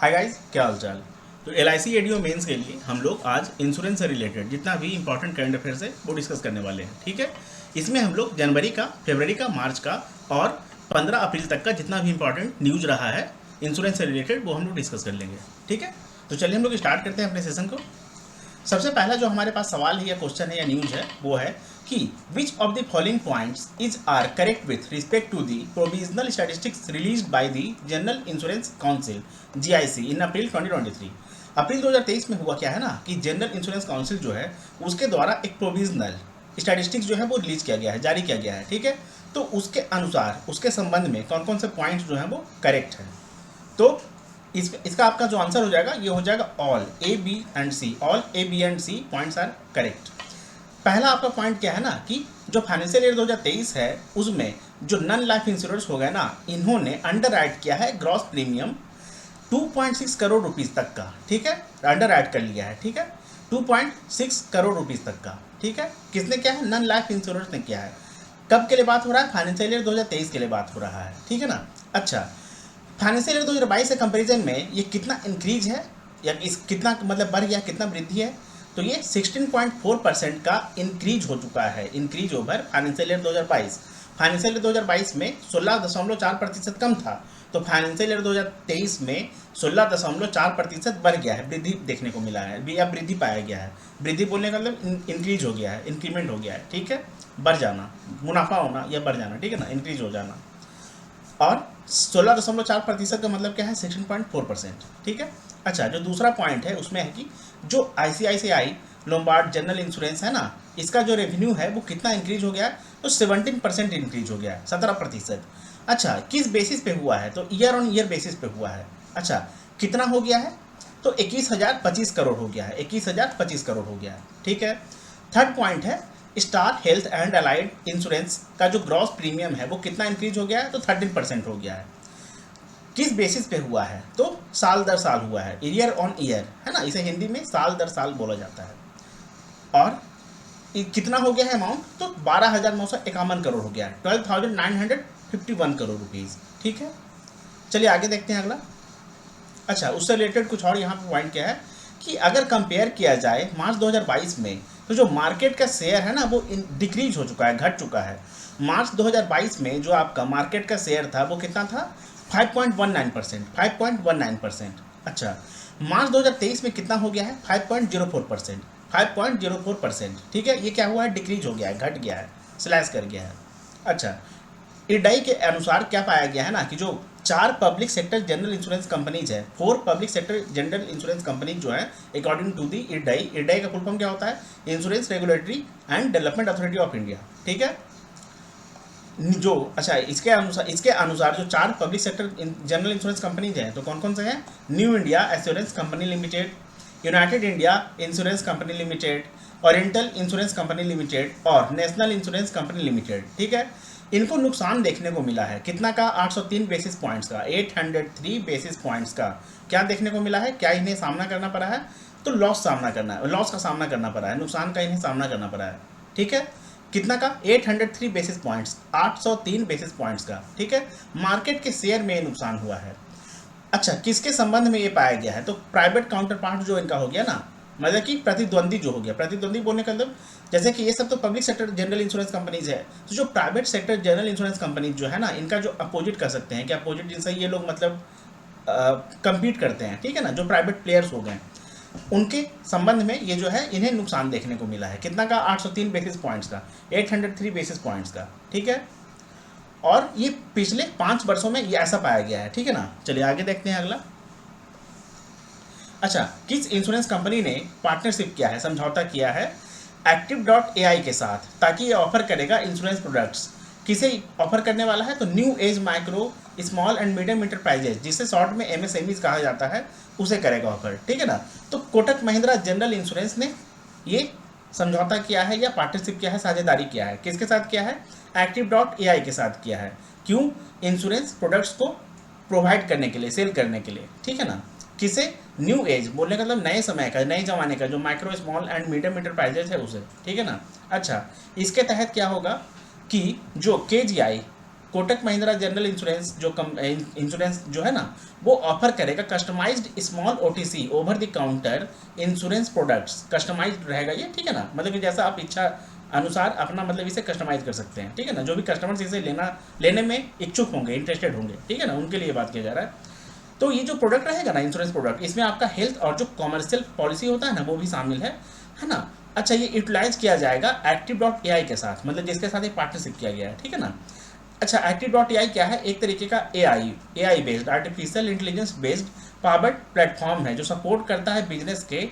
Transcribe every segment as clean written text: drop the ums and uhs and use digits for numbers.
Hi guys, क्या हाल चाल। तो LIC एडीओ मेंस के लिए हम लोग आज इंश्योरेंस से रिलेटेड जितना भी इंपॉर्टेंट करंट अफेयर्स है वो डिस्कस करने वाले हैं। ठीक है, इसमें हम लोग जनवरी का, फरवरी का, मार्च का और 15 अप्रैल तक का जितना भी इंपॉर्टेंट न्यूज रहा है इंश्योरेंस से रिलेटेड वो हम लोग डिस्कस कर लेंगे। ठीक है, तो चलिए हम लोग स्टार्ट करते हैं अपने सेशन को। सबसे पहला जो हमारे पास सवाल है या क्वेश्चन है या न्यूज है वो है कि which of the following points is are correct with respect to the provisional statistics released by the General Insurance Council GIC in April 2023। अप्रैल 2023 में हुआ क्या है ना कि जनरल इंश्योरेंस काउंसिल जो है उसके द्वारा एक प्रोविजनल स्टैटिस्टिक्स जो है वो रिलीज किया गया है, जारी किया गया है। ठीक है, तो उसके अनुसार उसके संबंध में कौन कौन से पॉइंट्स जो है वो करेक्ट है। तो इसका आपका जो आंसर हो जाएगा ये हो जाएगा all A, B and C। All A, B and C points are correct. पहला आपका पॉइंट क्या है ना कि जो फाइनेंशियल ईयर 2023 है उसमें जो नॉन लाइफ इंश्योरेंस हो गया ना, इन्होंने अंडर राइट किया है ग्रॉस प्रीमियम 2.6 करोड़ रुपीस तक का। ठीक है, अंडर राइट कर लिया है। ठीक है, 2.6 करोड़ रुपीस तक का। ठीक है, किसने किया है? नॉन लाइफ इंश्योरेंस ने किया है। कब के लिए बात हो रहा है? फाइनेंशियल ईयर 2023 के लिए बात हो रहा है। ठीक है ना। अच्छा, फाइनेंशियल ईयर 2022 के कंपैरिजन में ये कितना इंक्रीज है या इस कितना मतलब बढ़ गया, कितना वृद्धि है? तो ये 16.4% का इंक्रीज हो चुका है, increase over financial year 2022। Financial year 2022 में 16.4% कम था, तो फाइनेंशियल ईयर 2023 में 16.4% बढ़ गया है, वृद्धि देखने को मिला है या वृद्धि पाया गया है। वृद्धि बोलने का मतलब इंक्रीज हो गया है, इंक्रीमेंट हो गया है। ठीक है, बढ़ जाना, मुनाफा होना या बढ़ जाना। ठीक है ना, इंक्रीज हो जाना। और 16.4% का मतलब क्या है? 16.4%। ठीक है। अच्छा, जो दूसरा पॉइंट है उसमें है कि जो ICICI लोम्बार्ड जनरल इंश्योरेंस है ना, इसका जो रेवेन्यू है वो कितना इंक्रीज हो गया है? तो 17% इंक्रीज हो गया है, 17%। अच्छा, किस बेसिस पे हुआ है? तो ईयर ऑन ईयर बेसिस पे हुआ है। अच्छा, कितना हो गया है? तो 21,025 करोड़ हो गया है, 21,025 करोड़ हो गया है। ठीक है। थर्ड पॉइंट है star health and allied insurance का जो ग्रॉस प्रीमियम है वो कितना इंक्रीज हो गया है? तो 13% हो गया है। किस बेसिस पे हुआ है? तो साल दर साल हुआ है, ईयर ऑन ईयर, है ना, इसे हिंदी में साल दर साल बोला जाता है। और कितना हो गया है अमाउंट? तो 12,951 करोड़ हो गया है, 12,951 करोड़ रुपीज़। ठीक है, चलिए आगे देखते हैं अगला। अच्छा, उससे रिलेटेड कुछ और यहाँ पे पॉइंट क्या है कि अगर कंपेयर किया जाए मार्च 2022 में, तो जो मार्केट का शेयर है ना वो डिक्रीज हो चुका है, घट चुका है। मार्च 2022 में जो आपका मार्केट का शेयर था वो कितना था? 5.19%, 5.19%। अच्छा, मार्च 2023 में कितना हो गया है? 5.04%, 5.04%। ठीक है, ये क्या हुआ है? डिक्रीज हो गया है, घट गया है, स्लैश कर गया है। अच्छा, इडाई के अनुसार क्या पाया गया है ना कि जो 4 public sector general insurance companies है, 4 public sector general insurance companies जो है according to the IRDAI, IRDAI का फुल फॉर्म क्या होता है? Insurance regulatory and development authority of India. ठीक है, जो अच्छा इसके अनुसार जो 4 public sector general insurance companies हैं तो कौन कौन से हैं? New India Assurance Company Limited, United India Insurance company Limited, Oriental Insurance company Limited और नेशनल इंश्योरेंस कंपनी लिमिटेड। ठीक है, इनको नुकसान देखने को मिला है कितना का? 803 बेसिस पॉइंट्स का, 803 बेसिस पॉइंट्स का क्या देखने को मिला है? क्या इन्हें सामना करना पड़ा है? तो लॉस का सामना करना पड़ा है, नुकसान का इन्हें सामना करना पड़ा है। ठीक है, कितना का? 803 बेसिस पॉइंट्स, 803 बेसिस पॉइंट्स का। ठीक है, मार्केट के शेयर में नुकसान हुआ है। अच्छा, किसके संबंध में ये पाया गया है? तो प्राइवेट काउंटर पार्ट जो इनका हो गया ना, मतलब कि प्रतिद्वंदी जो हो गया। प्रतिद्वंदी बोलने का मतलब जैसे कि ये सब तो public sector general insurance companies है, तो जो private sector general insurance companies जो है ना, इनका जो अपोजिट कर सकते हैं कि अपोजिट जिनसे ये लोग मतलब कंपीट करते हैं। ठीक है ना, जो प्राइवेट प्लेयर्स हो गए उनके संबंध में ये जो है इन्हें नुकसान देखने को मिला है। कितना का? 803 बेसिस पॉइंट्स का, 803 बेसिस पॉइंट्स का। ठीक है, और ये पिछले 5 वर्षों में ये ऐसा पाया गया है। ठीक है ना, चलिए आगे देखते हैं अगला। अच्छा, किस इंश्योरेंस कंपनी ने पार्टनरशिप किया है, समझौता किया है Active.ai के साथ, ताकि ये ऑफर करेगा इंश्योरेंस प्रोडक्ट्स। किसे ऑफर करने वाला है? तो new age micro small and medium enterprises, जिसे शॉर्ट में MSMEs कहा जाता है, उसे करेगा ऑफर। ठीक है ना, तो कोटक महिंद्रा जनरल इंश्योरेंस ने ये समझौता किया है या पार्टनरशिप किया है, साझेदारी किया है। किसके साथ किया है? Active.ai के साथ किया है। क्यों? इंश्योरेंस प्रोडक्ट्स को प्रोवाइड करने के लिए, सेल करने के लिए। ठीक है ना, किसे? न्यू एज बोलने का मतलब नए समय का, नए जमाने का, जो micro small and medium enterprises है उसे। ठीक है ना। अच्छा, इसके तहत क्या होगा कि जो KGI Kotak Mahindra General Insurance जो इंश्योरेंस जो है ना, वो ऑफर करेगा customised small OTC over the counter insurance products. Customised रहेगा ये, ठीक है ना, मतलब कि जैसा आप इच्छा अनुसार अपना मतलब इसे कस्टमाइज कर सकते हैं, ठीक है ना। जो भी कस्टमर्स इसे लेने में इच्छुक होंगे, इंटरेस्टेड होंगे, ठीक है ना, उनके लिए बात किया जा रहा है। तो ये जो प्रोडक्ट रहेगा ना इंश्योरेंस प्रोडक्ट, इसमें आपका हेल्थ और जो कॉमर्शियल पॉलिसी होता है ना वो भी शामिल है ना। अच्छा, ये यूटिलाइज किया जाएगा Active.ai के साथ, मतलब जिसके साथ एक पार्टनरशिप किया गया है, ठीक है ना। अच्छा, Active.ai क्या है? एक तरीके का AI based, artificial intelligence based powered platform है जो सपोर्ट करता है बिजनेस के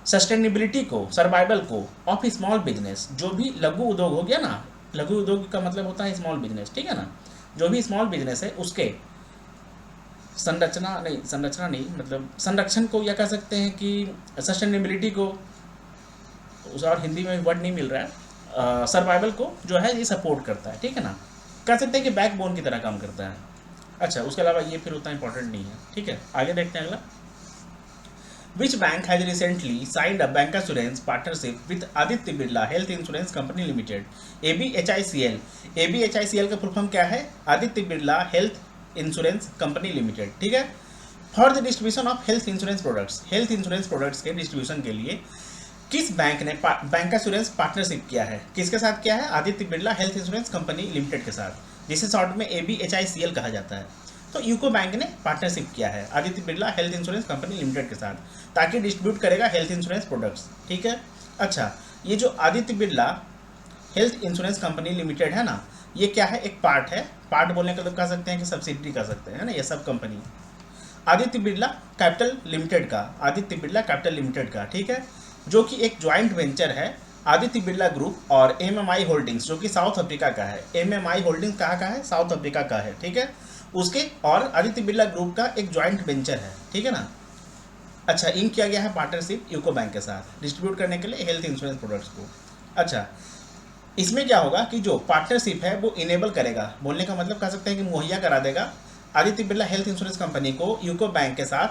सस्टेनेबिलिटी को, सर्वाइवल को ऑफ स्मॉल बिजनेस। जो भी लघु उद्योग हो गया ना, लघु उद्योग का मतलब होता है स्मॉल बिजनेस, ठीक है ना। जो भी स्मॉल बिजनेस है उसके संरचना नहीं, मतलब संरक्षण को, या कह सकते हैं कि सस्टेनेबिलिटी को, उस और हिंदी में वर्ड नहीं मिल रहा है, सर्वाइवल को जो है ये सपोर्ट करता है, ठीक है ना। कह सकते हैं कि बैकबोन की तरह काम करता है। अच्छा, उसके अलावा ये फिर उतना इंपॉर्टेंट नहीं है, ठीक है। आगे देखते हैं अगला। Which bank has recently signed a bancassurance partnership with Aditya Birla Health Insurance Company Limited ABHICL? ABHICL का फुल फॉर्म क्या है? Aditya Birla health insurance company limited, ठीक है। For the distribution of health insurance products, health insurance products के distribution के लिए किस bank ने बैंकास्योरेंस पार्टनरशिप किया है? किसके साथ किया है? Aditya Birla health insurance company limited के साथ, जिसे शॉर्ट में ABHICL कहा जाता है। तो यूको बैंक ने पार्टनरशिप किया है Aditya Birla health insurance company limited के साथ, ताकि डिस्ट्रीब्यूट करेगा हेल्थ इंश्योरेंस प्रोडक्ट्स, ठीक है। अच्छा, ये जो Aditya Birla health insurance company limited है ना, ये क्या है? एक पार्ट है। पार्ट बोलने का तो कह सकते हैं कि सब्सिडरी कह सकते हैं ना, ये सब company Aditya Birla capital limited का, आदित्य बिरला कैपिटल लिमिटेड का, ठीक है, जो कि एक ज्वाइंट वेंचर है आदित्य बिरला ग्रुप और MMI होल्डिंग्स, जो कि साउथ अफ्रीका का है। MMI होल्डिंग्स कहाँ का है? साउथ अफ्रीका का है, ठीक है। उसके और आदित्य बिरला ग्रुप का एक ज्वाइंट वेंचर है, ठीक है ना। अच्छा, इंक किया गया है पार्टनरशिप यूको बैंक के साथ डिस्ट्रीब्यूट करने के लिए हेल्थ इंश्योरेंस प्रोडक्ट्स को। अच्छा, इसमें क्या होगा कि जो पार्टनरशिप है वो इनेबल करेगा, बोलने का मतलब कह सकते हैं कि मुहैया करा देगा Aditya Birla health insurance company को यूको बैंक के साथ,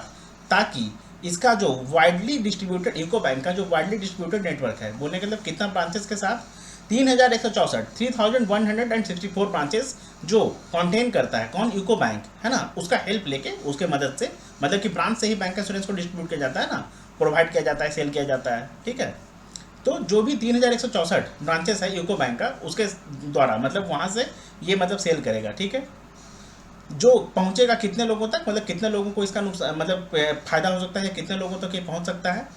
ताकि इसका जो वाइडली डिस्ट्रीब्यूटेड यूको बैंक का जो वाइडली डिस्ट्रीब्यूटेड नेटवर्क है, बोलने का मतलब कितना ब्रांचेस के साथ? 3164 ब्रांचेस जो कंटेन करता है कौन? यूको बैंक, है ना। उसका हेल्प लेके, उसके मदद से, मतलब कि ब्रांच से ही बैंक इंश्योरेंस को डिस्ट्रीब्यूट किया जाता है ना, प्रोवाइड किया जाता है, सेल किया जाता है, ठीक है। तो जो भी 3164 ब्रांचेस है यूको बैंक का, उसके द्वारा मतलब वहाँ से ये मतलब सेल करेगा, ठीक है। जो पहुँचेगा कितने लोगों तक, मतलब कितने लोगों को इसका नुकसान, मतलब फ़ायदा हो सकता है, कितने लोगों तक ये पहुँच सकता है?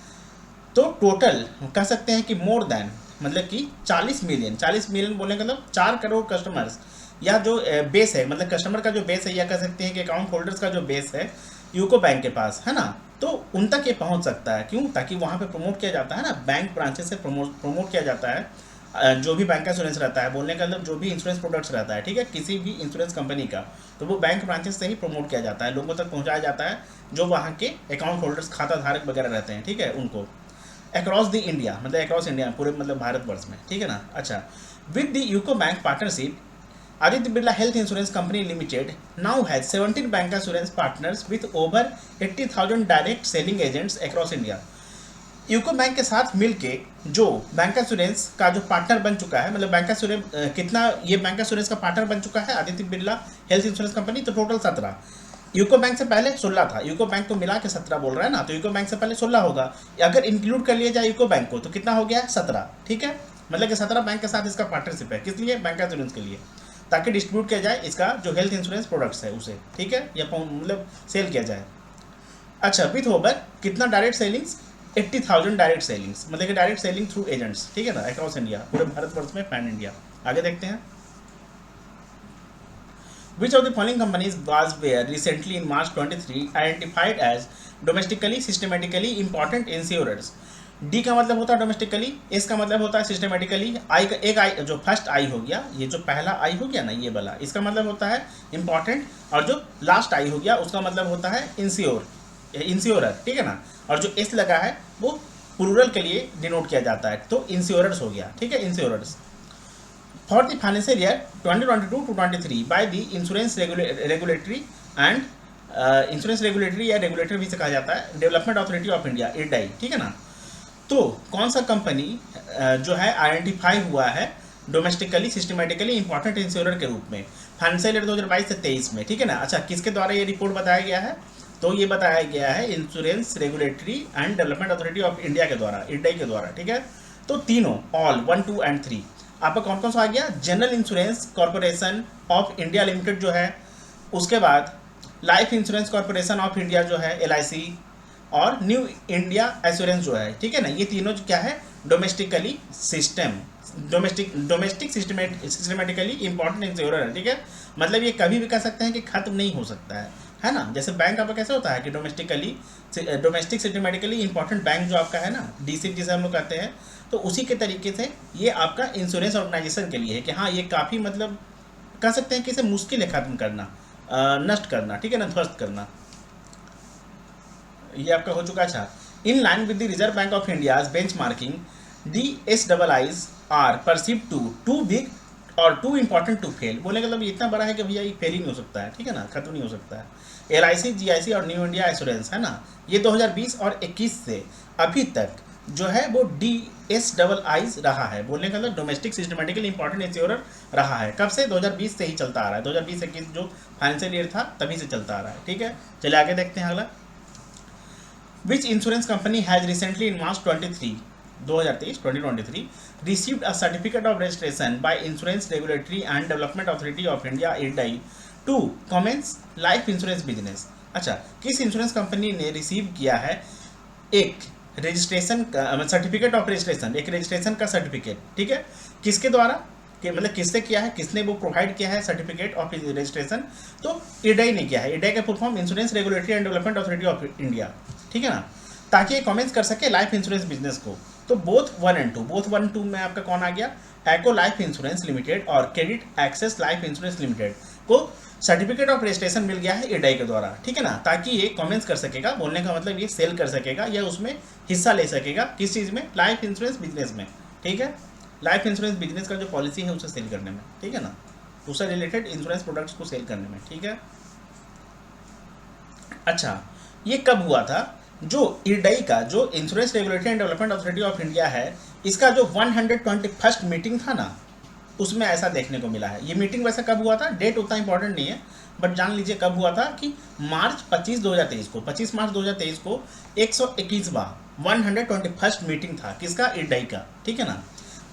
तो टोटल कह सकते हैं कि मोर देन, मतलब कि 40 मिलियन बोलने का मतलब 4 करोड़ कस्टमर्स, या जो बेस है, मतलब कस्टमर का जो बेस है, या कह सकते हैं कि अकाउंट होल्डर्स का जो बेस है यूको बैंक के पास, है ना, तो उन तक ये पहुंच सकता है। क्यों? ताकि वहाँ पे प्रमोट किया जाता है ना, बैंक ब्रांचेस से प्रमोट किया जाता है जो भी बैंक का इंश्योरेंस रहता है, बोलने का मतलब जो भी इंश्योरेंस प्रोडक्ट्स रहता है, ठीक है, किसी भी इंश्योरेंस कंपनी का, तो वो बैंक ब्रांचेस से ही प्रमोट किया जाता है, लोगों तक पहुँचाया जाता है, जो वहाँ के अकाउंट होल्डर्स, खाता धारक वगैरह रहते हैं, ठीक है, उनको अक्रॉस द इंडिया, मतलब अक्रॉस इंडिया पूरे, मतलब भारतवर्ष में, ठीक है ना। अच्छा, with the UCO bank partnership Aditya Birla health insurance company limited now has 17 bank insurance partners with over 80,000 direct selling agents across India. UCO bank के साथ मिलके जो बैंक इंश्योरेंस का जो पार्टनर बन चुका है, मतलब बैंक इंश्योरेंस कितना, ये बैंक इंश्योरेंस का पार्टनर बन चुका है Aditya Birla health insurance company, तो टोटल 17। यूको बैंक से पहले 16 था, यूको बैंक को मिला के 17 बोल रहा है ना, तो यूको बैंक से पहले 16 होगा, अगर इंक्लूड कर लिया जाए यूको बैंक को तो कितना हो गया? 17, ठीक है। मतलब कि 17 बैंक के साथ इसका पार्टनरशिप है, किस लिए? बैंक इंश्योरेंस के लिए, ताकि डिस्ट्रीब्यूट किया जाए इसका जो हेल्थ इंश्योरेंस प्रोडक्ट्स है उसे, ठीक है, या मतलब सेल किया जाए। अच्छा, विथ ओवर कितना डायरेक्ट सेलिंग्स? 80,000 डायरेक्ट सेलिंग्स, मतलब कि डायरेक्ट सेलिंग थ्रू एजेंट्स, ठीक है ना, अक्रॉस इंडिया, पूरे भारतवर्ष में, पैन इंडिया। आगे देखते हैं। Which of the following companies was were recently in March 23 identified as domestically systematically important insurers? D का मतलब होता है डोमेस्टिकली, एस का मतलब होता है सिस्टमेटिकली, आई का एक आई, जो फर्स्ट आई हो गया, ये जो पहला आई हो गया ना, ये वाला, इसका मतलब होता है इंपॉर्टेंट, और जो लास्ट आई हो गया उसका मतलब होता है इंश्योरर, ठीक है ना। और जो एस लगा है वो प्लूरल के लिए डिनोट किया जाता है, तो इंश्योरर्स हो गया, ठीक है, insurers. For the financial year 2022-23 by the insurance regulatory and insurance regulatory या रेगुलेटर भी से कहा जाता है, development authority of India, IRDAI, ठीक है ना। तो कौन सा कंपनी जो है आइडेंटिफाई हुआ है डोमेस्टिकली सिस्टमेटिकली इंपॉर्टेंट इंश्योरर के रूप में फाइनेंशियल ईयर 2022 से 23 में, ठीक है ना। अच्छा, किसके द्वारा ये रिपोर्ट बताया गया है? तो ये बताया गया है Insurance regulatory and development authority of India के द्वारा, IRDAI के द्वारा, ठीक है। तो तीनों ऑल 1, 2 एंड 3 आपका कौन कौन सा आ गया? General insurance corporation of India limited जो है, उसके बाद life insurance corporation of India जो है LIC, और न्यू इंडिया एश्योरेंस जो है, ठीक है ना। ये तीनों क्या है? Domestically domestic systematically important insurer है, ठीक है। मतलब ये कभी भी कह सकते हैं कि खत्म नहीं हो सकता है ना। जैसे बैंक आपका कैसे होता है कि डोमेस्टिक सिस्टमेटिकली इंपॉर्टेंट बैंक जो आपका है ना, DSIP जिसे हम लोग कहते हैं, तो उसी के तरीके से ये आपका इंश्योरेंस ऑर्गेनाइजेशन के लिए है कि हाँ, ये काफ़ी मतलब कह सकते हैं कि इसे मुश्किल है खत्म करना, नष्ट करना, ठीक है ना, ध्वस्त करना। ये आपका हो चुका। अच्छा, in line with the Reserve Bank of India's benchmarking, DSIIs are perceive too big और टू इंपॉर्टेंट टू फेल। बोलने का मतलब इतना बड़ा है कि भैया ये फेल ही नहीं हो सकता है, ठीक है ना, खत्म नहीं हो सकता है। LIC, GIC और न्यू इंडिया एश्योरेंस है ना, ये 2020 और 21 से अभी तक जो है वो DSIIs रहा है। बोलने का मतलब डोमेस्टिक सिस्टमेटिकली इंपॉर्टेंट इंश्योरर रहा है। कब से? 2020 से ही चलता आ रहा है। 2020-21 जो फाइनेंशियल ईयर था तभी से चलता आ रहा है, ठीक है। चलिए आगे देखते हैं अगला। Which insurance company has recently in March 2023 received a certificate of registration by Insurance Regulatory and Development Authority of India IRDAI to commence life insurance business? अच्छा, किस इंश्योरेंस कंपनी ने रिसीव किया है एक रजिस्ट्रेशन का सर्टिफिकेट ऑफ रजिस्ट्रेशन, एक registration का certificate, ठीक है। किसके द्वारा कि मतलब किससे किया है, किसने वो प्रोवाइड किया है सर्टिफिकेट ऑफ रजिस्ट्रेशन? तो IRDAI ने किया है। IRDAI का full form insurance regulatory and development authority of India, ठीक है ना, ताकि ये कमेंस कर सके लाइफ इंश्योरेंस बिजनेस को। तो बोथ 1 and 2 में आपका कौन आ गया? एको लाइफ इंश्योरेंस लिमिटेड और Credit Access Life Insurance Limited को सर्टिफिकेट ऑफ रजिस्ट्रेशन मिल गया है IRDAI के द्वारा, ठीक है ना, ताकि ये कमेंस कर सकेगा। बोलने का मतलब ये सेल कर सकेगा या उसमें हिस्सा ले सकेगा। किस चीज़ में? लाइफ इंश्योरेंस बिजनेस में, ठीक है। लाइफ इंश्योरेंस बिजनेस का जो पॉलिसी है उसे सेल करने में, ठीक है ना, उससे रिलेटेड इंश्योरेंस प्रोडक्ट्स को सेल करने में, ठीक है। अच्छा, ये कब हुआ था? जो IRDAI का जो insurance regulatory and development authority of India है, इसका जो 121st मीटिंग था ना, उसमें ऐसा देखने को मिला है। ये मीटिंग वैसे कब हुआ था? डेट उतना इंपॉर्टेंट नहीं है, बट जान लीजिए कब हुआ था कि मार्च 25 मार्च 2023 को 121वां 121st मीटिंग था। किसका? IRDAI का, ठीक है ना।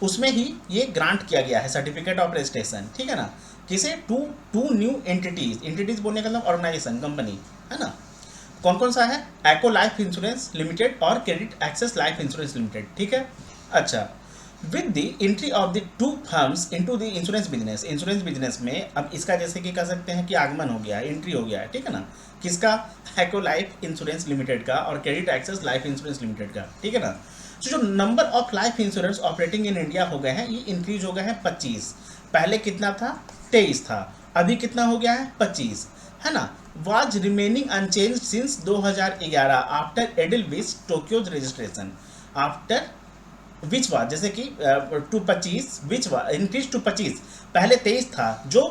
उसमें ही ये ग्रांट किया गया है सर्टिफिकेट ऑफ रजिस्ट्रेशन, ठीक है ना। किसे? टू न्यू एंटिटीज बोलने का मतलब ऑर्गेनाइजेशन, कंपनी है ना। कौन कौन सा है? एको लाइफ इंश्योरेंस लिमिटेड और Credit Access Life Insurance Limited, ठीक है। अच्छा, with the entry of the two firms into the insurance business में अब इसका जैसे कि कह सकते हैं कि आगमन हो गया है, एंट्री हो गया है, ठीक है ना। किसका? एको लाइफ इंश्योरेंस लिमिटेड का और Credit Access Life Insurance Limited का, ठीक है ना। तो जो number of life insurance operating in India हो गए हैं, ये इंक्रीज हो गए हैं 25। पहले कितना था? 23 था, अभी कितना हो गया है? 25, है ना। Was remaining unchanged since 2011 after Edelweiss Tokio's registration, after which was, जैसे कि to 25 which was increase to 25, पहले 23 था जो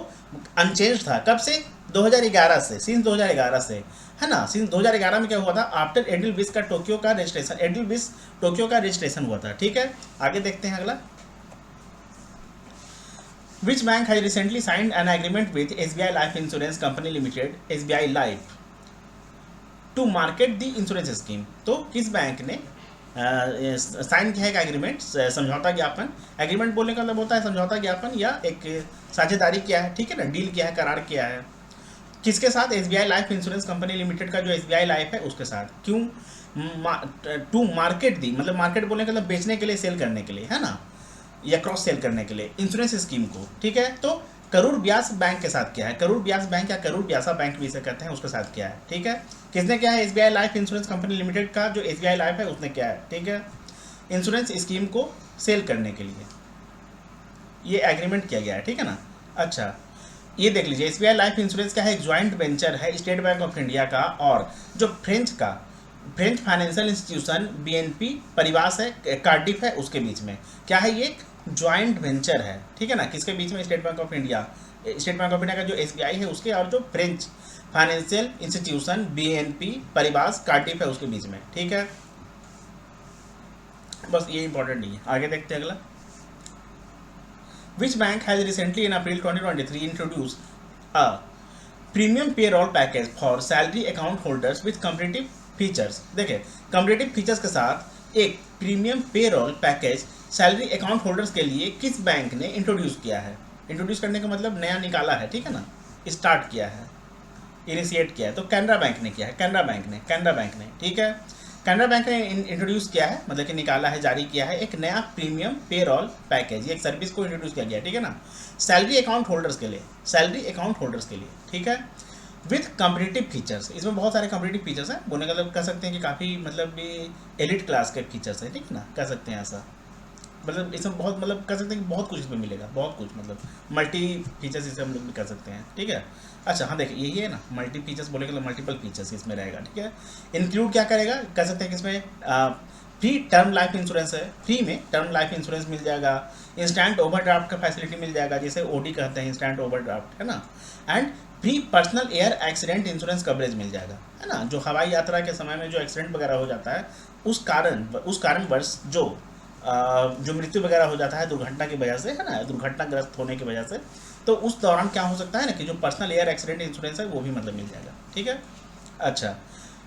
अनचेंज था। कब से? 2011 से, सिंस 2011 से, है ना। सिंस 2011 में क्या हुआ था? आफ्टर एडिलविस का टोक्यो का रजिस्ट्रेशन, एडिलविस टोक्यो का रजिस्ट्रेशन हुआ था, ठीक है। आगे देखते हैं अगला। Which bank has recently signed an agreement with SBI Life Insurance Company Limited, SBI Life, to market the insurance scheme? तो किस बैंक ने साइन किया है एक एग्रीमेंट, समझौता ज्ञापन? एग्रीमेंट बोलने का मतलब होता है समझौता ज्ञापन या एक साझेदारी किया है, ठीक है ना, डील किया है, करार किया है। किसके साथ? SBI life insurance company limited का जो SBI लाइफ है उसके साथ। क्यों? टू मार्केट दी, मतलब मार्केट बोलने का मतलब बेचने के लिए, सेल करने के लिए, है ना, या क्रॉस सेल करने के लिए इंश्योरेंस स्कीम को, ठीक है। तो करूर व्यास बैंक के साथ क्या है? करूर व्यास बैंक या करूर व्यासा बैंक भी इसे कहते हैं, उसके साथ क्या है, ठीक है। किसने क्या है? SBI life insurance company limited का जो SBI लाइफ है उसने क्या है, ठीक है, इंश्योरेंस स्कीम को सेल करने के लिए ये एग्रीमेंट किया गया है, ठीक है ना। अच्छा, ये देख लीजिए, SBI लाइफ इंश्योरेंस का है एक ज्वाइंट वेंचर है स्टेट बैंक ऑफ इंडिया का और जो फ्रेंच फाइनेंशियल इंस्टीट्यूशन BNP परिवास है, कार्डिफ है, उसके बीच में क्या है? ये एक ज्वाइंट वेंचर है, ठीक है ना। किसके बीच में? स्टेट बैंक ऑफ इंडिया का जो SBI है उसके और जो French financial institution BNP परिवास Cardiff है उसके बीच में, ठीक है। बस ये इंपॉर्टेंट नहीं है। आगे देखते हैं अगला। Which bank has recently in April 2023 introduce a premium payroll package for salary account holders with competitive features. देखिए, कम्पिटिटिव फीचर्स के साथ एक premium payroll package salary account holders के लिए किस बैंक ने इंट्रोड्यूस किया है? इंट्रोड्यूस करने का मतलब नया निकाला है, ठीक है ना, स्टार्ट किया है, इनिशिएट किया है। तो कैनरा बैंक ने किया है, कैनरा बैंक ने, ठीक है। कैनरा बैंक ने इंट्रोड्यूस किया है, मतलब कि निकाला है, जारी किया है एक नया प्रीमियम पेरोल पैकेज, ये एक सर्विस को इंट्रोड्यूस किया गया, ठीक है ना, सैलरी अकाउंट होल्डर्स के लिए, ठीक है, विथ कम्पिटिटिव फीचर्स। इसमें बहुत सारे कम्पिटिटिव फीचर्स हैं, बोलने का मतलब कह सकते हैं कि काफ़ी मतलब भी एलिट क्लास के फीचर्स हैं, ठीक है ना, कह सकते हैं ऐसा। मतलब इसमें बहुत मतलब कह सकते हैं कि बहुत कुछ इसमें मिलेगा, बहुत कुछ, मतलब मल्टी फीचर्स इसे हम लोग भी कर सकते हैं, ठीक है। अच्छा, हाँ देखिए, यही है ना, मल्टी फीचर्स बोले तो मल्टीपल फीचर्स इसमें रहेगा, ठीक है। इंक्लूड क्या करेगा, कह सकते हैं कि इसमें फ्री टर्म लाइफ इंश्योरेंस है, फ्री में टर्म लाइफ इंश्योरेंस मिल जाएगा, इंस्टेंट ओवरड्राफ्ट का फैसिलिटी मिल जाएगा, जिसे ओडी कहते हैं, इंस्टेंट ओवरड्राफ्ट, है ना, and free personal air accident insurance coverage मिल जाएगा, है ना, जो हवाई यात्रा के समय में जो एक्सीडेंट वगैरह हो जाता है उस कारणवश जो मृत्यु वगैरह हो जाता है दुर्घटना की वजह से, है ना, दुर्घटनाग्रस्त होने की वजह से, तो उस दौरान क्या हो सकता है ना कि जो पर्सनल एयर एक्सीडेंट इंश्योरेंस है वो भी मतलब मिल जाएगा, ठीक है। अच्छा,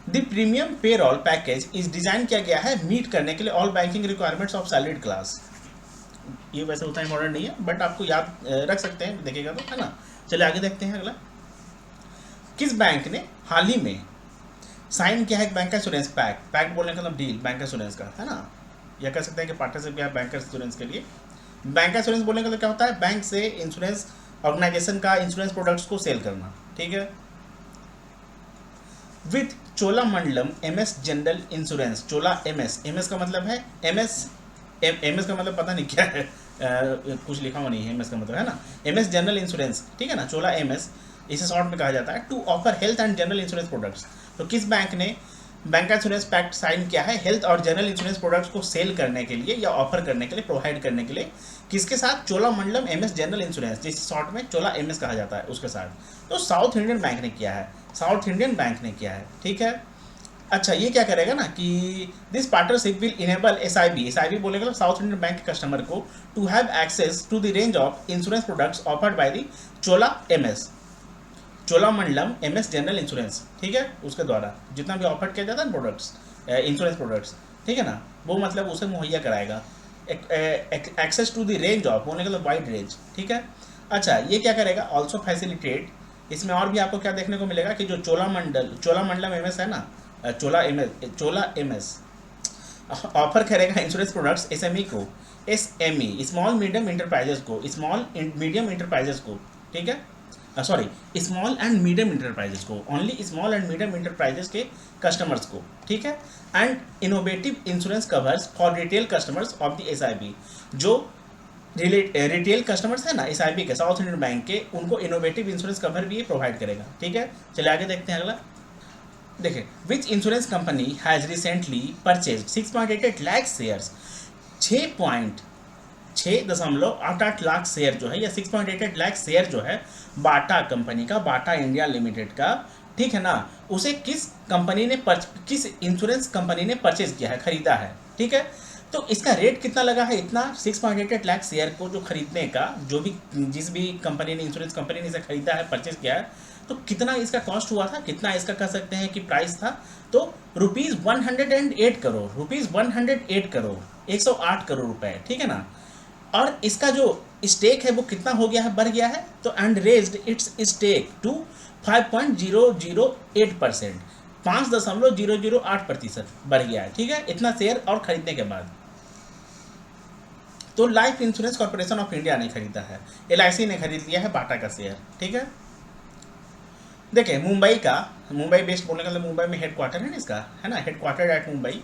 the premium payroll package is design किया गया है मीट करने के लिए all banking requirements of salaried class. ये वैसे उतना इंपॉर्टेंट नहीं है, बट आपको याद रख सकते हैं, देखिएगा तो, है ना। चलिए आगे देखते हैं अगला। किस बैंक ने हाल ही में साइन किया है बैंक इंश्योरेंस पैक्ट बोलने का मतलब डील बैंक इंश्योरेंस का, है ना, या कह सकते हैं कि पार्टनरशिप किया बैंक इंश्योरेंस के लिए। बैंक इंश्योरेंस बोलने का तो क्या होता है, बैंक से इंश्योरेंस ऑर्गेनाइजेशन का इंश्योरेंस प्रोडक्ट्स को सेल करना, ठीक है। With Cholamandalam MS General insurance, Chola MS का मतलब है एमएस का मतलब पता नहीं क्या है, कुछ लिखा हुआ नहीं है एमएस का मतलब, है ना, एमएस जनरल इंश्योरेंस, ठीक है ना, चोला एमएस, इसे शॉर्ट में कहा जाता है, to offer health and general insurance products. तो किस बैंक ने बैंक इंश्योरेंस पैक्ट साइन किया है हेल्थ और जनरल इंश्योरेंस प्रोडक्ट्स को सेल करने के लिए या ऑफर करने के लिए, प्रोवाइड करने के लिए, किसके साथ? चोलामंडलम एमएस जनरल इंश्योरेंस, जिस शॉर्ट में चोला एमएस कहा जाता है, उसके साथ। तो साउथ इंडियन बैंक ने किया है, ठीक है। अच्छा, ये क्या करेगा ना कि this partnership will enable SIB बोलेगा साउथ इंडियन बैंक के कस्टमर को to have access to the range of insurance products offered by the Cholamandalam MS General Insurance, ठीक है, उसके द्वारा जितना भी ऑफर किया जाता है प्रोडक्ट्स, इंश्योरेंस प्रोडक्ट्स, ठीक है ना, वो मतलब उसे मुहैया कराएगा। Access to the range of बोलने का वाइड रेंज, ठीक है। अच्छा, ये क्या करेगा, ऑल्सो फैसिलिटेट, इसमें और भी आपको क्या देखने को मिलेगा कि जो चोलामंडलम एमएस है ना, चोला एमएस ऑफर करेगा insurance products SME small medium enterprises को, ठीक है, sorry, small and medium enterprises को, only small and medium enterprises के कस्टमर्स को, ठीक है, and innovative insurance covers for retail customers of the SIB, जो रिटेल कस्टमर्स है ना एसआईबी के, साउथ इंडियन बैंक के, उनको इनोवेटिव इंश्योरेंस कवर भी ये प्रोवाइड करेगा, ठीक है। चलिए आगे देखते हैं अगला। देखिए, विच insurance company has recently purchase 6.88 lakh shares, 6.88 lakh share जो है, या 6.88 लाख शेयर जो है बाटा कंपनी का, बाटा इंडिया लिमिटेड का, ठीक है ना, उसे किस इंश्योरेंस कंपनी ने परचेज किया है, खरीदा है, ठीक है। तो इसका रेट कितना लगा है, इतना 6.88 लाख शेयर को जो खरीदने का, जिस भी कंपनी ने, इंश्योरेंस कंपनी ने इसे खरीदा है, परचेज किया है, तो कितना इसका कॉस्ट हुआ था, कितना इसका कह सकते हैं कि प्राइस था, तो ₹108 करोड़, ₹108 करोड़, 108 करोड़ रुपए, ठीक है ना। और इसका जो स्टेक है वो कितना हो गया है, बढ़ गया है, तो and raised its stake to 5.008%, 5.008% बढ़ गया है, ठीक है, इतना शेयर और खरीदने के बाद। तो life insurance corporation of India ने खरीदा है, LIC ने खरीद लिया है बाटा का शेयर, ठीक है। देखिए, मुंबई बेस्ड बोलने का मतलब मुंबई में हेडक्वार्टर है ना इसका, है ना, headquarter at Mumbai,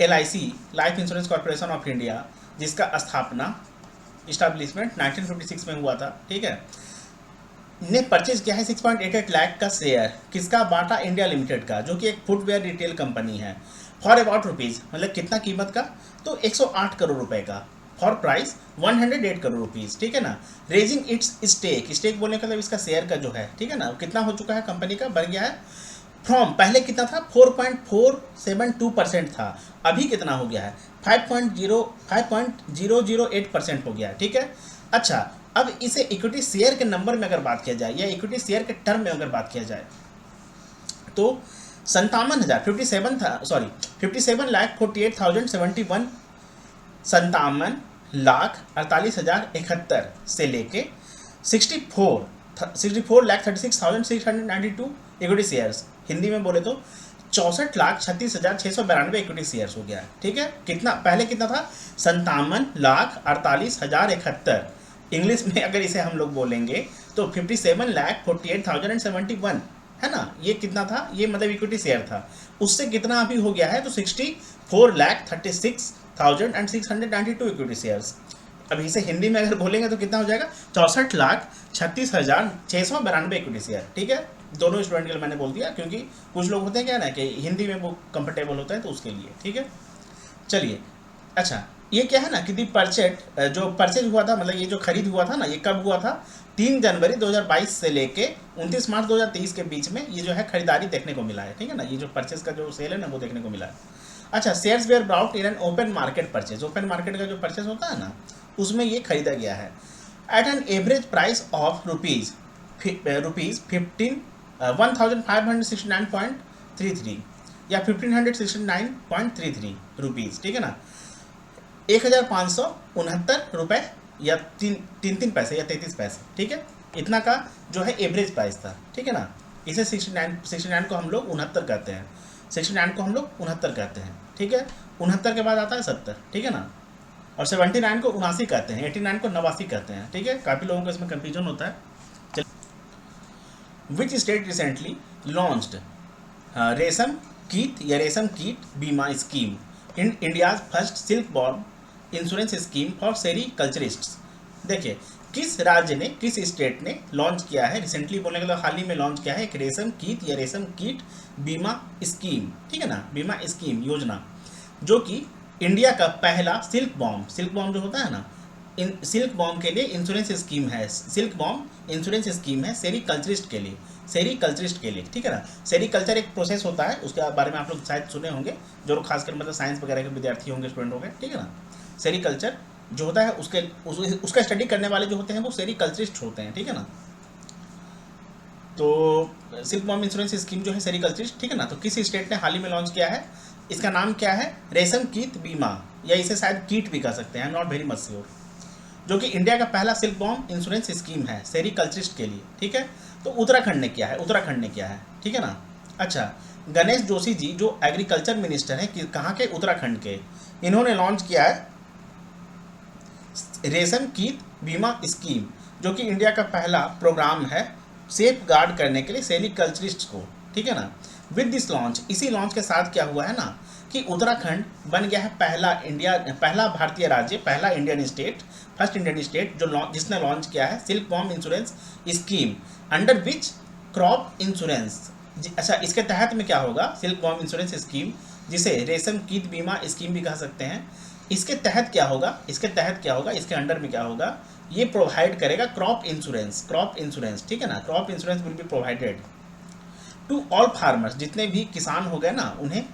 LIC Life insurance corporation of India, जिसका स्थापना इस्टेब्लिशमेंट 1956 में हुआ था, ठीक है, ने परचेज किया है 6.88 लाख का शेयर, किसका? बाटा इंडिया लिमिटेड का, जो कि एक फुटवेयर रिटेल कंपनी है, फॉर अबाउट रुपीज़, मतलब कितना कीमत का, तो 108 करोड़ रुपए का, फॉर प्राइस 108 करोड़ रुपीज़, ठीक है ना। रेजिंग इट्स स्टेक बोलने का मतलब इसका शेयर का जो है, ठीक है ना, कितना हो चुका है कंपनी का, बढ़ गया है फ्रॉम, पहले कितना था, 4.472% था, अभी कितना हो गया है, 5.008% हो गया है, ठीक है। अच्छा, अब इसे इक्विटी शेयर के नंबर में अगर बात किया जाए या इक्विटी शेयर के टर्म में अगर बात किया जाए तो 57,000 57 था, सॉरी 57,48,071, 57,48,071 से लेके 64,36,36,692 इक्विटी शेयर्स, हिंदी में बोले तो 64,36,692 इक्विटी शेयर्स हो गया है। ठीक है, कितना पहले कितना था? 57,48,071। इंग्लिश में अगर इसे हम लोग बोलेंगे तो 57,48,071 है ना, ये कितना था? ये मतलब इक्विटी शेयर था। उससे कितना अभी हो गया है? तो 64,36,692 इक्विटी शेयर्स। अब इसे हिंदी में अगर बोलेंगे तो कितना हो जाएगा? 64,36,692 इक्विटी शेयर। ठीक है, दोनों स्टूडेंट के लिए मैंने बोल दिया, क्योंकि कुछ लोग होते हैं क्या ना कि हिंदी में वो कंफर्टेबल होता है, तो उसके लिए। ठीक है, चलिए। अच्छा, ये क्या है ना कि दी परचेज, जो परचेज हुआ था, मतलब ये जो खरीद हुआ था ना, ये कब हुआ था? 3 जनवरी 2022 से लेके 29 मार्च 2023 के बीच में ये जो है खरीदारी देखने को मिला है। ठीक है ना, ये जो परचेज का जो सेल है ना, वो देखने को मिला है। अच्छा, shares where brought in an open market purchase. Open market का जो परचेज होता है ना, उसमें ये खरीदा गया है at an average price of rupees 1569.33 या 1569.33 रुपीज़। ठीक है ना, 1,569 रुपये या तीन पैसे या 33 पैसे। ठीक है, इतना का जो है एवरेज प्राइस था। ठीक है ना, इसे 69 को हम लोग 69 कहते हैं। 69 को हम लोग 69 कहते हैं। ठीक है, 69 के बाद आता है 70। ठीक है ना, और 79 को 79 कहते हैं, 89 को 89 कहते हैं। ठीक है, काफ़ी लोगों को इसमें कंफ्यूजन होता है। विच स्टेट रिसेंटली लॉन्च्ड रेशम कीट या रेशम कीट बीमा scheme in India's first silk born insurance scheme for sericulturists. देखिए, किस राज्य ने, किस स्टेट ने लॉन्च किया है? रिसेंटली बोलने के लिए हाल ही में लॉन्च किया है एक रेशम कीट या रेशम कीट बीमा स्कीम। ठीक है ना, बीमा स्कीम योजना, जो कि इंडिया का पहला सिल्क बॉम जो होता है ना, इन सिल्क बॉम के लिए इंश्योरेंस स्कीम है। सिल्क बॉम इंश्योरेंस स्कीम है सेरीकल्चरिस्ट के लिए, सेरीकल्चरिस्ट के लिए। ठीक है ना, सेरीकल्चर एक प्रोसेस होता है, उसके बारे में आप लोग शायद सुने होंगे, जो लोग खासकर मतलब साइंस वगैरह के विद्यार्थी होंगे, स्टूडेंट होंगे। ठीक है ना, सेरीकल्चर जो होता है उसका स्टडी करने वाले जो होते हैं वो सेरीकल्चरिस्ट होते हैं। ठीक है ना, तो सिल्क बॉम इंश्योरेंस स्कीम जो है सेरीकल्चरिस्ट। ठीक है ना, तो किस स्टेट ने हाल ही में लॉन्च किया है? इसका नाम क्या है? रेशम कीट बीमा, या इसे शायद कीट भी कह सकते हैं, I am not very much sure, जो कि इंडिया का पहला सिल्क बॉम इंश्योरेंस स्कीम है सेरीकल्चरिस्ट के लिए। ठीक है, तो उत्तराखंड ने किया है, उत्तराखंड ने किया है। ठीक है ना। अच्छा, गणेश जोशी जी जो एग्रीकल्चर मिनिस्टर हैं, कहाँ के? उत्तराखंड के, इन्होंने लॉन्च किया है रेशम कीट बीमा स्कीम, जो कि इंडिया का पहला प्रोग्राम है सेफ गार्ड करने के लिए सेरीकल्चरिस्ट को। ठीक है ना, विद दिस लॉन्च, इसी लॉन्च के साथ क्या हुआ है ना कि उत्तराखंड बन गया है पहला भारतीय राज्य, पहला Indian state, first Indian state जिसने लॉन्च किया है silk worm insurance scheme under which crop insurance. अच्छा, इसके तहत में क्या होगा? सिल्क बॉम इंश्योरेंस स्कीम, जिसे रेशम कीट बीमा स्कीम भी कह सकते हैं, इसके तहत क्या होगा? इसके अंडर में क्या होगा? ये प्रोवाइड करेगा क्रॉप इंश्योरेंस। ठीक है ना, crop insurance will be provided to all farmers, जितने भी किसान हो गए ना, उन्हें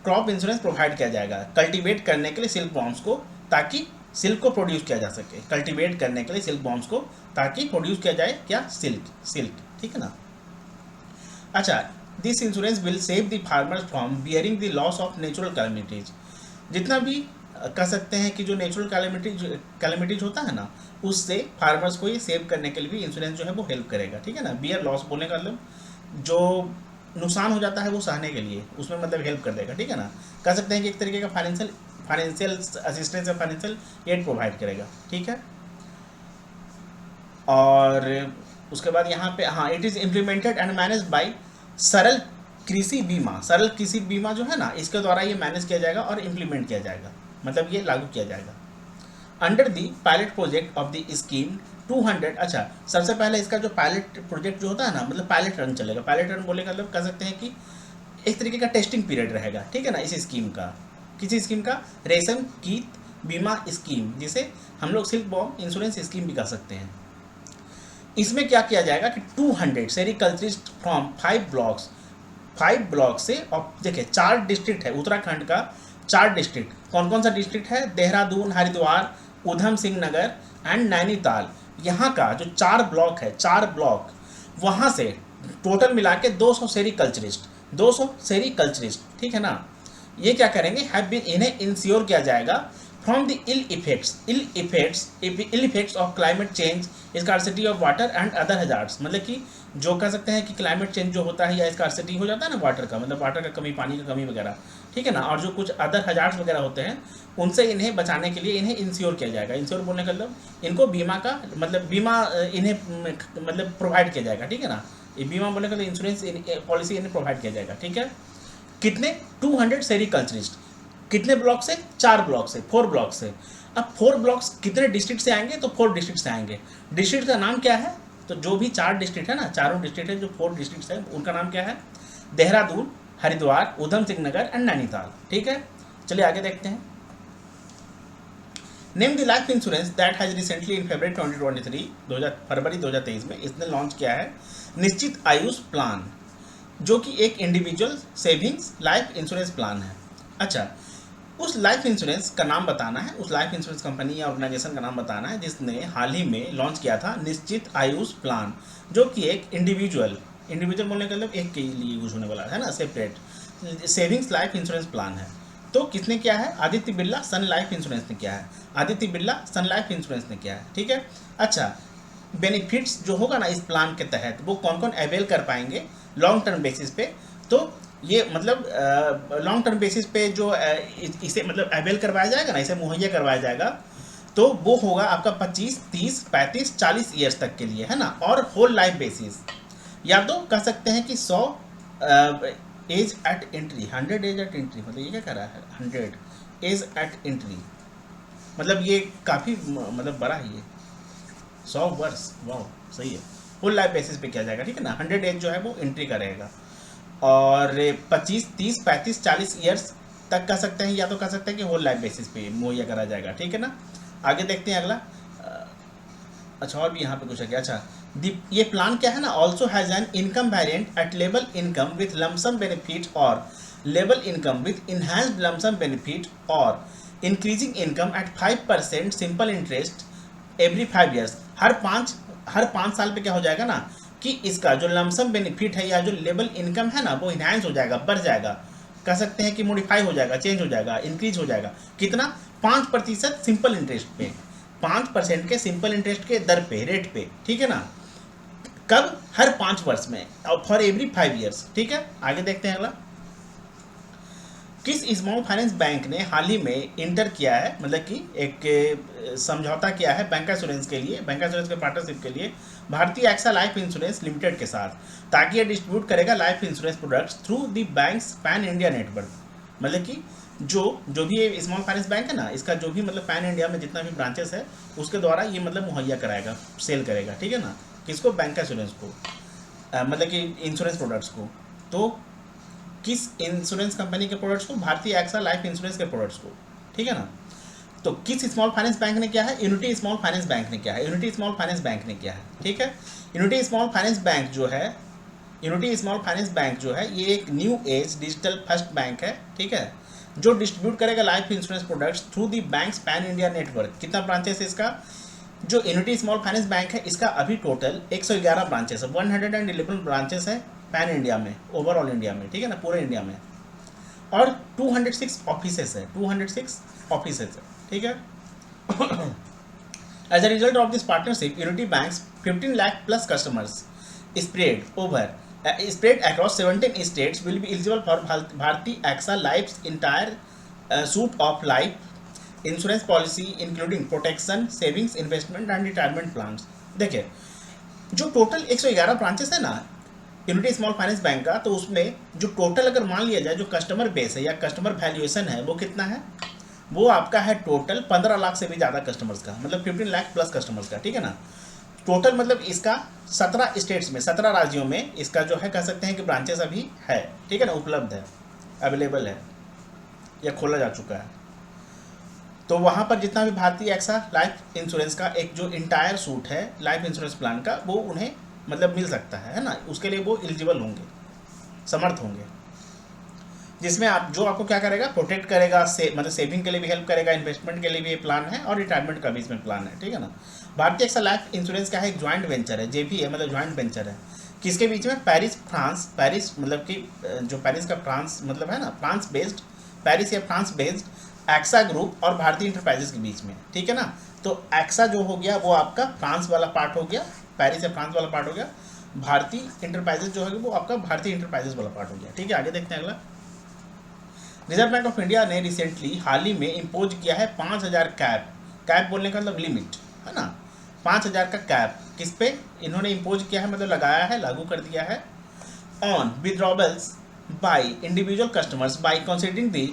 क्रॉप इंश्योरेंस प्रोवाइड किया जाएगा कल्टीवेट करने के लिए सिल्क बॉम्स को, ताकि सिल्क को प्रोड्यूस किया जा सके। कल्टीवेट करने के लिए सिल्क बॉम्स को, ताकि प्रोड्यूस किया जाए क्या? सिल्क। ठीक है ना। अच्छा, this insurance will save the farmers from bearing the loss of natural calamities. जितना भी कह सकते हैं कि जो नेचुरल कैलेमिटीज होता है ना, उससे फार्मर्स को ये सेव करने के लिए भी इंश्योरेंस जो है वो हेल्प करेगा। ठीक है ना, बियर लॉस बोलने का मतलब जो नुकसान हो जाता है वो सहने के लिए, उसमें मतलब हेल्प कर देगा। ठीक है ना, कह सकते हैं कि एक तरीके का फाइनेंशियल असिस्टेंस या फाइनेंशियल एड प्रोवाइड करेगा। ठीक है, और उसके बाद यहाँ पे हाँ, it is implemented and manage by सरल कृषि बीमा जो है ना, इसके द्वारा ये मैनेज किया जाएगा और इम्प्लीमेंट किया जाएगा, मतलब ये लागू किया जाएगा under the pilot project of the scheme 200। अच्छा, सबसे पहले इसका जो पायलट प्रोजेक्ट जो होता है ना, मतलब पायलट रन चलेगा। पायलट रन बोले का मतलब कह सकते हैं कि एक तरीके का टेस्टिंग पीरियड रहेगा। ठीक है ना, इस स्कीम का, किसी स्कीम का? रेशम कीट बीमा स्कीम, जिसे हम लोग सिल्क बॉम इंश्योरेंस स्कीम भी कह सकते हैं। इसमें क्या किया जाएगा कि 200 सेरीकल्चरिस्ट फ्रॉम 5 ब्लॉक से, और देखिए 4 डिस्ट्रिक्ट है उत्तराखंड का, 4 डिस्ट्रिक्ट। कौन कौन सा डिस्ट्रिक्ट है? देहरादून, हरिद्वार, उधम सिंह नगर एंड नैनीताल, यहाँ का जो 4 ब्लॉक है, 4 ब्लॉक, वहाँ से टोटल मिला के 200 सेरिकल्चरिस्ट, 200 सेरिकल्चरिस्ट, ठीक है ना, ये क्या करेंगे, हैव बीन, इन्हें इंश्योर किया जाएगा from the ill effects of climate change, scarcity of water and other hazards, मतलब कि जो कह सकते हैं कि क्लाइमेट चेंज जो होता है या स्कार्सिटी हो जाता है ना वाटर का, मतलब वाटर का कमी, पानी का कमी वगैरह, ठीक है ना, और जो कुछ अदर हजार्ड्स वगैरह होते हैं उनसे इन्हें बचाने के लिए इन्हें इंश्योर किया जाएगा। इंश्योर बोलने का मतलब इनको बीमा का मतलब बीमा इन्हें मतलब प्रोवाइड किया जाएगा, ठीक है ना, ये बीमा बोलने का इंश्योरेंस पॉलिसी इन्हें प्रोवाइड किया जाएगा, ठीक है। कितने 200 सेरिकल्चरिस्ट, कितने ब्लॉक से, 4 ब्लॉक से, 4 ब्लॉक से। अब 4 ब्लॉक्स कितने डिस्ट्रिक्ट से आएंगे, तो 4 डिस्ट्रिक्ट से आएंगे। डिस्ट्रिक्ट का नाम क्या है, तो जो भी 4 डिस्ट्रिक्ट है ना, चारों डिस्ट्रिक्ट है जो 4 डिस्ट्रिक्ट है उनका नाम क्या है, देहरादून, हरिद्वार, उधम सिंह नगर एंड नैनीताल, ठीक है। चलिए आगे देखते हैं। Name the life insurance that has recently in February 2023, फरवरी 2023 में इसने लॉन्च किया है निश्चित आयुष प्लान, जो कि एक individual savings life insurance plan है। अच्छा, उस लाइफ इंश्योरेंस का नाम बताना है, उस लाइफ इंश्योरेंस कंपनी या ऑर्गेनाइजेशन का नाम बताना है जिसने हाल ही में लॉन्च किया था निश्चित आयुष प्लान, जो कि एक इंडिविजुअल बोलने का मतलब एक के लिए यूज होने वाला है ना, separate savings life insurance plan है। तो किसने किया है, आदित्य बिरला सन लाइफ इंश्योरेंस ने किया है, आदित्य बिरला सन लाइफ इंश्योरेंस ने किया है, ठीक है। अच्छा, बेनिफिट्स जो होगा ना इस प्लान के तहत वो कौन कौन अवेल कर पाएंगे लॉन्ग टर्म बेसिस पे, तो ये मतलब लॉन्ग टर्म बेसिस पे जो इसे मतलब अवेल करवाया जाएगा ना, इसे मुहैया करवाया जाएगा, तो वो होगा आपका 25, 30, 35, 40 ईयर्स तक के लिए, है ना, और होल लाइफ बेसिस, या तो कह सकते हैं कि 100 age at entry, 100 age at entry, मतलब ये क्या कर रहा है, 100 एज एट एंट्री, मतलब ये काफ़ी मतलब बड़ा है ये, 100 वर्ष, वाह सही है, फुल लाइफ बेसिस पे किया जाएगा, ठीक है ना, 100 एज जो है वो एंट्री का रहेगा, और 25, 30, 35, 40 ईयर्स तक कह सकते हैं, या तो कह सकते हैं कि होल लाइफ बेसिस पे मुहैया करा जाएगा, ठीक है ना। आगे देखते हैं अगला। अच्छा, और भी यहाँ पे कुछ है क्या, अच्छा ये प्लान क्या है ना, also has an income variant at level income with lump sum benefit और level income with enhanced lump sum benefit और increasing income at 5% simple interest every 5 years. हर पाँच साल पे क्या हो जाएगा ना कि इसका जो लमसम बेनिफिट है या जो लेवल इनकम है ना वो इनहैंस हो जाएगा, बढ़ जाएगा, कह सकते हैं कि मॉडिफाई हो जाएगा, चेंज हो जाएगा, इंक्रीज हो जाएगा। कितना, 5% सिंपल इंटरेस्ट पे, 5% के सिंपल इंटरेस्ट के दर पे, रेट पे, ठीक है ना, कब, हर 5 वर्ष में, और फॉर एवरी 5 ईयर्स, ठीक है। आगे देखते हैं अगला। किस स्मॉल फाइनेंस बैंक ने हाल ही में इंटर किया है, मतलब कि एक समझौता किया है बैंक इंश्योरेंस के लिए, बैंक इंश्योरेंस के पार्टनरशिप के लिए भारतीय एक्सा लाइफ इंश्योरेंस लिमिटेड के साथ, ताकि ये डिस्ट्रीब्यूट करेगा life insurance products through the banks pan India network, मतलब कि जो भी ये स्मॉल फाइनेंस बैंक है ना, इसका जो भी मतलब पैन इंडिया में जितना भी ब्रांचेस है उसके द्वारा ये मतलब मुहैया कराएगा, सेल करेगा, ठीक है ना, किसको, बैंक इंश्योरेंस को, मतलब कि इंश्योरेंस प्रोडक्ट्स को। तो किस इंश्योरेंस कंपनी के प्रोडक्ट्स को, भारतीय एक्सा लाइफ इंश्योरेंस के प्रोडक्ट्स को, ठीक है ना। तो किस स्मॉल फाइनेंस बैंक ने किया है, यूनिटी स्मॉल फाइनेंस बैंक ने किया है, यूनिटी स्मॉल फाइनेंस बैंक ने किया है, ठीक है। यूनिटी स्मॉल फाइनेंस बैंक जो है, यूनिटी स्मॉल फाइनेंस बैंक जो है ये एक new age digital first bank है, ठीक है, जो डिस्ट्रीब्यूट करेगा life insurance products through the banks pan India network. कितना ब्रांचेस है इसका, जो यूनिटी स्मॉल फाइनेंस बैंक है इसका अभी टोटल 111 ब्रांचेस है, 111 ब्रांचेस है पैन इंडिया में, ओवरऑल इंडिया में, ठीक है ना, पूरे इंडिया में, और 206 ऑफिसेस है, 206 ऑफिसेस है, ठीक है। As a result of this partnership Unity Banks 15 lakh plus customers spread across 17 states will be eligible for Bharti AXA Life's entire suite of life insurance policy including protection, savings, investment and retirement plans। देखिए, जो total 111 branches है ना unity small finance bank का, तो उसमें जो total अगर मान लिया जाए जो कस्टमर बेस है या कस्टमर वैल्यूएशन है वो कितना है, वो आपका है टोटल 15 लाख से भी ज़्यादा कस्टमर्स का, मतलब 15 लाख प्लस कस्टमर्स का, ठीक है ना। टोटल मतलब इसका 17 स्टेट्स में, 17 राज्यों में इसका जो है कह सकते हैं कि ब्रांचेस अभी है, ठीक है ना, उपलब्ध है, अवेलेबल है या खोला जा चुका है। तो वहाँ पर जितना भी भारतीय एक्सा लाइफ इंश्योरेंस का एक जो इंटायर सूट है लाइफ इंश्योरेंस प्लान का, वो उन्हें मतलब मिल सकता है ना, उसके लिए वो एलिजिबल होंगे, समर्थ होंगे। जिसमें आप जो आपको क्या करेगा, प्रोटेक्ट करेगा, मतलब सेविंग के लिए भी हेल्प करेगा, इन्वेस्टमेंट के लिए भी ये प्लान है और रिटायरमेंट का भी इसमें प्लान है, ठीक है ना। भारतीय एक्सा लाइफ इंश्योरेंस क्या है, एक ज्वाइंट वेंचर है, जेपी है मतलब ज्वाइंट वेंचर है, किसके बीच में, पेरिस फ्रांस, पेरिस मतलब कि जो पेरिस का फ्रांस मतलब है ना, फ्रांस बेस्ड, पेरिस या फ्रांस बेस्ड एक्सा ग्रुप और भारतीय इंटरप्राइजेस के बीच में, ठीक है ना। तो एक्सा जो हो गया वो आपका फ्रांस वाला पार्ट हो गया, पेरिस या फ्रांस वाला पार्ट हो गया, भारतीय इंटरप्राइजेस जो है वो आपका भारतीय इंटरप्राइजेस वाला पार्ट हो गया, ठीक है। आगे देखते हैं अगला। रिजर्व बैंक ऑफ इंडिया ने रिसेंटली हाल ही में इम्पोज किया है 5000 कैप, कैप बोलने का मतलब लिमिट है ना, 5000 का कैप किस पे इन्होंने इम्पोज किया है, मतलब लगाया है, लागू कर दिया है, on withdrawals by individual customers by considering the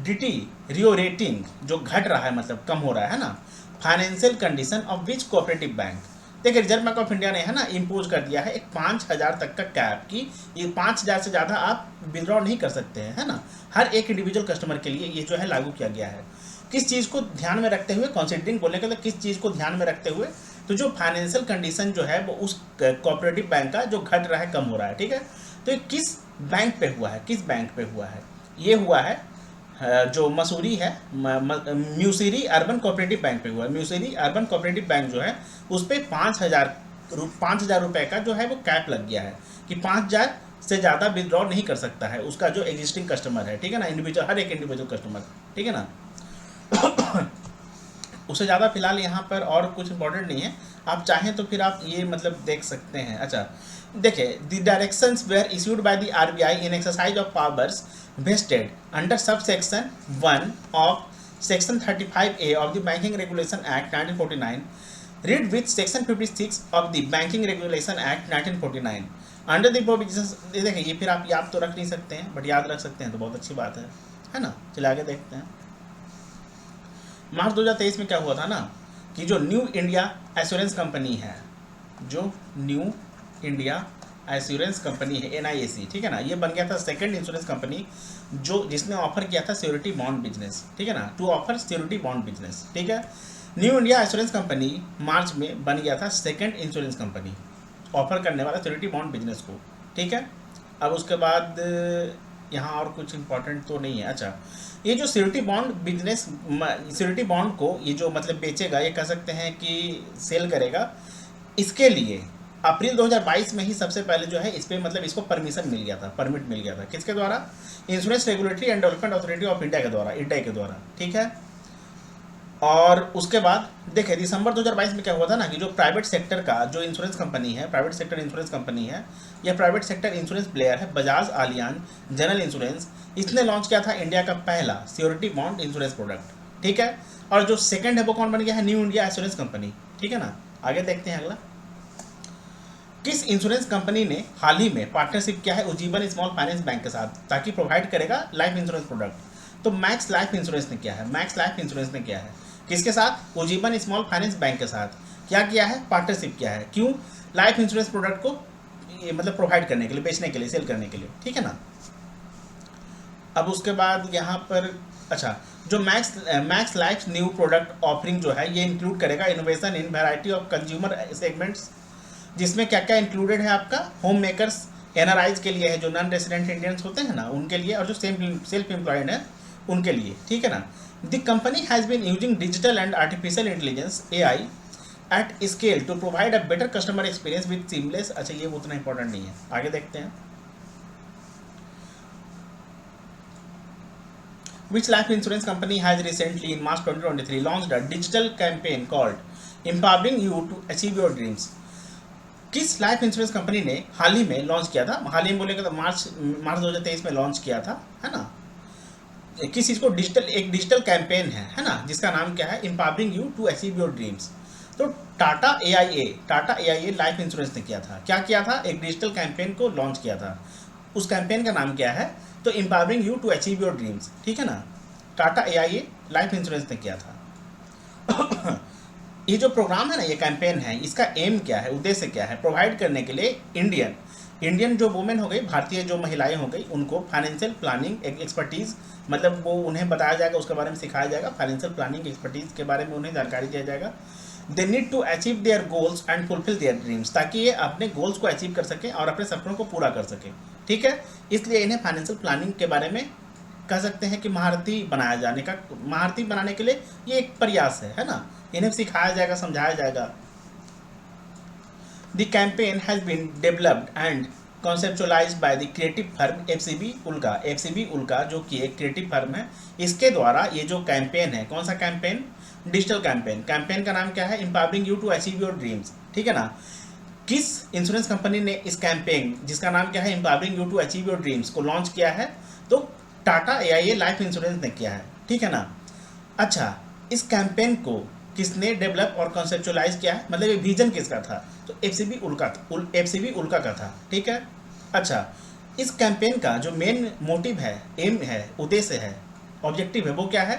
deteriorating, जो घट रहा है मतलब कम हो रहा है ना, financial condition of which cooperative bank. देखिए रिजर्व बैंक ऑफ इंडिया ने है ना इम्पोज कर दिया है एक 5000 तक का कैप की, ये 5000 से ज़्यादा आप विड्रॉ नहीं कर सकते हैं, है ना, हर एक इंडिविजुअल कस्टमर के लिए ये जो है लागू किया गया है। किस चीज़ को ध्यान में रखते हुए, कंसिडरिंग बोलने का मतलब किस चीज़ को ध्यान में रखते हुए, तो जो फाइनेंशियल कंडीशन जो है वो उस कोऑपरेटिव बैंक का जो घट रहा है, कम हो रहा है, ठीक है। तो ये किस बैंक पे हुआ है, किस बैंक पे हुआ है, ये हुआ है जो मसूरी है, म्यूसिरी अर्बन कोऑपरेटिव बैंक पे हुआ है। म्यूसिरी अर्बन कोऑपरेटिव बैंक जो है उस पर 5000 रुपये का जो है वो कैप लग गया है कि 5000 से ज़्यादा विड्रॉ नहीं कर सकता है उसका जो एग्जिस्टिंग कस्टमर है, ठीक है ना, इंडिविजुअल, हर एक इंडिविजुअल कस्टमर, ठीक है ना। उससे ज़्यादा फिलहाल यहाँ पर और कुछ इंपॉर्टेंट नहीं है, आप चाहें तो फिर आप ये मतलब देख सकते हैं। अच्छा देखिए, the directions were issued by the RBI in exercise of powers vested under subsection 1 of section 35A of the Banking Regulation Act 1949 read with section 56 of the Banking Regulation Act 1949 under the provisions। देखिए ये फिर आप याद तो रख नहीं सकते हैं बट याद रख सकते हैं तो बहुत अच्छी बात है ना। चलिए आगे देखते हैं। मार्च 2023 में क्या हुआ था ना कि जो न्यू इंडिया एश्योरेंस कंपनी है, जो न्यू इंडिया एश्योरेंस कंपनी है NIAC, ठीक है ना, ये बन गया था सेकंड इंश्योरेंस कंपनी जो जिसने ऑफर किया था श्योरिटी बॉन्ड बिजनेस, ठीक है ना, to offer surety bond business, ठीक है। न्यू इंडिया एश्योरेंस कंपनी मार्च में बन गया था सेकंड इंश्योरेंस कंपनी ऑफर करने वाला श्योरिटी बॉन्ड बिजनेस को, ठीक है। अब उसके बाद यहाँ और कुछ इंपॉर्टेंट तो नहीं है। अच्छा ये जो surety bond business, surety bond को ये जो मतलब बेचेगा, ये कह सकते हैं कि सेल करेगा, इसके लिए अप्रैल 2022 में ही सबसे पहले जो है इस पर मतलब इसको परमिशन मिल गया था, परमिट मिल गया था, किसके द्वारा, insurance regulatory and development authority of India के द्वारा, IRDAI के द्वारा, ठीक है। और उसके बाद देखिए दिसंबर 2022 में क्या हुआ था ना कि जो प्राइवेट सेक्टर का जो इंश्योरेंस कंपनी है, प्राइवेट सेक्टर इंश्योरेंस कंपनी है या प्राइवेट सेक्टर इंश्योरेंस प्लेयर है, बजाज आलियांज जनरल इंश्योरेंस, इसने लॉन्च किया था इंडिया का पहला श्योरिटी बॉन्ड इंश्योरेंस प्रोडक्ट, ठीक है। और जो सेकंड है वो कौन बन गया है, न्यू इंडिया एश्योरेंस कंपनी, ठीक है ना। आगे देखते हैं अगला। किस इंश्योरेंस कंपनी ने हाल ही में पार्टनरशिप किया है उज्जीवन स्मॉल फाइनेंस बैंक के साथ ताकि प्रोवाइड करेगा लाइफ इंश्योरेंस प्रोडक्ट, तो मैक्स लाइफ इंश्योरेंस ने किया है, मैक्स लाइफ इंश्योरेंस ने किया है, किसके साथ, उज्जीवन स्मॉल फाइनेंस बैंक के साथ क्या किया है, पार्टनरशिप किया है, क्यों, लाइफ इंश्योरेंस प्रोडक्ट को मतलब प्रोवाइड करने के लिए, बेचने के लिए, सेल करने के लिए, ठीक है ना। अब उसके बाद यहाँ पर अच्छा जो max life new product offering जो है ये इंक्लूड करेगा innovation in variety of consumer segments, जिसमें क्या क्या इंक्लूडेड है आपका, होम मेकर्स, NRIs के लिए है, जो नॉन रेसिडेंट इंडियंस होते हैं ना उनके लिए, और जो सेल्फ एम्प्लॉयड है उनके लिए, ठीक है ना। The company has been using digital and artificial intelligence AI at scale to provide a better customer experience with seamless. अच्छा ये उतना इंपॉर्टेंट नहीं है, आगे देखते हैं। Which life insurance company has recently in March 2023 launched a digital campaign called Empowering You to Achieve Your Dreams? किस life insurance company ने हाल ही में लॉन्च किया था, हाल ही में बोलेगा तो मार्च 2023 में लॉन्च किया था, है ना, किस चीज़ को, एक डिजिटल कैंपेन है ना, जिसका नाम क्या है, empowering you to achieve your dreams. तो टाटा AIA लाइफ इंश्योरेंस ने किया था, क्या किया था, एक डिजिटल कैंपेन को लॉन्च किया था, उस कैंपेन का नाम क्या है, तो empowering you to achieve your dreams, ठीक है ना, टाटा AIA लाइफ इंश्योरेंस ने किया था। ये जो प्रोग्राम है ना, ये कैंपेन है, इसका एम क्या है, उद्देश्य क्या है, प्रोवाइड करने के लिए इंडियन जो वुमेन हो गई, भारतीय जो महिलाएं हो गई, उनको फाइनेंशियल प्लानिंग एक्सपर्टीज़, मतलब वो उन्हें बताया जाएगा, उसके बारे में सिखाया जाएगा, फाइनेंशियल प्लानिंग एक्सपर्टीज़ के बारे में उन्हें जानकारी दिया जाएगा। They need to achieve their goals and fulfil their dreams, ताकि ये अपने गोल्स को अचीव कर सकें और अपने सपनों को पूरा कर सकें, ठीक है। इसलिए इन्हें फाइनेंशियल प्लानिंग के बारे में कह सकते हैं कि महारथी बनाने के लिए ये एक प्रयास है ना। इन्हें सिखाया जाएगा, समझाया जाएगा। The campaign has been developed and conceptualised by the creative firm FCB Ulka. FCB Ulka जो कि एक क्रिएटिव फर्म है, इसके द्वारा ये जो कैंपेन है, कौन सा कैंपेन? Digital campaign. कैंपेन का नाम क्या है? Empowering you to achieve your dreams, ठीक है ना। किस इंश्योरेंस कंपनी ने इस कैंपेन, जिसका नाम क्या है, empowering you to achieve your dreams, को लॉन्च किया है? तो टाटा AIA लाइफ इंश्योरेंस ने किया है, ठीक है ना। अच्छा, इस कैंपेन को किसने डेवलप और कॉन्सेप्चुअलाइज किया है, मतलब ये विजन किसका था? तो एफसीबी उल्का का था, ठीक है। अच्छा, इस कैंपेन का जो मेन मोटिव है, एम है, उद्देश्य है, ऑब्जेक्टिव है, वो क्या है?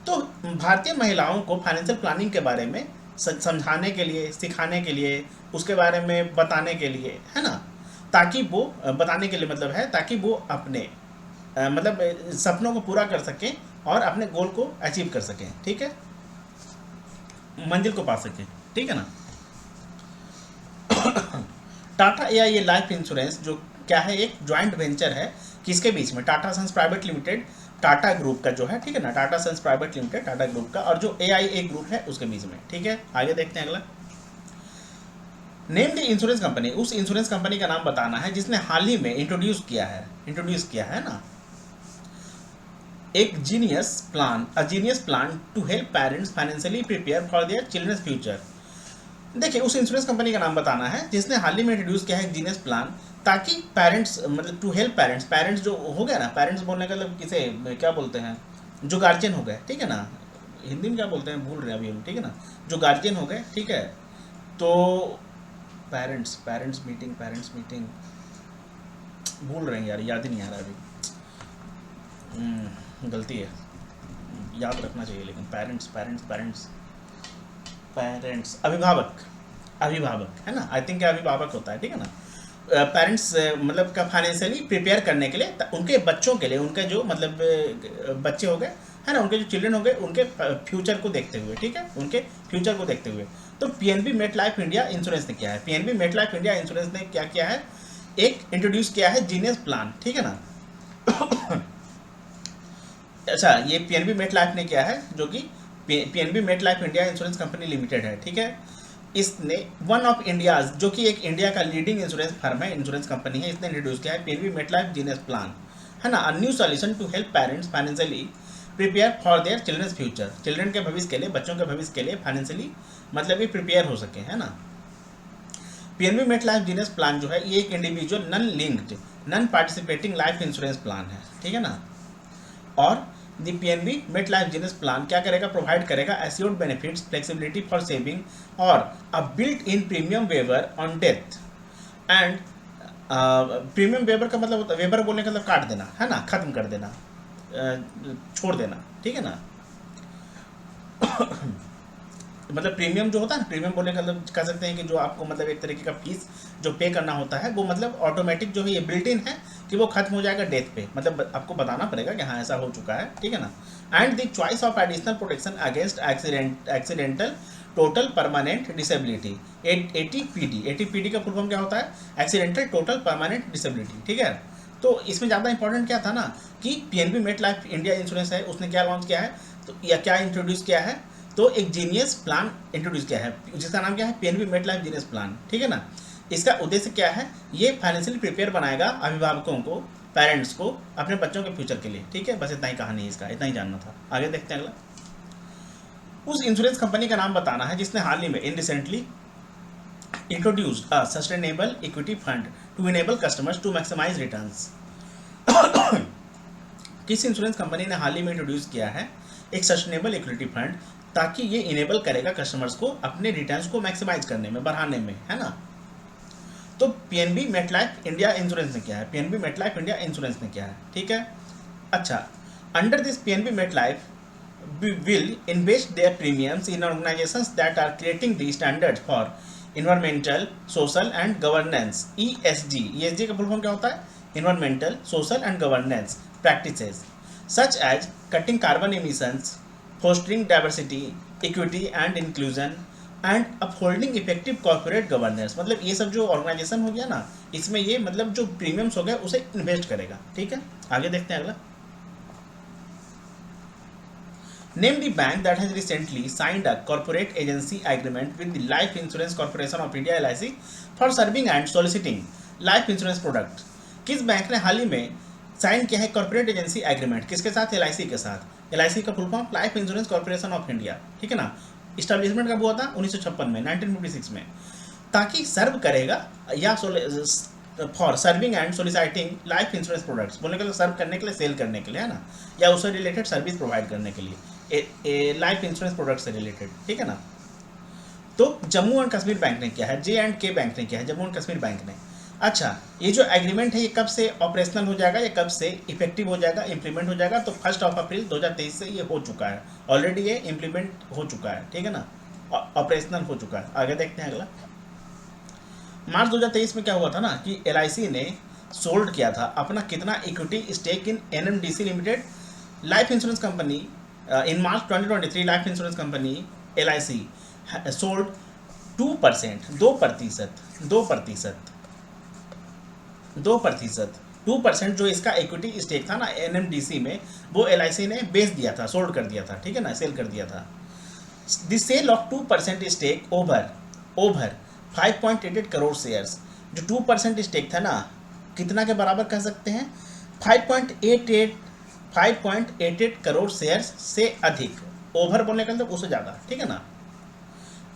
तो भारतीय महिलाओं को फाइनेंशियल प्लानिंग के बारे में समझाने के लिए, सिखाने के लिए, उसके बारे में बताने के लिए, है ना, ताकि वो बताने के लिए मतलब है ताकि वो अपने मतलब सपनों को पूरा कर सकें और अपने गोल को अचीव कर सकें, ठीक है, मंजिल को पा सकें, ठीक है ना। टाटा AIA लाइफ इंश्योरेंस जो क्या है, एक ज्वाइंट वेंचर है, किसके बीच में? Tata sons private limited, Tata group का जो है, ठीक है ना, Tata sons private limited, Tata group का, और जो AIA ग्रुप है उसके बीच में, ठीक है। आगे देखते हैं अगला। नेम द इंश्योरेंस कंपनी, उस इंश्योरेंस कंपनी का नाम बताना है जिसने हाल ही में इंट्रोड्यूस किया है ना, एक genius plan to help parents financially prepare for their children's future. देखिए, उस इंश्योरेंस कंपनी का नाम बताना है जिसने हाल ही में इंट्रोड्यूस किया है एक जीनियस प्लान, ताकि पेरेंट्स, मतलब टू हेल्प पेरेंट्स जो हो गया ना, पेरेंट्स बोलने का मतलब किसे क्या बोलते हैं? जो गार्जियन हो गए, ठीक है ना, हिंदी में क्या बोलते हैं भूल रहे हैं अभी हम, ठीक है ना, जो गार्जियन हो गए, ठीक है। तो पेरेंट्स मीटिंग भूल रहे हैं यार, याद ही नहीं आ रहा अभी, गलती है, याद रखना चाहिए, लेकिन पेरेंट्स अभिभावक है ना, आई थिंक अभिभावक होता है, ठीक है ना। पेरेंट्स मतलब का फाइनेंशियली प्रिपेयर करने के लिए, उनके बच्चों के लिए, उनके जो मतलब बच्चे हो गए, है ना, उनके जो चिल्ड्रन हो गए, उनके फ्यूचर को देखते हुए, ठीक है, उनके फ्यूचर को देखते हुए। तो PNB मेटलाइफ इंडिया इंश्योरेंस ने क्या है? PNB मेटलाइफ इंडिया इंश्योरेंस ने क्या किया है? एक इंट्रोड्यूस किया है जीनियस प्लान, ठीक है ना। अच्छा, ये PNB मेटलाइफ ने क्या है, जो कि PNB MetLife India Insurance company limited है, ठीक है। इसने वन ऑफ इंडियाज, जो कि एक इंडिया का लीडिंग इंश्योरेंस फर्म है, इंश्योरेंस कंपनी है, इसने इंट्रोड्यूस किया है PNB मेटलाइफ जीनियस प्लान, है ना, a new solution to help parents financially prepare for their children's future. Children के भविष्य के लिए, बच्चों के भविष्य के लिए फाइनेंशियली मतलब ये प्रिपेयर हो सके, है ना। PNB मेटलाइफ जीनियस प्लान जो है, ये एक individual non linked non participating life insurance plan है, ठीक है ना। और the PNB MetLife genius plan क्या करेगा? प्रोवाइड करेगा assured benefits, flexibility for saving और a built in premium waiver on death and premium waiver का मतलब होता है, वेवर बोलने का मतलब काट देना, है ना, खत्म कर देना, छोड़ देना, ठीक है ना। मतलब प्रीमियम जो होता है ना, प्रीमियम बोलने का मतलब कह सकते हैं कि जो आपको मतलब एक तरीके का फीस जो पे करना होता है, वो मतलब ऑटोमेटिक जो है, ये बिल्ट इन है कि वो खत्म हो जाएगा डेथ पे, मतलब आपको बताना पड़ेगा कि हाँ ऐसा हो चुका है, ठीक है ना। And the choice of additional protection against accidental total permanent disability, ATPD का फुल फॉर्म क्या होता है? एक्सीडेंटल टोटल परमानेंट डिसेबिलिटी, ठीक है। तो इसमें ज़्यादा इंपॉर्टेंट क्या था ना, कि PNB मेटलाइफ इंडिया इंश्योरेंस है, उसने क्या लॉन्च किया है, तो या क्या इंट्रोड्यूस किया है? तो एक जीनियस प्लान इंट्रोड्यूस किया है, जिसका नाम क्या है? PNB मेटलाइफ जीनियस प्लान, ठीक है ना। इसका उद्देश्य क्या है? ये फाइनेंशियली प्रिपेयर बनाएगा अभिभावकों को, पेरेंट्स को, अपने बच्चों के फ्यूचर के लिए, ठीक है। बस इतना ही कहानी है इसका, इतना ही जानना था। आगे देखते हैं अगला। उस इंश्योरेंस कंपनी का नाम बताना है जिसने हाल ही में recently introduced a sustainable equity fund to enable customers to maximise returns. किस इंश्योरेंस कंपनी ने हाल ही में इंट्रोड्यूस किया है एक सस्टेनेबल इक्विटी फंड, ताकि ये इनेबल करेगा कस्टमर्स को अपने रिटर्न्स को मैक्सिमाइज करने में, बढ़ाने में, है ना। तो PNB मेटलाइफ इंडिया इंश्योरेंस ने क्या है? PNB मेटलाइफ इंडिया इंश्योरेंस ने क्या है, ठीक है। अच्छा, under this PNB MetLife will invest their premiums in organizations that are creating the standards for environmental, social and governance, ESG का फुल फॉर्म क्या होता है? Environmental, social and governance practices such as cutting carbon emissions, fostering diversity, equity and inclusion and upholding effective corporate governance। मतलब ये सब जो organisation हो गया ना, इसमें ये मतलब जो प्रीमियम्स हो गए उसे इन्वेस्ट करेगा, ठीक है। आगे देखते हैं अगला। Name the bank that has recently signed a corporate agency agreement with the life insurance corporation of India LIC for serving and soliciting life insurance product. किस बैंक ने हाल ही में साइन किया है कॉर्पोरेट एजेंसी एग्रीमेंट, किसके साथ? LIC के साथ। LIC का full form life insurance corporation of India, ठीक है ना। इस्टेब्लिशमेंट कब हुआ था? 1956 में, 1956 में। ताकि सर्व करेगा या for serving and soliciting life insurance products, बोलने के लिए सर्व करने के लिए, सेल करने के लिए, है ना, या उससे रिलेटेड सर्विस प्रोवाइड करने के लिए लाइफ इंश्योरेंस प्रोडक्ट से रिलेटेड, ठीक है ना। तो जम्मू एंड कश्मीर बैंक ने किया है, J&K बैंक ने किया है, जम्मू एंड कश्मीर बैंक ने। अच्छा, ये जो एग्रीमेंट है ये कब से ऑपरेशनल हो जाएगा, ये कब से इफेक्टिव हो जाएगा, इंप्लीमेंट हो जाएगा? तो 1 अप्रैल 2023 से ये हो चुका है, ऑलरेडी ये इम्प्लीमेंट हो चुका है, ठीक है ना, ऑपरेशनल हो चुका है। आगे देखते हैं अगला। मार्च 2023 में क्या हुआ था ना कि LIC ने सोल्ड किया था अपना कितना equity stake in NMDC limited life insurance company. In March 2023 life insurance company LIC sold 2%, 2% जो इसका इक्विटी स्टेक था ना NMDC में, वो LIC ने बेच दिया था, सोल्ड कर दिया था, ठीक है ना, सेल कर दिया था। The sale of 2% stake over 5.88 crore shares, जो 2% स्टेक था ना, कितना के बराबर कह सकते हैं? 5.88 करोड़ शेयर्स से अधिक, ओवर बोलने का मतलब उससे ज़्यादा, ठीक है ना।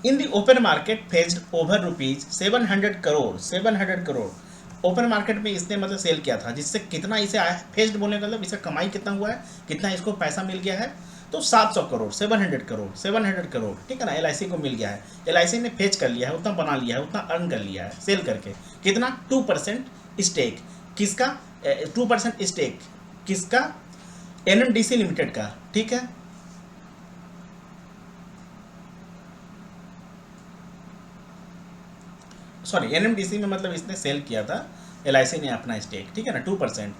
In the open market phased over rupees 700 crore open market में इसने मतलब सेल किया था, जिससे कितना इसे आया? फेज्ड बोलने का मतलब इसका कमाई कितना हुआ है, कितना इसको पैसा मिल गया है? तो 700 करोड़, 700 करोड़, ठीक है ना, LIC को मिल गया है। LIC ने फेच कर लिया है, उतना बना लिया है, उतना अर्न कर लिया है सेल करके। कितना? 2% स्टेक। किसका 2% स्टेक? किसका? NMDC लिमिटेड का, ठीक है। सॉरी, NMDC में मतलब इसने सेल किया था LIC ने अपना स्टेक, ठीक है ना, 2%।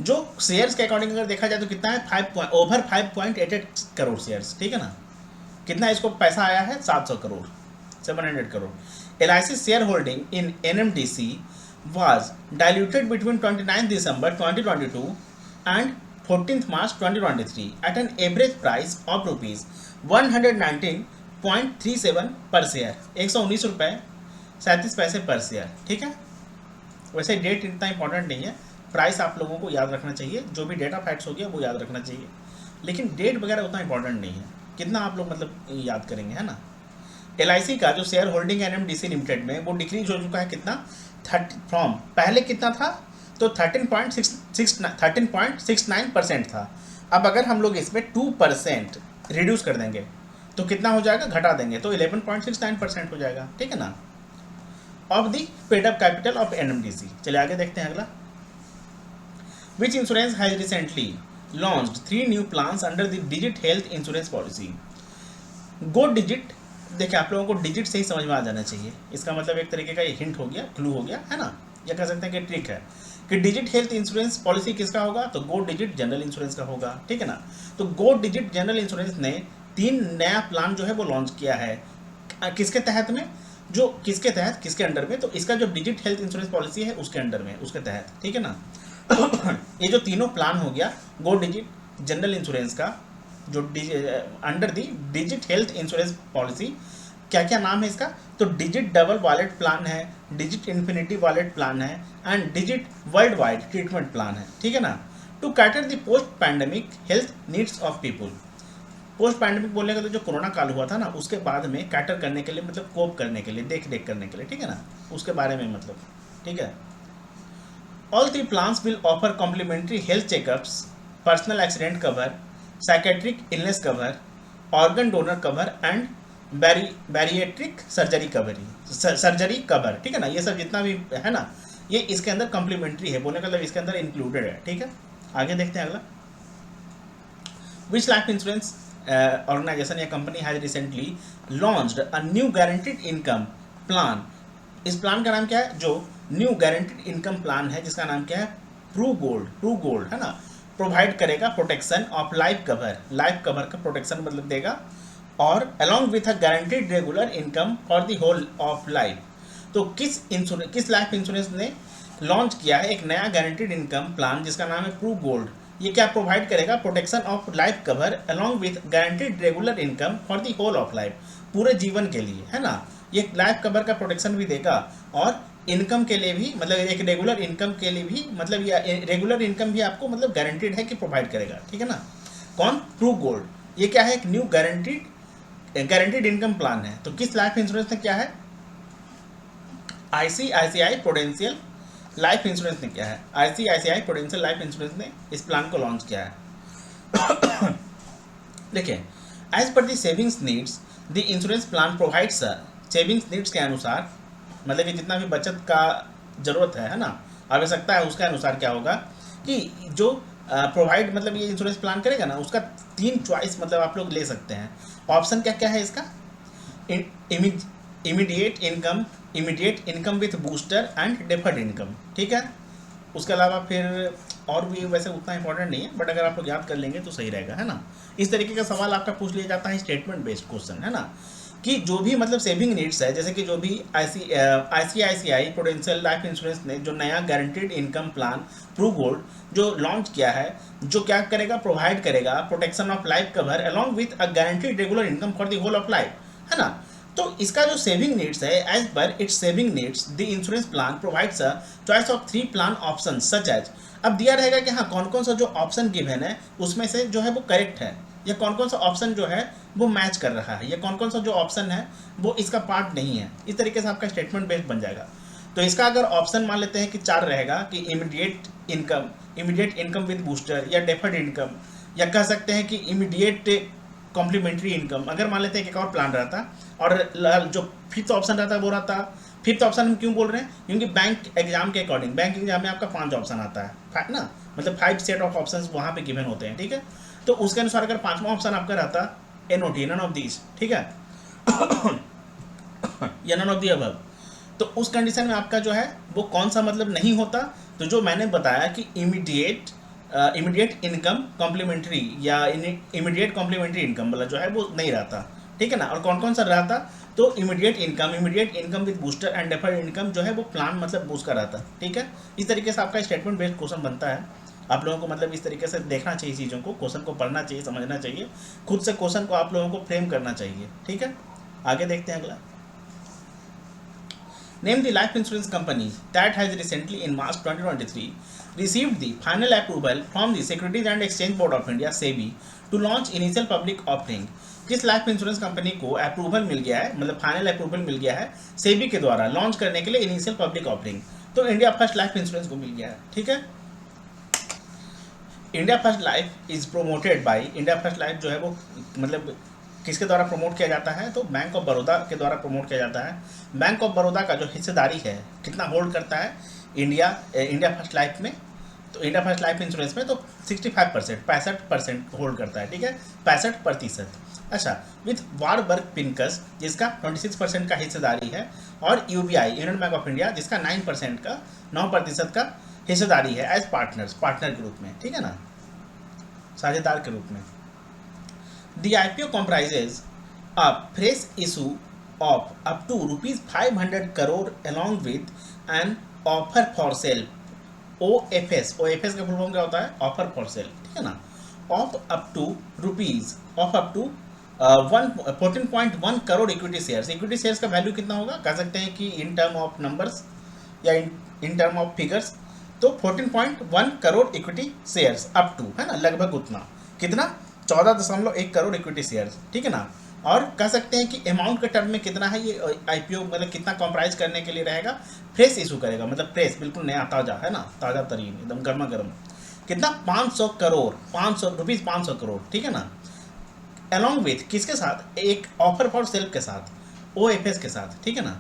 जो शेयर्स के अकॉर्डिंग अगर देखा जाए तो कितना है? ओवर 5.88 करोड़ शेयर्स, ठीक है ना। कितना इसको पैसा आया है? 700 crore, 700 crore. LIC share holding in NMDC was diluted between 29 December 2022 and 14th March 2023 at an average price of rupees 119.37 पर शेयर, 119 रुपये 37 पैसे पर शेयर, ठीक है। वैसे डेट इतना इंपॉर्टेंट नहीं है, प्राइस आप लोगों को याद रखना चाहिए, जो भी डेटा फैक्ट्स हो गया वो याद रखना चाहिए, लेकिन डेट वगैरह उतना इंपॉर्टेंट नहीं है, कितना आप लोग मतलब याद करेंगे, है ना। LIC का जो शेयर होल्डिंग NMDC लिमिटेड में वो डिक्रीज हो चुका है, कितना? 30 फ्रॉम, पहले कितना था? तो 13.69% था। अब अगर हम लोग इसमें 2% रिड्यूस कर देंगे तो कितना हो जाएगा? घटा देंगे तो 11.69% हो जाएगा, ठीक है ना, of the paid up capital of NMDC। चलिए आगे देखते हैं अगला। Which insurance has recently launched 3 new plans under the Digit Health Insurance Policy? Go Digit, देखिए आप लोगों को डिजिट से ही समझ में आ जाना चाहिए, इसका मतलब एक तरीके का ये हिंट हो गया, क्लू हो गया, है ना, या कह सकते हैं कि ट्रिक है कि डिजिट हेल्थ इंश्योरेंस पॉलिसी किसका होगा? तो गो डिजिट जनरल इंश्योरेंस का होगा, ठीक है ना। तो गो डिजिट जनरल इंश्योरेंस ने 3 नया प्लान जो है वो लॉन्च किया है, किसके तहत में? जो किसके तहत, किसके अंडर में? तो इसका जो डिजिट हेल्थ इंश्योरेंस पॉलिसी है उसके अंडर में, उसके तहत, ठीक है ना। ये जो तीनों प्लान हो गया गो डिजिट जनरल इंश्योरेंस का, जो under the Digit health insurance policy, क्या क्या नाम है इसका? तो डिजिट डबल वॉलेट प्लान है, डिजिट इन्फिनिटी वॉलेट प्लान है and Digit world wide treatment plan है, ठीक है ना। To cater the post pandemic health needs of people. Post pandemic बोलने का तो जो कोरोना काल हुआ था ना, उसके बाद में कैटर करने के लिए, मतलब कोप करने के लिए, देख रेख करने के लिए, ठीक है ना, उसके बारे में मतलब, ठीक है। All 3 plans will offer complimentary health checkups, personal accident cover, psychiatric illness cover, organ donor cover and bariatric surgery cover, ठीक है ना। ये सब जितना भी है ना, ये इसके अंदर कॉम्प्लीमेंट्री है, बोलने का मतलब इसके अंदर इंक्लूडेड है, ठीक है। आगे देखते हैं अगला। Which life insurance organization या company has recently launched a new guaranteed income plan? इस प्लान का नाम क्या है? जो न्यू गारंटीड इनकम प्लान है, जिसका नाम क्या है? ट्रू गोल्ड, है ना। प्रोवाइड करेगा प्रोटेक्शन ऑफ लाइफ कवर का प्रोटेक्शन मतलब देगा, और along with a guaranteed regular income for the whole of life. तो किस लाइफ इंश्योरेंस ने लॉन्च किया है एक नया गारंटीड इनकम प्लान जिसका नाम है ट्रू गोल्ड, ये क्या प्रोवाइड करेगा, protection of life cover along with guaranteed regular income for the whole of life, पूरे जीवन के लिए, है ना। ये लाइफ कवर का प्रोटेक्शन भी देगा और इनकम के लिए भी, मतलब एक रेगुलर इनकम के लिए भी, मतलब ये रेगुलर इनकम भी आपको मतलब गारंटीड है कि प्रोवाइड करेगा, ठीक है ना। कौन, ट्रू गोल्ड, ये क्या है, एक न्यू गारंटीड इनकम प्लान है। तो किस लाइफ इंश्योरेंस ने क्या है, आईसीआईसीआई प्रूडेंशियल लाइफ इंश्योरेंस ने क्या है, आईसीआईसीआई प्रूडेंशियल लाइफ इंश्योरेंस ने इस प्लान को लॉन्च किया है। देखिए, as per the savings needs the insurance plan provides, savings needs के अनुसार, मतलब कि जितना भी बचत का जरूरत है ना, आवश्यकता है, उसके अनुसार क्या होगा कि जो प्रोवाइड मतलब ये इंश्योरेंस प्लान करेगा ना, उसका 3 चॉइस मतलब आप लोग ले सकते हैं। ऑप्शन क्या क्या है इसका, immediate income with booster and deferred income, ठीक है। उसके अलावा फिर और भी वैसे उतना इंपॉर्टेंट नहीं है, बट अगर आप लोग याद कर लेंगे तो सही रहेगा, है ना। इस तरीके का सवाल आपका पूछ लिया जाता है, स्टेटमेंट बेस्ड क्वेश्चन, है ना, कि जो भी मतलब सेविंग नीड्स है, जैसे कि जो भी आईसीआईसीआई प्रूडेंशियल लाइफ इंश्योरेंस ने जो नया guaranteed income plan true gold जो लॉन्च किया है, जो क्या करेगा, प्रोवाइड करेगा protection of life cover along with a guaranteed regular income for the whole of life, है ना। तो इसका जो सेविंग नीड्स है, as per its saving needs the insurance plan provides a choice of 3 plan option such as, अब दिया रहेगा कि हाँ कौन कौन सा जो ऑप्शन गिवन है उसमें से जो है वो करेक्ट है, या कौन कौन सा ऑप्शन जो है वो मैच कर रहा है, या कौन कौन सा जो ऑप्शन है वो इसका पार्ट नहीं है। इस तरीके से आपका स्टेटमेंट बेस्ड बन जाएगा। तो इसका अगर ऑप्शन मान लेते हैं कि 4 रहेगा कि इमीडिएट इनकम विद बूस्टर, या डेफर्ड इनकम, या कह सकते हैं कि इमीडिएट कॉम्प्लीमेंट्री इनकम, अगर मान लेते हैं कि एक और प्लान रहता, और जो 5th ऑप्शन रहता है वो रहता, 5th ऑप्शन हम क्यों बोल रहे हैं, क्योंकि बैंक एग्जाम के अकॉर्डिंग, बैंक एग्जाम में आपका 5 ऑप्शन आता है ना, मतलब 5 सेट ऑफ ऑप्शंस वहाँ पे गिवन होते हैं, ठीक है। तो उसके अनुसार अगर 5वां ऑप्शन आपका रहता NOT, नन ऑफ दीज, ठीक है, या नन ऑफ दी अबव, तो उस कंडीशन में आपका जो है वो कौन सा मतलब नहीं होता, तो जो मैंने बताया कि इमीडिएट इनकम कॉम्प्लीमेंट्री या इमीडिएट कॉम्प्लीमेंट्री इनकम वाला जो है वो नहीं रहता, ठीक है ना। और कौन कौन सा रहता, तो immediate income with booster and deferred income जो है वो प्लान मतलब बूस्ट का रहता, ठीक है। इस तरीके से आपका स्टेटमेंट बेस्ड क्वेश्चन बनता है। आप लोगों को मतलब इस तरीके से देखना चाहिए चीज़ों को, क्वेश्चन को पढ़ना चाहिए, समझना चाहिए, खुद से क्वेश्चन को आप लोगों को फ्रेम करना चाहिए, ठीक है। आगे देखते हैं अगला। Name the life insurance company that has recently in March 2023 received the final approval from the Securities and Exchange Board of India (SEBI) to launch initial public offering। किस लाइफ इंश्योरेंस कंपनी को approval मिल गया है, मतलब final approval मिल गया है सेबी के द्वारा launch करने के लिए इनिशियल पब्लिक ऑफरिंग, तो इंडिया फर्स्ट लाइफ इंश्योरेंस को मिल गया है, ठीक है। India first life is promoted by, India first life जो है वो मतलब किसके द्वारा प्रमोट किया जाता है, तो बैंक ऑफ बड़ौदा के द्वारा प्रमोट किया जाता है। बैंक ऑफ बड़ौदा का जो हिस्सेदारी है कितना होल्ड करता है इंडिया फर्स्ट लाइफ में, तो इंडिया फर्स्ट लाइफ इंश्योरेंस में तो 65% होल्ड करता है, ठीक है, 65%। अच्छा, विथ वारबर्ग पिनकस जिसका 26% का हिस्सेदारी है, और UBI union bank of India जिसका 9% का हिस्सेदारी है एज पार्टनर के रूप में, ठीक है ना, साझेदार के रूप में। The IPO comprises a fresh issue of up to ₹500 crore along with an offer for sale, OFS का फुल फॉर्म क्या होता है, ऑफर फॉर सेल, ठीक है ना, of up to 14.1 crore equity shares. Equity shares का वैल्यू कितना होगा, कह सकते हैं कि इन टर्म ऑफ नंबर्स या इन टर्म ऑफ फिगर्स, तो 14.1 crore equity shares up to, है ना, लगभग उतना, कितना 14.1 करोड़ इक्विटी शेयर्स, ठीक है ना। और कह सकते हैं कि अमाउंट के टर्म में कितना है ये आईपीओ, मतलब कितना कॉम्प्राइज करने के लिए रहेगा, फ्रेश इशू करेगा, मतलब फ्रेश बिल्कुल नया ताज़ा, है ना, ताज़ा तरीन एकदम गर्मा गर्म, कितना 500 करोड़, 500 करोड़, ठीक है ना, अलॉन्ग विथ किसके साथ, एक ऑफर फॉर सेल के साथ, OFS के साथ, ठीक है ना,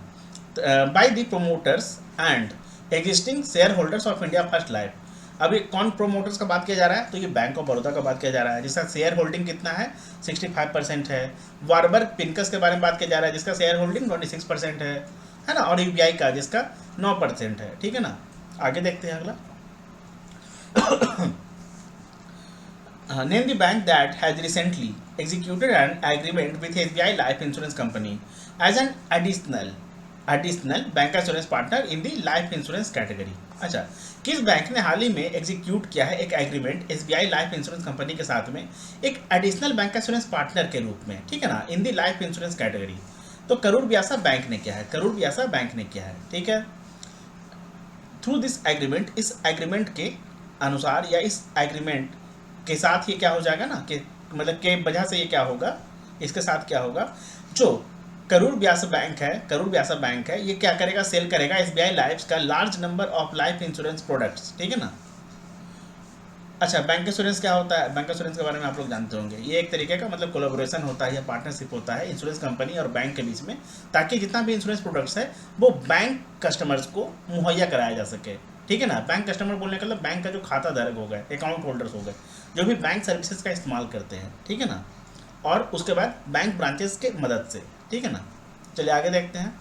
by the promoters and existing share holders of India first life. अभी कौन प्रोमोटर्स का बात किया जा रहा है, तो ये बैंक ऑफ बड़ौदा का बात किया जा रहा है जिसका शेयर होल्डिंग कितना है, 65% है। वारबर्ग पिनकस के बारे में बात किया जा रहा है जिसका शेयर होल्डिंग 26% है ना, और यूबीआई का जिसका 9% है, ठीक है ना। आगे देखते हैं अगला। Name the bank that has recently executed an agreement with SBI Life Insurance Company as an additional additional bank insurance partner in the life insurance category. अच्छा, किस बैंक ने हाल ही में एग्जीक्यूट किया है एक agreement SBI life insurance company के साथ में एक एडिशनल बैंक इंश्योरेंस पार्टनर के रूप में, ठीक है ना, in the life insurance category? तो करूर व्यासा बैंक ने किया है, करूर व्यासा बैंक ने किया है, ठीक है। थ्रू दिस एग्रीमेंट, इस एग्रीमेंट के अनुसार या इस एग्रीमेंट के साथ ये क्या हो जाएगा ना, कि मतलब के वजह से ये क्या होगा, इसके साथ क्या होगा, जो करूर व्यासा बैंक है, करूर व्यासा बैंक है, ये क्या करेगा, सेल करेगा एसबीआई लाइफ का large number of life insurance products, ठीक है ना। अच्छा, बैंक इंश्योरेंस क्या होता है? बैंक इंश्योरेंस के बारे में आप लोग जानते होंगे, ये एक तरीके का मतलब कोलैबोरेशन होता है या पार्टनरशिप होता है इंश्योरेंस कंपनी और बैंक के बीच में, ताकि जितना भी इंश्योरेंस प्रोडक्ट्स है वो बैंक कस्टमर्स को मुहैया कराया जा सके, ठीक है ना। बैंक कस्टमर बोलने का मतलब बैंक का जो खाता धारक हो गए, अकाउंट होल्डर्स हो गए, जो भी बैंक सर्विसेज का इस्तेमाल करते हैं, ठीक है ना, और उसके बाद बैंक ब्रांचेस के मदद से, ठीक है ना। चलिए आगे देखते हैं।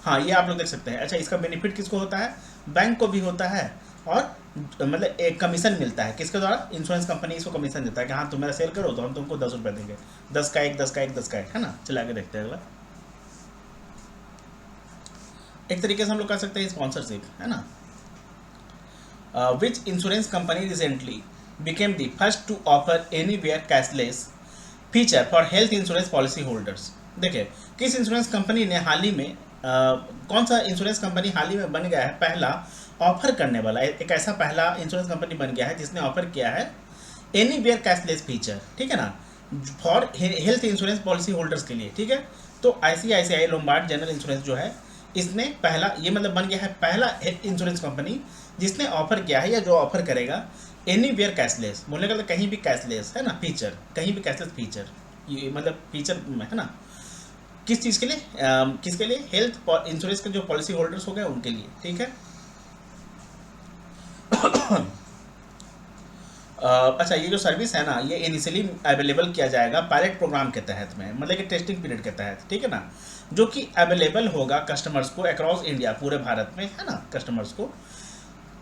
हाँ, ये आप लोग देख सकते हैं। अच्छा, इसका बेनिफिट किसको होता है? बैंक को भी होता है, और मतलब एक कमीशन मिलता है किसके द्वारा? इंश्योरेंस कंपनी इसको कमीशन देता है कि हाँ तुम मेरा सेल करो तो हम तुमको 10 रुपये देंगे, 10 का एक, 10 का एक, 10 का एक, है ना। चलिए आगे देखते हैं अगला। एक तरीके से हम लोग कह सकते हैं स्पॉन्सरशिप, है ना। Which insurance company recently became the first to offer anywhere cashless feature for health insurance policy holders? देखिए, किस इंश्योरेंस कंपनी ने हाल ही में कौन सा इंश्योरेंस कंपनी हाल ही में बन गया है पहला ऑफर करने वाला, एक ऐसा पहला इंश्योरेंस कंपनी बन गया है जिसने ऑफर किया है एनीवेयर कैशलेस फीचर, ठीक है ना, for health insurance policy holders के लिए, ठीक है। तो आईसीआईसीआई लोम्बार्ड जनरल इंश्योरेंस जो है, इसने पहला, ये मतलब बन गया है पहला इंश्योरेंस कंपनी जिसने ऑफर किया है या जो ऑफर करेगा एनीवेयर कैशलेस, बोलने का कहीं भी कैशलेस, है ना, फीचर, कहीं भी कैशलेस फीचर, ये मतलब फीचर है ना, किस चीज़ के लिए, किसके लिए? हेल्थ इंश्योरेंस के जो पॉलिसी होल्डर्स हो गए उनके लिए, ठीक है। अच्छा, ये जो सर्विस है ना, ये इनिशियली अवेलेबल किया जाएगा पायलट प्रोग्राम के तहत में, मतलब कि टेस्टिंग पीरियड के तहत, ठीक है ना, जो कि अवेलेबल होगा कस्टमर्स को अक्रॉस इंडिया, पूरे भारत में, है ना, कस्टमर्स को।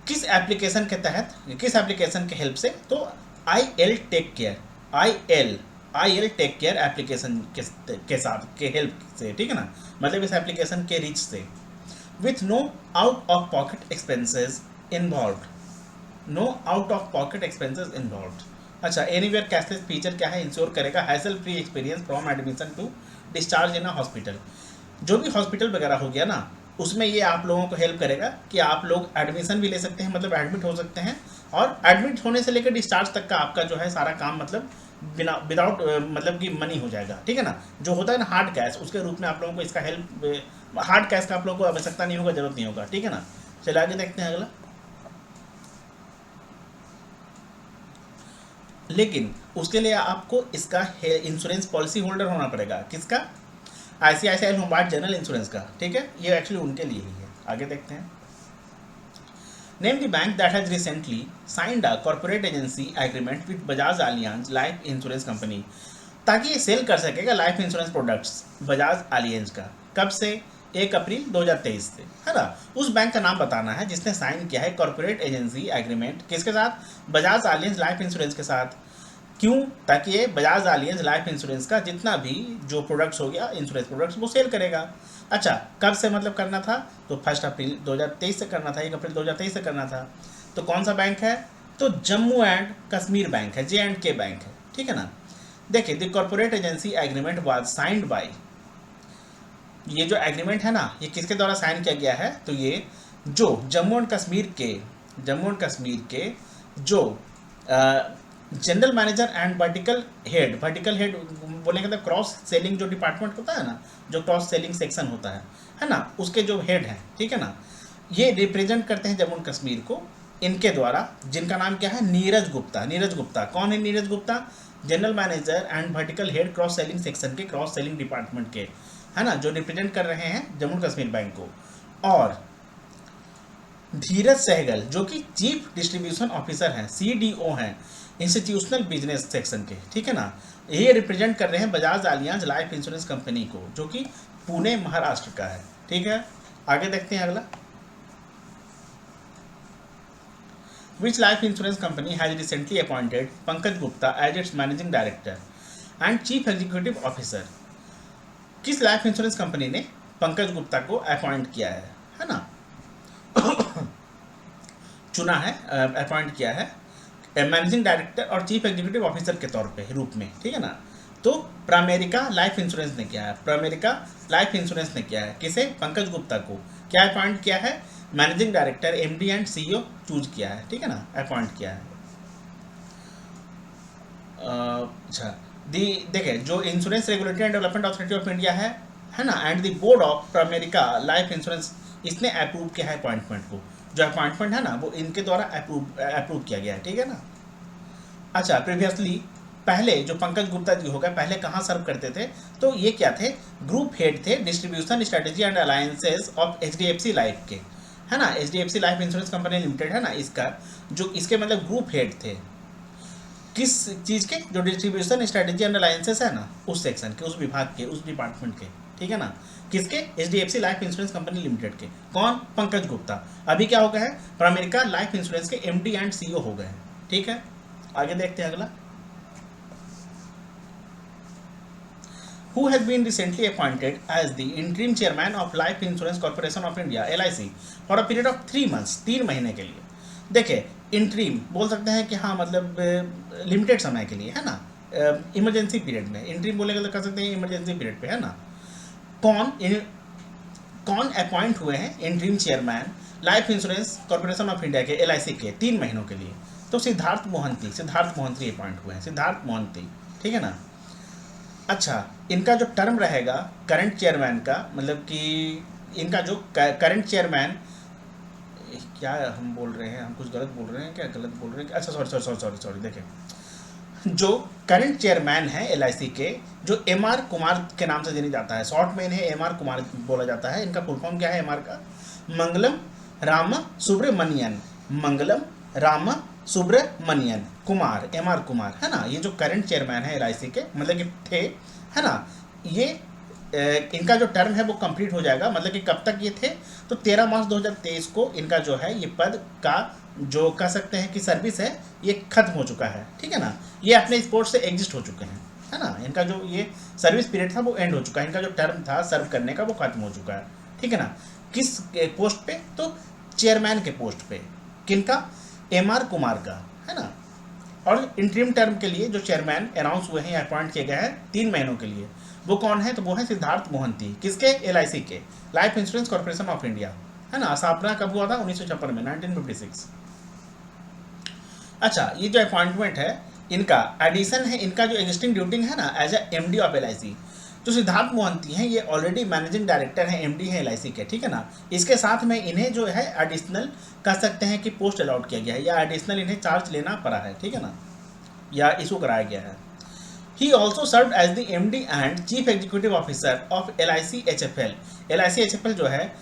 किस एप्लीकेशन के तहत, किस एप्लीकेशन के हेल्प से? तो I L take care, I L take care application के साथ, के हेल्प से, ठीक है ना, मतलब इस एप्लीकेशन के रीच से, with no out of pocket expenses involve, no out of pocket expenses involve. अच्छा, एनीवेयर कैशलेस फीचर क्या है? इंश्योर करेगा hassle free experience from admission to discharge in a hospital. जो भी हॉस्पिटल वगैरह हो गया ना, उसमें ये आप लोगों को हेल्प करेगा कि आप लोग एडमिशन भी ले सकते हैं, मतलब एडमिट हो सकते हैं, और एडमिट होने से लेकर डिस्चार्ज तक का आपका जो है सारा काम मतलब बिना विदाउट मतलब कि मनी हो जाएगा, ठीक है ना। जो होता है ना हार्ड कैश, उसके रूप में आप लोगों को इसका हेल्प, हार्ड कैश का आप लोगों को आवश्यकता नहीं होगा, जरूरत नहीं होगा, ठीक है ना। चलिए आगे देखते हैं अगला। लेकिन उसके लिए आपको इसका इंश्योरेंस पॉलिसी होल्डर होना पड़ेगा, किसका? आईसीआईसीआई लोम्बार्ड जनरल इंश्योरेंस का, ठीक है, ये एक्चुअली उनके लिए ही है। आगे देखते हैं। Name the bank that has recently signed a corporate agency agreement with Bajaj Allianz life insurance company, ताकि ये सेल कर सकेगा life insurance products Bajaj Allianz का। कब से? 1 अप्रैल 2023 से, है ना। उस बैंक का नाम बताना है जिसने साइन किया है कॉर्पोरेट एजेंसी एग्रीमेंट, किसके साथ? बजाज आलियांज लाइफ इंश्योरेंस के साथ। क्यों? ताकि ये बजाज आलियांज लाइफ इंश्योरेंस का जितना भी जो प्रोडक्ट्स हो गया, इंश्योरेंस प्रोडक्ट्स, वो सेल करेगा। अच्छा, कब से मतलब करना था? तो 1 अप्रैल 2023 से करना था, 1 अप्रैल 2023 से करना था। तो कौन सा बैंक है? तो जम्मू एंड कश्मीर बैंक है, J&K बैंक है, ठीक है ना। देखिए, the corporate agency agreement was signed by, ये जो एग्रीमेंट है ना, ये किसके द्वारा साइन किया गया है? तो ये जो जम्मू एंड कश्मीर के जो general manager and vertical head बोलने का मतलब क्रॉस सेलिंग जो डिपार्टमेंट होता है ना, जो क्रॉस सेलिंग सेक्शन होता है ना, उसके जो हेड हैं, ठीक है ना, ये रिप्रेजेंट करते हैं जम्मू एंड कश्मीर को, इनके द्वारा, जिनका नाम क्या है? नीरज गुप्ता। कौन है Neeraj Gupta? General manager and vertical head cross selling section के, क्रॉस सेलिंग डिपार्टमेंट के, है ना, जो रिप्रेजेंट कर रहे हैं जम्मू कश्मीर बैंक को। और धीरज सहगल जो कि चीफ डिस्ट्रीब्यूशन ऑफिसर हैं, CDO हैं इंस्टीट्यूशनल बिजनेस सेक्शन के, ठीक है ना, ये रिप्रेजेंट कर रहे हैं Bajaj Allianz life insurance company को, जो कि पुणे महाराष्ट्र का है, ठीक है। आगे देखते हैं अगला। Which life insurance company has recently appointed Pankaj Gupta as its managing director and chief executive officer? किस लाइफ इंश्योरेंस कंपनी ने पंकज गुप्ता को अपॉइंट किया है ना, चुना है, अपॉइंट किया है मैनेजिंग डायरेक्टर और चीफ एग्जीक्यूटिव ऑफिसर के तौर पे रूप में, ठीक है ना। तो प्राइमेरिका लाइफ इंश्योरेंस ने किया है, प्राइमेरिका लाइफ इंश्योरेंस ने किया है किसे, पंकज गुप्ता को क्या अपॉइंट किया है, managing director MD and CEO choose किया है, ठीक है ना, अपॉइंट किया है। अच्छा देखिए जो insurance regulatory and development authority of India है ना, and the board of Primerica life insurance, इसने अप्रूव किया है अपॉइंटमेंट को, जो अपॉइंटमेंट है ना वो इनके द्वारा अप्रूव किया गया है, ठीक है ना। अच्छा प्रीवियसली पहले जो पंकज गुप्ता जी हो गए पहले कहाँ सर्व करते थे, तो ये क्या थे, ग्रुप हेड थे distribution strategy and alliances of HDFC life के, है ना, HDFC life insurance company limited है ना, इसका जो इसके मतलब ग्रुप हेड थे किस चीज़ के, जो डिस्ट्रीब्यूशन स्ट्रेटेजी एंड अलायंसेस है ना उस सेक्शन के, उस विभाग के, उस डिपार्टमेंट के, ठीक है ना, किसके, HDFC life insurance company limited के, कौन, पंकज गुप्ता। अभी क्या हो गया है, प्राइमेरिका लाइफ इंश्योरेंस के एमडी एंड सीईओ हो गए हैं, ठीक है। आगे देखते हैं अगला, who has been recently appointed as the interim chairman of Life Insurance Corporation of India LIC for a period of 3 months, 3 महीने के लिए। देखिए इंट्रीम बोल सकते हैं कि हाँ मतलब लिमिटेड समय के लिए, है ना, इमरजेंसी पीरियड में इंट्रीम बोलेगा तो कह सकते हैं इमरजेंसी पीरियड पे, है ना। कौन अपॉइंट हुए हैं interim chairman life insurance corporation of India के LIC के 3 महीनों के लिए, तो सिद्धार्थ मोहंती अपॉइंट हुए हैं, सिद्धार्थ मोहंती, ठीक है ना। अच्छा इनका जो टर्म रहेगा करंट चेयरमैन का, मतलब कि इनका जो करंट चेयरमैन, क्या हम बोल रहे हैं, हम कुछ गलत बोल रहे हैं क्या, गलत बोल रहे हैं, अच्छा सॉरी देखें, जो करंट चेयरमैन है LIC के, जो MR कुमार के नाम से जानी जाता है, शॉर्ट में इन्हें MR कुमार बोला जाता है, इनका फुल फॉर्म क्या है MR का, मंगलम राम सुब्रमणियन, मंगलम राम सुब्रमणियन कुमार, MR कुमार, है ना। ये जो करंट चेयरमैन है LIC के, मतलब कि थे, है ना, ये इनका जो टर्म है वो कंप्लीट हो जाएगा, मतलब कि कब तक ये थे, तो 13 मार्च 2023 को इनका जो है ये पद का जो कह सकते हैं कि सर्विस है ये खत्म हो चुका है, ठीक है ना, ये अपने स्पोर्ट से एग्जिस्ट हो चुके हैं, है ना, इनका जो ये सर्विस पीरियड था वो एंड हो चुका है, इनका जो टर्म था सर्व करने का वो खत्म हो चुका है, ठीक है ना। किस पोस्ट पे, तो चेयरमैन के पोस्ट पे, किनका, MR कुमार का, है ना। और इंटरिम टर्म के लिए जो चेयरमैन अनाउंस हुए हैं या अपॉइंट किए गए हैं 3 महीनों के लिए, वो कौन है, तो वो है सिद्धार्थ मोहंती, किसके, LIC के life insurance corporation of India, है ना। स्थापना कब हुआ था, 1956 में, 1956। अच्छा ये जो अपॉइंटमेंट है इनका एडिशन है, इनका जो एग्जिस्टिंग ड्यूटी है ना as a MD of LIC, जो सिद्धार्थ मोहंती हैं ये ऑलरेडी मैनेजिंग डायरेक्टर हैं, MD है LIC के, ठीक है ना। इसके साथ में इन्हें जो है एडिशनल कह सकते हैं कि पोस्ट अलॉट किया गया है, या एडिशनल इन्हें चार्ज लेना पड़ा है, ठीक है ना, या इशू कराया गया है। He also serve as the MD and chief executive officer of LIC HFL, LIC HFL जो है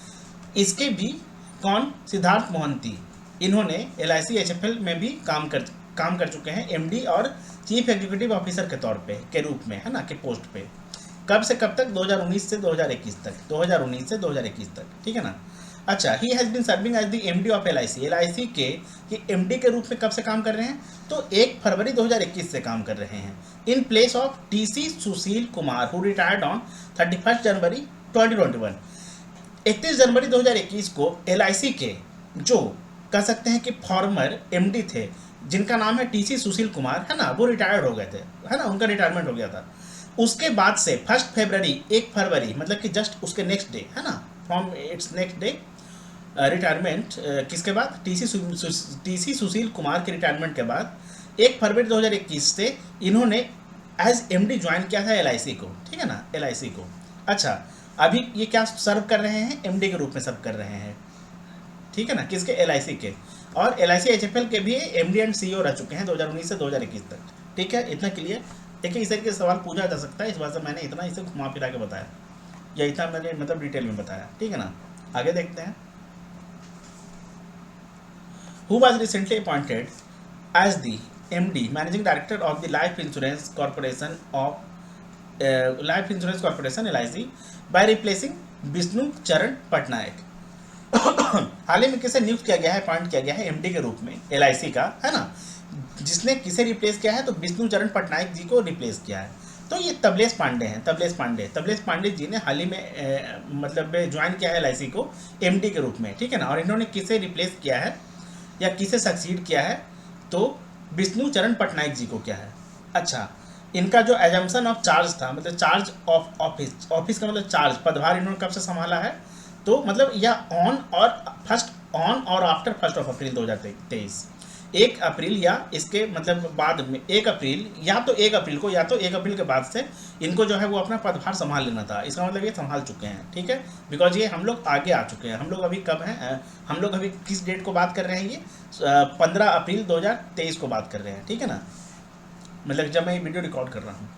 इसके भी कौन, सिद्धार्थ मोहंती, इन्होंने LIC HFL में भी काम कर चुके हैं MD और चीफ एग्जीक्यूटिव ऑफिसर के तौर पे, के रूप में, है ना, के पोस्ट पे। कब से कब तक, 2019 से 2021 तक, 2019 से 2021 तक, ठीक है ना। अच्छा he has been serving as the MD of LIC के ये MD के रूप में कब से काम कर रहे हैं, तो 1 फरवरी 2021 से काम कर रहे हैं, in place of TC Sushil Kumar who retired on 31 जनवरी 2021। 31 जनवरी 2021 को LIC के जो कह सकते हैं कि फॉर्मर MD थे, जिनका नाम है TC सुशील कुमार, है ना, वो रिटायर्ड हो गए थे, है ना, उनका रिटायरमेंट हो गया था। उसके बाद से 1 फरवरी मतलब कि जस्ट उसके नेक्स्ट डे, है ना, from its next day retirement, किसके बाद, TC सुशील कुमार के रिटायरमेंट के बाद 1 फरवरी 2021 से इन्होंने एज MD ज्वाइन किया था LIC को, ठीक है ना, LIC को। अच्छा अभी ये क्या सर्व कर रहे हैं, MD के रूप में सर्व कर रहे हैं, ठीक है ना, किसके, LIC के। और LIC HFL के भी MD एंड CEO रह चुके हैं 2019 से 2021 तक, ठीक है, इतना क्लियर। देखिए इस तरीके से सवाल पूछा जा सकता है, इस बात से मैंने इतना इसे घुमा फिरा के बताया, या इतना मैंने मतलब डिटेल में बताया, ठीक है ना। आगे देखते हैं, who was recently appointed as the MD managing director of the Life Insurance Corporation of Life Insurance Corporation LIC by replacing Vishnu चरण पटनायक। हाल ही में किसे नियुक्त किया गया है, अपॉइंट किया गया है MD के रूप में LIC का, है ना, जिसने किसे रिप्लेस किया है, तो विष्णु चरण पटनायक जी को रिप्लेस किया है। तो ये तबलेश पांडे हैं, तबलेश पांडे जी ने हाल ही में मतलब ज्वाइन किया है एलआईसी को एमडी के रूप में, ठीक है ना। और इन्होंने किसे रिप्लेस किया है या किसे सक्सीड किया है, तो विष्णु चरण पटनायक जी को किया है। अच्छा, इनका जो एजम्पशन ऑफ चार्ज था, मतलब चार्ज ऑफ ऑफिस, ऑफिस का मतलब चार्ज, पदभार इन्होंने कब से संभाला है, तो मतलब या ऑन और आफ्टर 1 अप्रैल 2023, 1 अप्रैल या इसके मतलब बाद में 1 अप्रैल, या तो 1 अप्रैल को या तो 1 अप्रैल के बाद से इनको जो है वो अपना पदभार संभाल लेना था। इसका मतलब ये संभाल चुके हैं, ठीक है, बिकॉज ये हम लोग आगे आ चुके हैं। हम लोग अभी कब हैं, हम लोग अभी किस डेट को बात कर रहे हैं, ये 15 अप्रैल 2023 को बात कर रहे हैं, ठीक है ना, मतलब जब मैं ये वीडियो रिकॉर्ड कर रहा हूँ।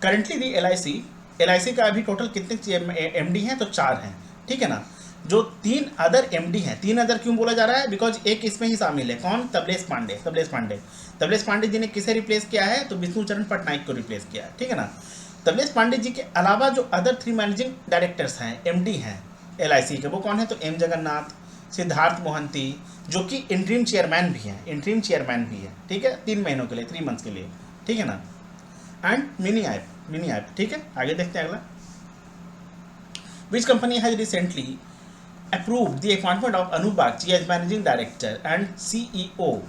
करेंटली दी एलआईसी का अभी टोटल कितने एमडी हैं, तो 4 हैं, ठीक है ना। जो 3 अदर एमडी हैं, 3 अदर क्यों बोला जा रहा है, बिकॉज एक इसमें ही शामिल है, कौन, तबलेश पांडे जी ने किसे रिप्लेस किया है, तो विष्णु चरण पटनायक को रिप्लेस किया है, ठीक है ना। तबलेश पांडे जी के अलावा जो अदर 3 मैनेजिंग डायरेक्टर्स हैं, एमडी हैं एलआईसी के, वो कौन है, तो एम जगन्नाथ, सिद्धार्थ मोहंती, जो कि इंटरिम चेयरमैन भी है, ठीक है, 3 महीनों के लिए, 3 मंथ्स के लिए, ठीक है ना, एंड मिनी ऐप, ठीक है। आगे देखते हैं अगला। Which company has recently approved the appointment of Anup Bagchi as managing director and CEO,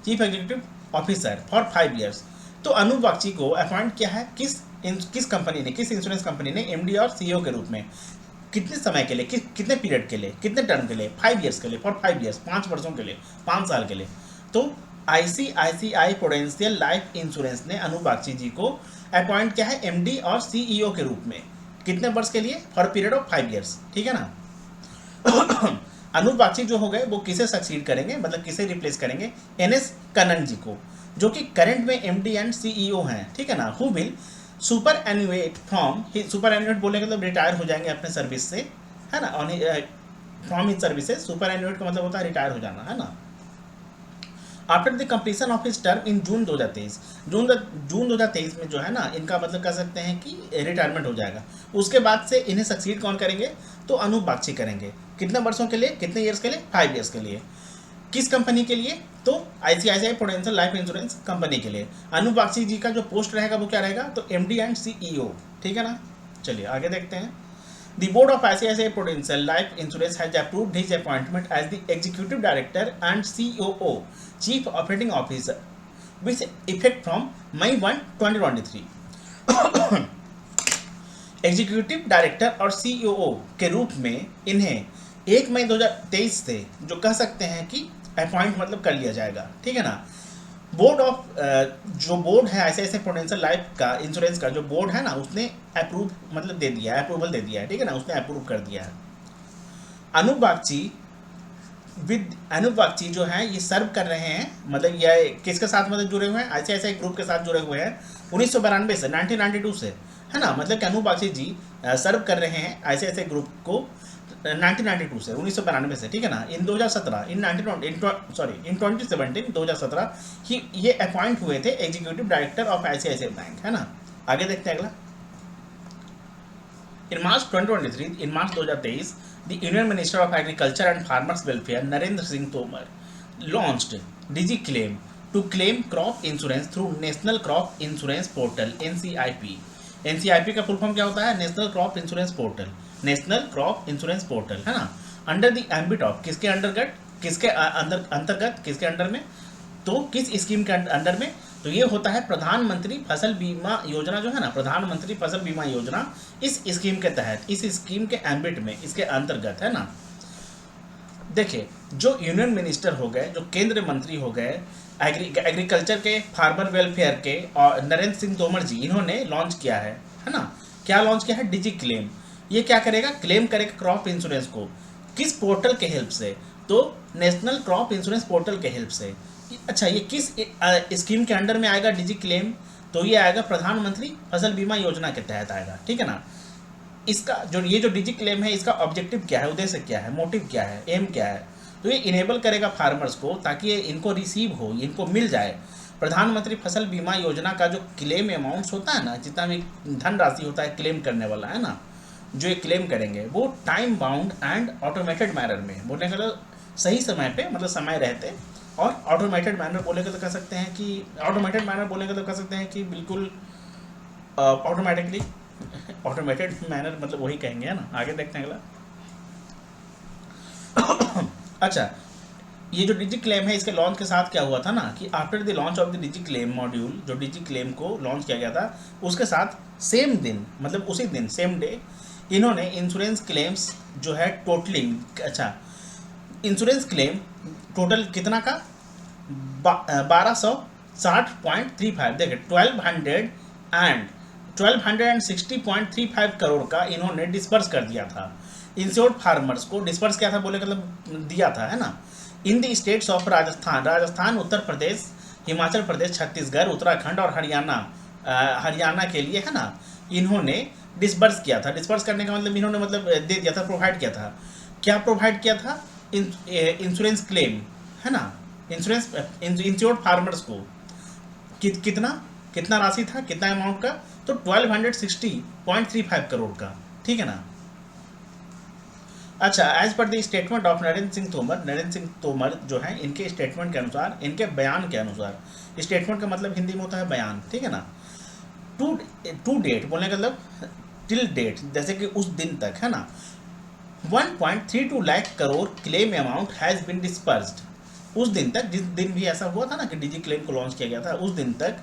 chief executive officer for 5 years। तो अनूप बागची को अपॉइंट किया है किस कंपनी ने, किस इंश्योरेंस कंपनी ने एमडी और सीईओ के रूप में, कितने समय के लिए, कितने पीरियड के लिए, कितने टर्म के लिए, 5 years के लिए, फॉर 5 years, 5 वर्षों के लिए, 5 साल के लिए। तो आईसीआईसीआई प्रूडेंशियल लाइफ इंश्योरेंस ने अनूप बागची जी को अपॉइंट किया है एमडी और सीईओ के रूप में, कितने वर्ष के लिए, फॉर पीरियड ऑफ 5 years, ठीक है ना। अनूप बागची जो हो गए वो किसे सक्सीड करेंगे, मतलब किसे रिप्लेस करेंगे, एनएस कन्नन जी को, जो कि करंट में एमडी एंड सीईओ हैं, ठीक है ना। हु विल सुपर एन्युएट बोलने का मतलब रिटायर हो जाएंगे अपने सर्विस से, है ना, from his services. Superannuate का मतलब होता है रिटायर हो जाना, है ना। After the completion of his term in June 2023, June 2023 में जो है ना, इनका मतलब कह सकते हैं कि रिटायरमेंट हो जाएगा। उसके बाद से इन्हें सक्सीड कौन करेंगे, तो अनूप बागची करेंगे। कितने वर्षों के लिए, कितने ईयर्स के लिए, 5 years के लिए। किस कंपनी के लिए, तो ICICI prudential life insurance company के लिए। अनूप बागची जी का जो पोस्ट रहेगा वो क्या रहेगा, तो एमडी एंड सीईओ, ठीक है ना। चलिए आगे देखते हैं। The board of ICICI Prudential Life Insurance has approved his appointment as the Executive Director and COO, Chief Operating Officer, with effect from May 1, 2023. Executive director और सीईओ के रूप में इन्हें 1 मई 2023 से जो कह सकते हैं कि अपॉइंट मतलब कर लिया जाएगा, ठीक है ना। जो बोर्ड है आईसीआईसीआई प्रूडेंशियल लाइफ का इंश्योरेंस का जो बोर्ड है ना, उसने अप्रूवल दे दिया है, ठीक है ना, उसने अप्रूव कर दिया है। अनूप बागची जो है ये सर्व कर रहे हैं, मतलब ये किसके साथ मतलब जुड़े हुए हैं, आईसीआईसीआई ग्रुप के साथ जुड़े हुए हैं 1992 से, 1992 से, है ना। मतलब कि अनूप बागची जी सर्व कर रहे हैं आईसीआईसीआई ग्रुप को 1992 से, 1992 से, ठीक है ना। इन 2017 इन 2017 2017 ये अपॉइंट हुए थे executive director of ICICI bank, है ना। आगे देखते हैं अगला। In March 2023 the union minister of agriculture and farmers welfare Narendra Singh Tomar launched Digi claim to claim crop insurance through national crop insurance portal NCIP का फुल फॉर्म क्या होता है, नेशनल क्रॉप इंश्योरेंस पोर्टल, है ना। अंडर द एम्बिट ऑफ किसके अंतर्गत, किसके under में, तो किस स्कीम के अंडर में, तो ये होता है प्रधानमंत्री फसल बीमा योजना जो है ना, प्रधानमंत्री फसल बीमा योजना। इस स्कीम के तहत, इस स्कीम के एम्बिट में, इसके अंतर्गत, है ना। देखिए, जो यूनियन मिनिस्टर हो गए, जो केंद्रीय मंत्री हो गए एग्रीकल्चर के, फार्मर वेलफेयर के, और नरेंद्र सिंह तोमर जी, इन्होंने लॉन्च किया है ना। क्या लॉन्च किया है, डिजी क्लेम। ये क्या करेगा, क्लेम करेगा क्रॉप इंश्योरेंस को, किस पोर्टल के हेल्प से, तो नेशनल क्रॉप इंश्योरेंस पोर्टल के हेल्प से। अच्छा, ये किस स्कीम के अंडर में आएगा डिजी क्लेम, तो ये आएगा प्रधानमंत्री फसल बीमा योजना के तहत आएगा, ठीक है ना। इसका जो डिजी क्लेम है, इसका ऑब्जेक्टिव क्या है, उद्देश्य क्या है, मोटिव क्या है, एम क्या है, तो ये इनेबल करेगा फार्मर्स को, ताकि ये इनको रिसीव हो, इनको मिल जाए प्रधानमंत्री फसल बीमा योजना का जो क्लेम अमाउंट्स होता है ना, जितना भी धनराशि होता है क्लेम करने वाला, है ना, जो ये क्लेम करेंगे वो time bound and automated manner में, बोलने का सही समय पे, मतलब समय रहते, और ऑटोमेटेड मैनर बोलेगा तो कह सकते हैं कि बिल्कुल ऑटोमेटिकली, ऑटोमेटेड मैनर मतलब वही कहेंगे, है ना। आगे देखते हैं अगला। अच्छा, ये जो डिजी क्लेम है, इसके लॉन्च के साथ क्या हुआ था ना कि after the launch of the digi claim module, जो डिजी क्लेम को लॉन्च किया गया था, उसके साथ सेम दिन, मतलब उसी दिन सेम डे, इन्होंने इंश्योरेंस क्लेम्स जो है टोटलिंग, अच्छा इंश्योरेंस क्लेम टोटल कितना का 1260.35, देखिए 1260.35 करोड़ का इन्होंने डिस्पर्स कर दिया था इंश्योर्ड फार्मर्स को। डिस्पर्स क्या था बोले, मतलब दिया था, है ना। In the states of Rajasthan, Uttar Pradesh, Himachal Pradesh, Chhattisgarh, Uttarakhand और हरियाणा के लिए, है ना, इन्होंने डिस्पर्स किया था। डिस्पर्स करने का मतलब इन्होंने मतलब दे दिया था, प्रोवाइड किया था। क्या प्रोवाइड किया था? इंश्योरेंस क्लेम, है ना, इंश्योर्ड फार्मर्स को कितना कितना राशि था, कितना अमाउंट का? तो 1260.35 करोड़ का, ठीक है ना। अच्छा, as per the statement of Narendra Singh Tomar जो है, इनके स्टेटमेंट के अनुसार, इनके बयान के अनुसार, स्टेटमेंट का मतलब हिंदी में होता है बयान, ठीक है ना। टू डेट बोलने का मतलब टिल डेट, जैसे कि उस दिन तक, है ना, 1.32 lakh crore claim amount has been dispersed. उस दिन तक, जिस दिन भी ऐसा हुआ था ना कि डिजी क्लेम को लॉन्च किया गया था, उस दिन तक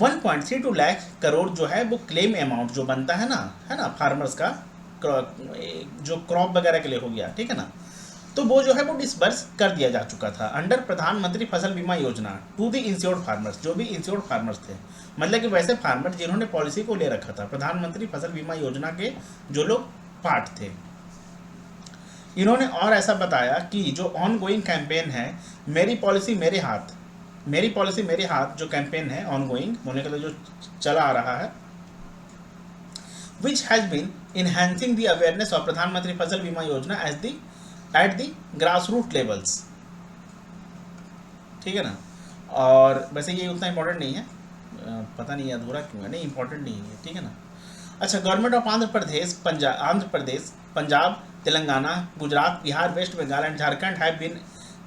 1.32 लाख करोड़ जो है वो क्लेम अमाउंट जो बनता है ना फार्मर्स का, जो क्रॉप वगैरह के लिए हो गया, ठीक है ना, तो वो जो है वो डिस्बर्स कर दिया जा चुका था अंडर प्रधानमंत्री फसल बीमा योजना टू द इंश्योर्ड फार्मर्स, जो भी इंश्योर्ड फार्मर्स थे, मतलब कि वैसे फार्मर जिन्होंने पॉलिसी को ले रखा था, प्रधानमंत्री फसल बीमा योजना के जो लोग पार्ट थे। इन्होंने और ऐसा बताया कि जो ऑन गोइंग कैंपेन है मेरी पॉलिसी मेरे हाथ, मेरी पॉलिसी मेरे हाथ, जो कैंपेन है ऑन गोइंग होने के लिए जो चला आ रहा है, which has been enhancing the awareness of प्रधानमंत्री फसल बीमा योजना at the grassroots levels, ठीक है ना। और वैसे ये उतना इंपॉर्टेंट नहीं है, पता नहीं अधूरा क्यों है, नहीं इंपॉर्टेंट नहीं है, ठीक है ना। अच्छा, government of Andhra Pradesh, Punjab, Telangana, Gujarat, Bihar, West Bengal and Jharkhand have been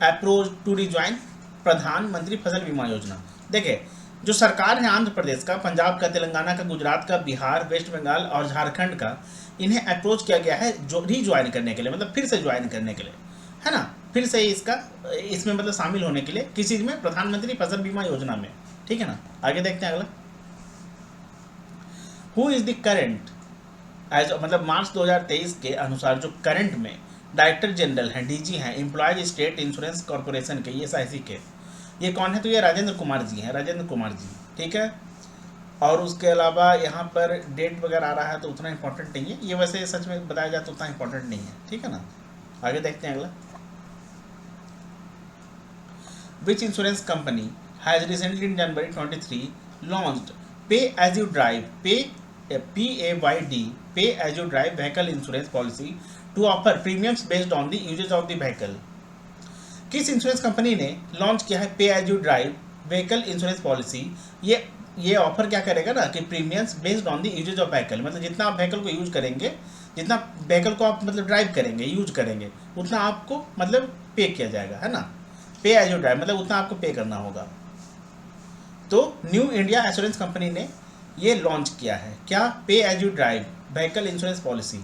approach to rejoin Pradhan Mantri Fasal बीमा योजना। देखिए, जो सरकार है आंध्र प्रदेश का, पंजाब का, तेलंगाना का, गुजरात का, बिहार, वेस्ट बंगाल और झारखंड का, इन्हें अप्रोच किया गया है जो रीज्वाइन करने के लिए, मतलब फिर से ज्वाइन करने के लिए, है ना, फिर से इसमें मतलब शामिल होने के लिए, किस चीज़ में? प्रधानमंत्री फसल बीमा योजना में, ठीक है ना। आगे देखते हैं अगला। Who is the current, as मतलब मार्च 2023 के अनुसार जो करंट में डायरेक्टर जनरल हैं, डीजी हैं, एम्प्लॉयज स्टेट इंश्योरेंस कॉर्पोरेशन के, ESIC के, ये कौन है? तो ये राजेंद्र कुमार जी हैं, राजेंद्र कुमार जी, ठीक है। और उसके अलावा यहाँ पर डेट वगैरह आ रहा है तो उतना इंपॉर्टेंट नहीं है, ये वैसे सच में बताया जाए तो उतना इंपॉर्टेंट नहीं है, ठीक है ना। आगे देखते हैं अगला। Which insurance company has recently in January 23 launched pay as you drive, PAYD, pay as you drive vehicle insurance policy to offer premiums based on the usage of the vehicle. किस इंश्योरेंस कंपनी ने launch किया है pay as you drive vehicle insurance policy? ये offer क्या करेगा ना कि premiums based on the usage of vehicle, मतलब जितना आप व्हीकल को यूज करेंगे, जितना व्हीकल को आप मतलब ड्राइव करेंगे, यूज करेंगे, उतना आपको मतलब पे किया जाएगा, है ना। पे एज यू ड्राइव मतलब उतना आपको पे करना होगा। तो न्यू इंडिया एश्योरेंस कंपनी ने ये लॉन्च किया है, क्या? Pay as you drive vehicle insurance policy,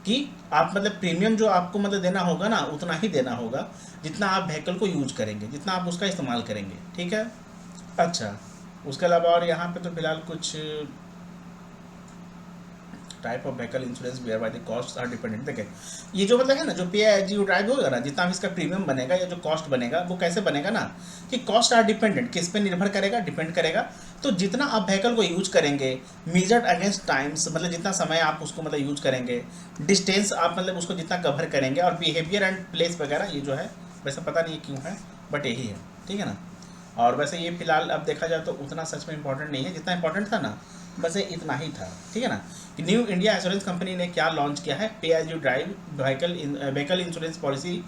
कि आप मतलब प्रीमियम जो आपको मतलब देना होगा ना, उतना ही देना होगा जितना आप व्हीकल को यूज करेंगे, जितना आप उसका इस्तेमाल करेंगे, ठीक है। अच्छा, उसके अलावा और यहाँ पे तो फिलहाल कुछ type of vehicle insurance whereby the cost are dependent. देखिए, ये जो मतलब है ना, जो पे एज यू ड्राइव होगा ना, जितना भी इसका प्रीमियम बनेगा या जो कॉस्ट बनेगा, वो कैसे बनेगा ना कि कॉस्ट आर डिपेंडेंट, किस पे निर्भर करेगा? डिपेंड करेगा। तो जितना आप व्हीकल को यूज करेंगे, मेजर्ड अगेंस्ट टाइम्स, मतलब जितना समय आप उसको मतलब यूज करेंगे, डिस्टेंस आप मतलब उसको जितना कवर करेंगे, और बिहेवियर एंड प्लेस वगैरह, ये जो है वैसे पता नहीं क्यों है, बट यही है, ठीक है ना। और वैसे ये फिलहाल अब देखा जाए तो उतना सच में इंपॉर्टेंट नहीं है, जितना इंपॉर्टेंट था ना बस ये इतना ही था, ठीक है ना। कि न्यू इंडिया एश्योरेंस कंपनी ने क्या लॉन्च किया है? Pay as you drive vehicle insurance policy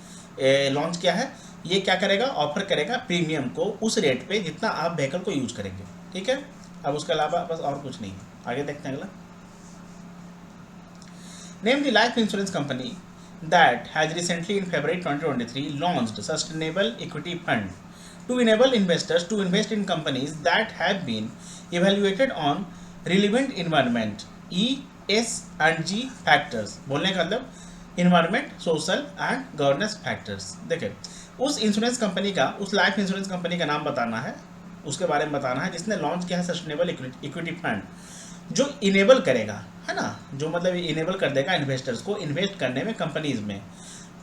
launch किया है। ये क्या करेगा? ऑफर करेगा प्रीमियम को उस रेट पे जितना आप व्हीकल को यूज करेंगे, ठीक है। अब उसके अलावा बस और कुछ नहीं है। आगे देखते हैं अगला। Name the life insurance company that has recently in February 2023 launched sustainable equity fund to enable investors to invest in companies that have been evaluated on relevant environment ESG factors, बोलने का मतलब environment, social and governance factors. देखिए उस insurance company का, उस life insurance company का नाम बताना है, उसके बारे में बताना है जिसने लॉन्च किया है सस्टेनेबल इक्विटी फंड, जो इनेबल करेगा, है ना, जो मतलब इनेबल कर देगा इन्वेस्टर्स को इन्वेस्ट करने में कंपनीज में।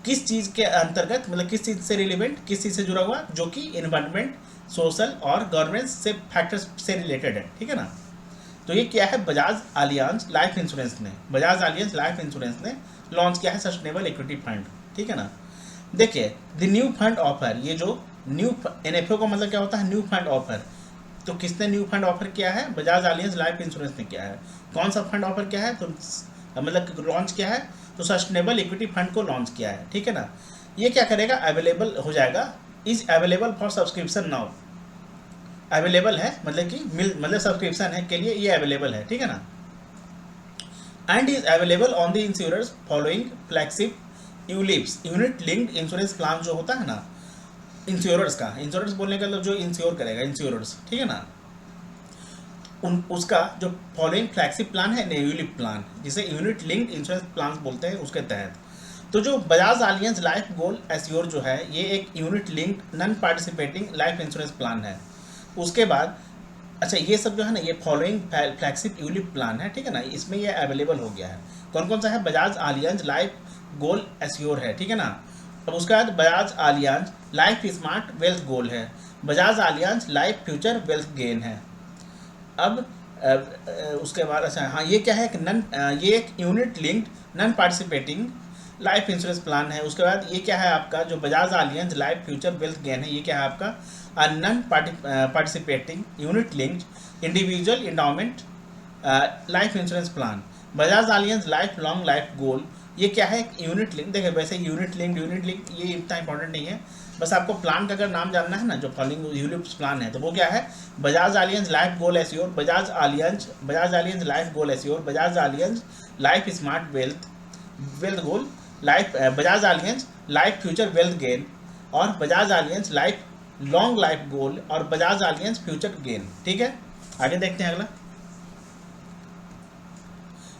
किस चीज़ के अंतर्गत, मतलब किस चीज़ से रिलेवेंट, किस चीज़ से जुड़ा हुआ, जो कि इन्वायरमेंट, सोशल और गवर्नेंस से फैक्टर्स से रिलेटेड है, ठीक है ना। तो ये क्या है, बजाज आलियांज लाइफ इंश्योरेंस ने, बजाज आलियांज लाइफ इंश्योरेंस ने लॉन्च किया है सस्टेनेबल इक्विटी फंड, ठीक है ना। देखिए द न्यू फंड ऑफर, ये जो न्यू NFO का मतलब क्या होता है, न्यू फंड ऑफर। तो किसने न्यू फंड ऑफर किया है, बजाज आलियांज लाइफ इंश्योरेंस ने किया है। कौन सा फंड ऑफर किया है, तो मतलब लॉन्च किया है, तो सस्टेनेबल इक्विटी फंड को लॉन्च किया है, ठीक है ना। ये क्या करेगा, अवेलेबल हो जाएगा, is available for subscription now, available है मतलब कि मतलब सब्सक्रिप्शन है के लिए ये अवेलेबल है, ठीक है ना। And is available on the insurance following flagship ULIPs, unit linked insurance plan जो होता है ना इंश्योरेंस का, इंश्योरेंस बोलने का मतलब जो इंश्योर करेगा इंश्योरेंस, ठीक है ना, उसका जो फॉलोइंग फ्लैगशिप प्लान है यूलिप प्लान, जिसे यूनिट लिंक्ड इंश्योरेंस प्लान बोलते हैं, उसके तहत। तो जो Bajaj Allianz life goal assure जो है, ये एक unit linked non participating life insurance plan है। उसके बाद अच्छा ये सब जो है ना, ये फॉलोइंग फ्लैगशिप यूलिप प्लान है, ठीक है ना, इसमें ये अवेलेबल हो गया है। कौन कौन सा है, Bajaj Allianz life goal assure है, ठीक है ना। अब उसके बाद Bajaj Allianz life smart wealth goal है, Bajaj Allianz life future wealth gain है। अब उसके बाद अच्छा हाँ, ये क्या है, ये एक unit linked non participating life insurance plan है। उसके बाद ये क्या है आपका, जो Bajaj Allianz life future wealth gain है, ये क्या है आपका non participating unit linked individual endowment life insurance plan. Bajaj Allianz life long life गोल, ये क्या है, एक यूनिट लिंक। देखिए वैसे यूनिट लिंक ये इतना इंपॉर्टेंट नहीं है, बस आपको प्लान का अगर नाम जानना है ना, जो फॉलोइंग यूलिप्स प्लान है, तो वो क्या है, Bajaj Allianz life goal assure, Bajaj Allianz life goal assure, Bajaj Allianz life smart wealth goal, life Bajaj Allianz life future wealth gain, और Bajaj Allianz life long life goal, और बजाज आलियांज फ्यूचर गेन, ठीक है। आगे देखते हैं अगला।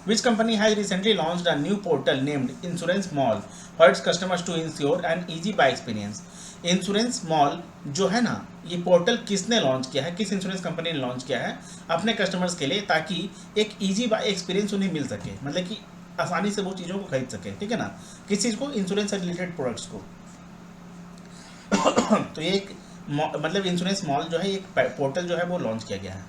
Which company has recently launched a new portal named Insurance Mall for its customers to insure and easy buy experience? Insurance mall जो है ना, ये पोर्टल किसने लॉन्च किया है, किस इंश्योरेंस कंपनी ने लॉन्च किया है अपने कस्टमर्स के लिए, ताकि एक इजी बाय एक्सपीरियंस उन्हें मिल सके, मतलब कि आसानी से वो चीज़ों को खरीद सके, ठीक है ना, किस चीज़ को, इंश्योरेंस से रिलेटेड प्रोडक्ट्स को। तो ये एक मतलब इंश्योरेंस मॉल जो है, एक पोर्टल जो है वो लॉन्च किया गया है।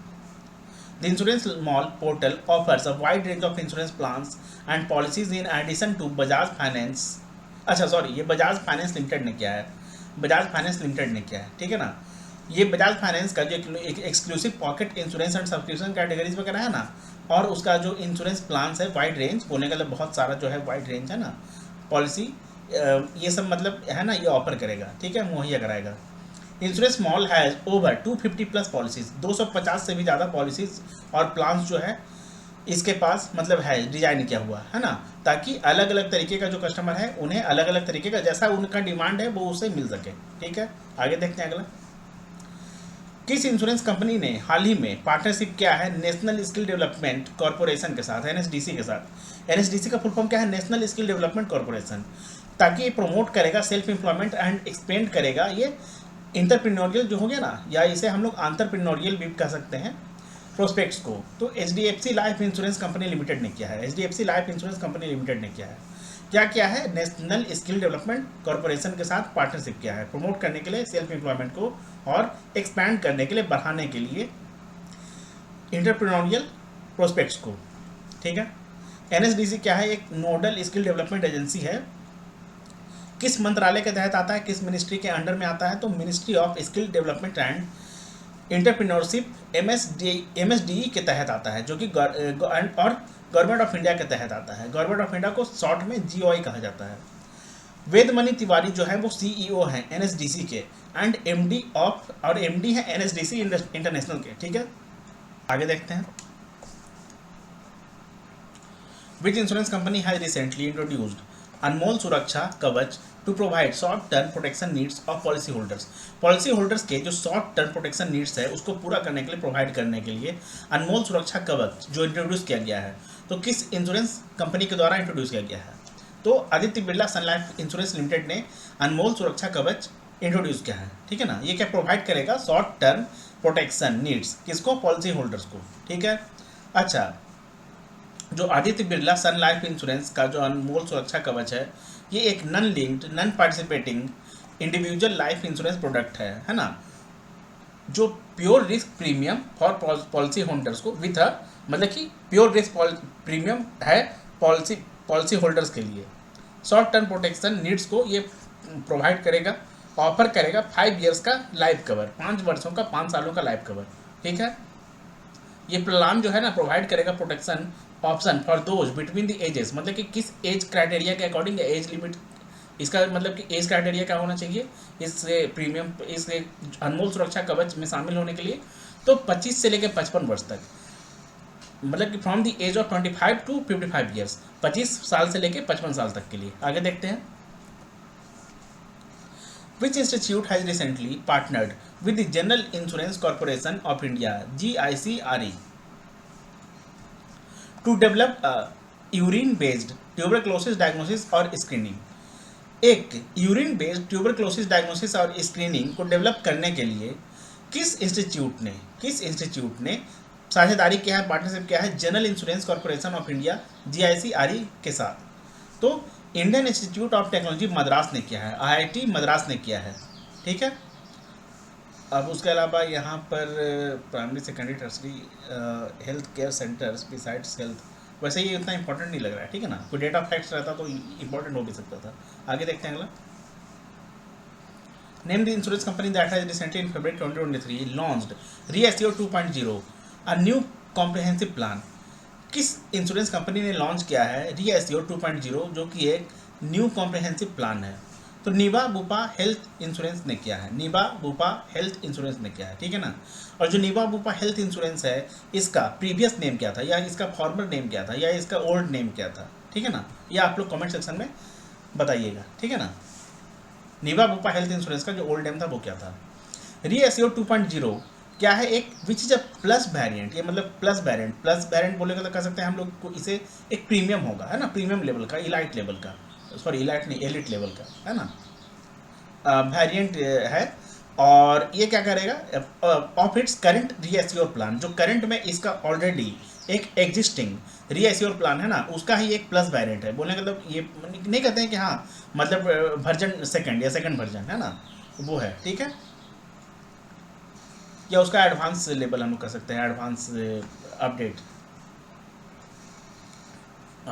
The Insurance Mall portal offers a wide range of insurance plans and policies in addition to Bajaj Finance। अच्छा सॉरी, ये बजाज फाइनेंस लिमिटेड ने किया है, बजाज फाइनेंस लिमिटेड ने किया है, ठीक है ना। ये बजाज फाइनेंस का जो एक exclusive pocket insurance and subscription categories वगैरह है ना, और उसका जो इंश्योरेंस प्लान्स है वाइड रेंज, बोलने का बहुत सारा जो है वाइड रेंज है ना, पॉलिसी ये सब मतलब है ना, ये ऑफर करेगा, ठीक है, मुहैया कराएगा। Insurance mall has over 250 plus policies, 250 से भी ज़्यादा पॉलिसीज और प्लान्स जो है इसके पास मतलब है डिजाइन किया हुआ है ना, ताकि अलग अलग तरीके का जो कस्टमर है उन्हें अलग अलग तरीके का जैसा उनका डिमांड है वो उसे मिल सके, ठीक है। आगे देखते हैं अगला। किस इंश्योरेंस कंपनी ने हाल ही में पार्टनरशिप किया है नेशनल स्किल डेवलपमेंट कॉरपोरेशन के साथ, NSDC के साथ। NSDC का फुल फॉर्म क्या है, नेशनल स्किल डेवलपमेंट कॉरपोरेशन, ताकि ये प्रमोट करेगा सेल्फ एम्प्लॉयमेंट एंड एक्सपेंड करेगा ये इंटरप्रेन्योरियल जो हो गया ना, या इसे हम लोग एंटरप्रेन्योरियल भी कह सकते हैं, प्रोस्पेक्ट्स को। तो HDFC life insurance company limited ने किया है, HDFC life insurance company limited ने क्या किया है, नेशनल स्किल डेवलपमेंट कॉरपोरेशन के साथ पार्टनरशिप किया है, प्रमोट करने के लिए सेल्फ एम्प्लॉयमेंट को और एक्सपैंड करने के लिए, बढ़ाने के लिए इंटरप्रेन्योरियल प्रोस्पेक्ट्स को, ठीक है। NSDC क्या है, एक नोडल स्किल डेवलपमेंट एजेंसी है, किस मंत्रालय के तहत आता है, किस मिनिस्ट्री के अंडर में आता है, तो ministry of skill development and entrepreneurship MSDE के तहत आता है, जो कि और गवर्नमेंट ऑफ इंडिया के तहत आता है। गवर्नमेंट ऑफ इंडिया को शॉर्ट में GOI कहा जाता है। वेदमणि तिवारी जो है वो CEO हैं NSDC के, एंड MD है NSDC इंटरनेशनल के, ठीक है। आगे देखते हैं। Which insurance company has recently introduced Anmol Suraksha Kavach to provide short term protection needs of policy holders. Policy holders के जो शॉर्ट टर्म प्रोटेक्शन नीड्स है उसको पूरा करने के लिए, प्रोवाइड करने के लिए अनमोल सुरक्षा कवच जो इंट्रोड्यूस किया गया है, तो किस इंश्योरेंस कंपनी के द्वारा इंट्रोड्यूस किया गया है? तो आदित्य बिरला सन लाइफ इंश्योरेंस लिमिटेड ने अनमोल सुरक्षा कवच इंट्रोड्यूस किया है, ठीक है ना। ये क्या प्रोवाइड करेगा? शॉर्ट टर्म प्रोटेक्शन नीड्स, किसको? पॉलिसी होल्डर्स को, ठीक है। अच्छा, जो आदित्य बिरला सन लाइफ इंश्योरेंस का जो अनमोल सुरक्षा कवच है, ये एक non linked non participating individual life insurance product है ना, जो pure risk premium for policy holders को विथ मतलब कि प्योर रिस्क प्रीमियम है पॉलिसी होल्डर्स के लिए। शॉर्ट टर्म प्रोटेक्शन नीड्स को ये प्रोवाइड करेगा, ऑफर करेगा 5 ईयर्स का लाइफ कवर, 5 वर्षों का, 5 सालों का लाइफ कवर, ठीक है। ये प्लान जो है ना प्रोवाइड करेगा protection option for those between the ages, मतलब कि किस एज क्राइटेरिया के अकॉर्डिंग, एज लिमिट, इसका मतलब कि एज क्राइटेरिया क्या होना चाहिए इससे प्रीमियम, इससे अनमोल सुरक्षा कवच में शामिल होने के लिए? तो 25 से लेकर 55 वर्ष तक, मतलब कि from the age of 25 to 55 years, 25 साल से लेकर 55 साल तक के लिए। आगे देखते हैं। Which institute has recently partnered with the General Insurance Corporation of India (GICRE) to develop a urine-based tuberculosis diagnosis और screening? एक यूरिन बेस्ड ट्यूबरक्लोसिस डायग्नोसिस और स्क्रीनिंग को डेवलप करने के लिए किस इंस्टीट्यूट ने साझेदारी किया है, पार्टनरशिप किया है general insurance corporation of India (GICRE) के साथ? तो Indian institute of technology Madras ने किया है, IIT मद्रास ने किया है, ठीक है। अब उसके अलावा यहाँ पर primary secondary tertiary health care centres besides health, वैसे ये इतना इंपॉर्टेंट नहीं लग रहा है, ठीक है ना। कोई डेटा फैक्ट्स रहता तो इंपॉर्टेंट हो भी सकता था। आगे देखते हैं अगला। Name the insurance company that has recently in February 2023 launched ReAssure 2.0 a new comprehensive plan. किस इंश्योरेंस कंपनी ने लॉन्च किया है रीएसईओ 2.0, जो कि एक न्यू कॉम्प्रिहेंसिव प्लान है? तो निवा बुपा हेल्थ इंश्योरेंस ने किया है, निवा बुपा हेल्थ इंश्योरेंस ने किया है, ठीक है ना। और जो निवा बुपा हेल्थ इंश्योरेंस है, इसका प्रीवियस नेम क्या था, या इसका फॉर्मर नेम क्या था, या इसका ओल्ड नेम क्या था, ठीक है ना। ये आप लोग कमेंट सेक्शन में बताइएगा, ठीक है ना। निवा बुपा हेल्थ इंश्योरेंस का जो ओल्ड नेम था वो क्या था? रीएसईओ 2.0 क्या है? एक which is a plus variant, ये मतलब प्लस वेरिएंट बोलेगा तो कह सकते हैं हम लोग को, इसे एक प्रीमियम होगा, है ना, प्रीमियम लेवल का, इलाइट लेवल का, सॉरी इलाइट नहीं, एलिट लेवल का, है ना, वेरिएंट है। और ये क्या करेगा? ऑफ इट्स करंट रीएसईओ प्लान, जो करंट में इसका ऑलरेडी एक एग्जिस्टिंग रीएसईओ प्लान है ना, उसका ही एक प्लस वेरिएंट है। बोलने का मतलब ये नहीं कहते हैं कि हाँ मतलब वर्जन सेकंड या सेकंड वर्जन, है ना, वो है, ठीक है। या उसका एडवांस लेवल हम लोग कर सकते हैं, एडवांस अपडेट।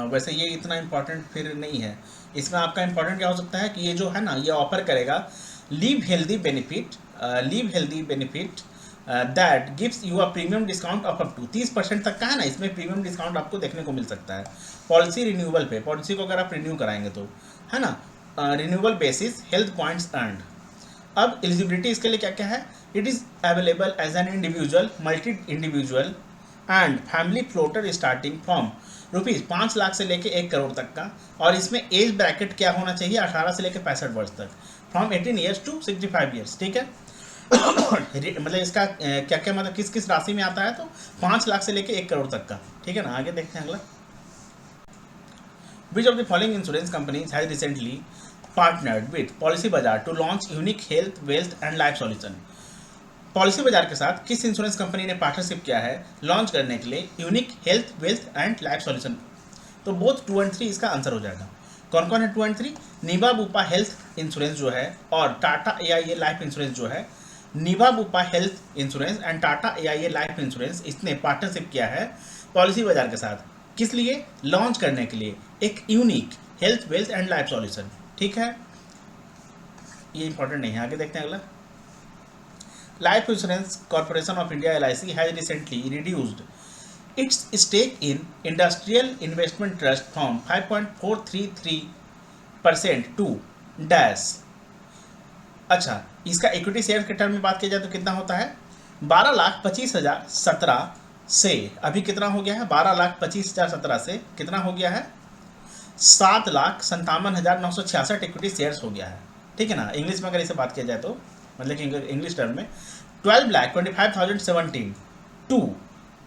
वैसे ये इतना इम्पोर्टेंट फिर नहीं है। इसमें आपका इम्पोर्टेंट क्या हो सकता है कि ये जो है ना, ये ऑफर करेगा live healthy benefit that gives you a premium discount of up to 30% तक का है ना, इसमें प्रीमियम डिस्काउंट आपको देखने को मिल सकता है। पॉलिसी रिन्यूअल पे, पॉलिसी को अगर आप रिन्यू कराएंगे तो, है ना, renewal basis health points earned. अब एलिजिबिलिटी इसके लिए क्या क्या है? It is available as an individual, multi individual and family floater starting from ₹5 lakh से लेके 1 करोड़ तक का। और इसमें एज ब्रैकेट क्या होना चाहिए? 18 से लेकर 65 वर्ष तक, फ्रॉम 18 ईयर्स टू 65 ईयर्स, ठीक है। मतलब इसका क्या क्या मतलब किस किस राशि में आता है? तो 5 लाख से लेकर 1 करोड़ तक का, ठीक है ना। आगे देखते हैं अगला। Which of the following insurance companies has recently partnered with policy Bazaar to launch unique health wealth and life solution? Policy Bazaar के साथ किस इंश्योरेंस कंपनी ने पार्टनरशिप किया है लॉन्च करने के लिए unique health wealth and life solution? तो बोथ 2 और 3 इसका आंसर हो जाएगा। कौन कौन है 2 और 3? निवा बुपा हेल्थ इंश्योरेंस जो है और टाटा AIA लाइफ इंश्योरेंस जो है, Niva Bupa health insurance and Tata AIA life insurance, इसने पार्टनरशिप किया है पॉलिसी बाजार के साथ। किस लिए? लॉन्च करने के लिए एक unique health wealth and life solution, ठीक है। ये इंपॉर्टेंट नहीं है। आगे देखते हैं अगला। Life insurance corporation of India LIC has recently reduced its stake in industrial investment trust from 5.433% to dash. अच्छा, इसका इक्विटी शेयर के टर्म में बात की जाए तो कितना होता है? 12,25,017 से अभी कितना हो गया है? 12,25,017 से कितना हो गया है? 7,57,966 इक्विटी शेयर्स हो गया है, ठीक है ना। इंग्लिश में अगर इसे बात किया जाए तो मतलब कि इंग्लिश टर्म में 12,25,017 टू,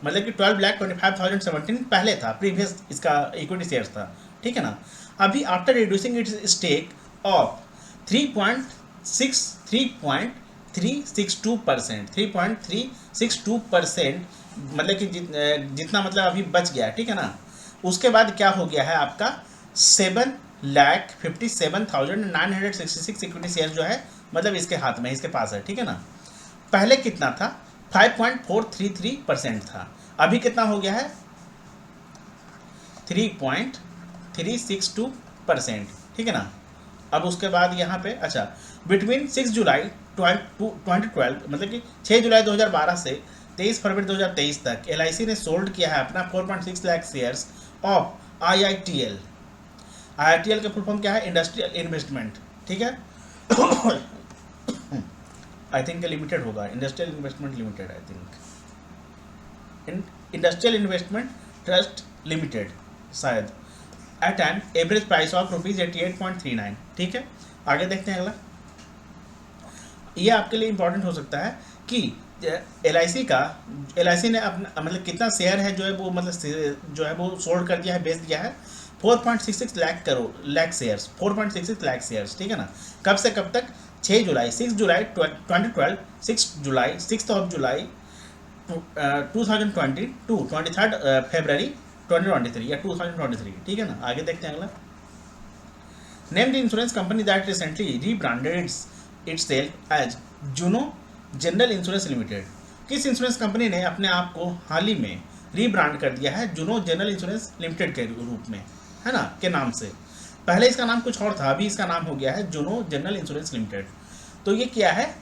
मतलब कि 12,25,017 पहले था, प्रीवियस इसका इक्विटी शेयर्स था, ठीक है ना। अभी after reducing its stake of 3.362%, 3.362%, मतलब कि जितना मतलब अभी बच गया, ठीक है ना। उसके बाद क्या हो गया है आपका 7,57,966 इक्विटी शेयर जो है मतलब इसके हाथ में, इसके पास है, ठीक है ना। पहले कितना था 5.433% था, अभी कितना हो गया है 3.362%, ठीक है ना। अब उसके बाद यहाँ पे अच्छा बिटवीन 6 जुलाई 2012 मतलब कि 6 जुलाई 2012 से 23 फरवरी 2023 तक LIC ने सोल्ड किया है अपना 4.6 lakh shares of IITL। IITL का फुल फॉर्म क्या है, इंडस्ट्रियल इन्वेस्टमेंट, ठीक है। आई थिंक लिमिटेड होगा, industrial investment limited, I think industrial investment trust limited शायद, at an average price of ₹88.39, ठीक है। आगे देखते हैं अगला। ये आपके लिए इंपॉर्टेंट हो सकता है कि LIC ने अपना मतलब कितना शेयर है जो है वो मतलब जो है वो सोल्ड कर दिया है, बेच दिया है 4.66 लाख शेयर्स, 4.66 लाख शेयर्स, ठीक है ना। कब से कब तक 6 जुलाई 6 जुलाई 2012, 6 ऑफ जुलाई 2022, 23 फरवरी 2023 या 2023, ठीक है ना। आगे देखते हैं अगला। Name the insurance company that recently rebranded itself as Zuno general insurance limited. किस इंश्योरेंस कंपनी ने अपने आप को हाल ही में रीब्रांड कर दिया है जुनो जनरल इंश्योरेंस लिमिटेड के रूप में, है ना, के नाम से। पहले इसका नाम कुछ और था, अभी इसका नाम हो गया है जुनो जनरल इंश्योरेंस लिमिटेड। तो ये क्या है,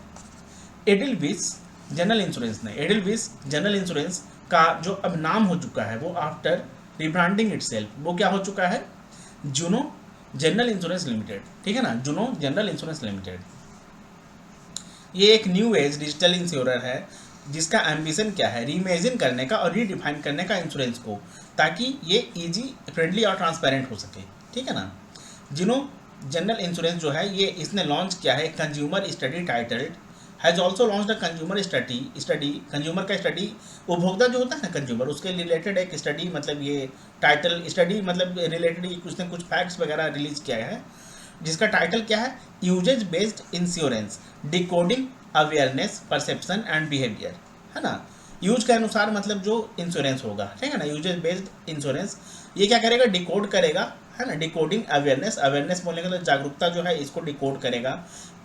एडिलविस जनरल इंश्योरेंस ने, एडिलविस जनरल इंश्योरेंस का जो अब नाम हो चुका है वो आफ्टर रिब्रांडिंग इटसेल्फ वो क्या हो चुका है, जुनो जनरल इंश्योरेंस लिमिटेड, ठीक है ना, जुनो जनरल इंश्योरेंस लिमिटेड। ये एक न्यू एज डिजिटल इंश्योरर है जिसका एम्बिशन क्या है, रीइमेजिन करने का और रीडिफाइन करने का इंश्योरेंस को, ताकि ये इजी, फ्रेंडली और ट्रांसपेरेंट हो सके, ठीक है ना। जुनो जनरल इंश्योरेंस जो है ये इसने लॉन्च किया है consumer study titled has also launch the consumer study consumer का स्टडी, उपभोक्ता जो होता है ना कंज्यूमर, उसके रिलेटेड एक स्टडी, मतलब ये टाइटल स्टडी मतलब रिलेटेड कुछ न कुछ फैक्ट्स वगैरह रिलीज किया है, जिसका टाइटल क्या है, usage based insurance decoding awareness perception and behaviour, है ना। यूज के अनुसार मतलब जो इंश्योरेंस होगा, ठीक है ना, यूजेज बेस्ड इंश्योरेंस ये क्या करेगा, डिकोड करेगा, है ना, डिकोडिंग अवेयरनेस, अवेयरनेस बोलने का तो जागरूकता जो है इसको डिकोड करेगा,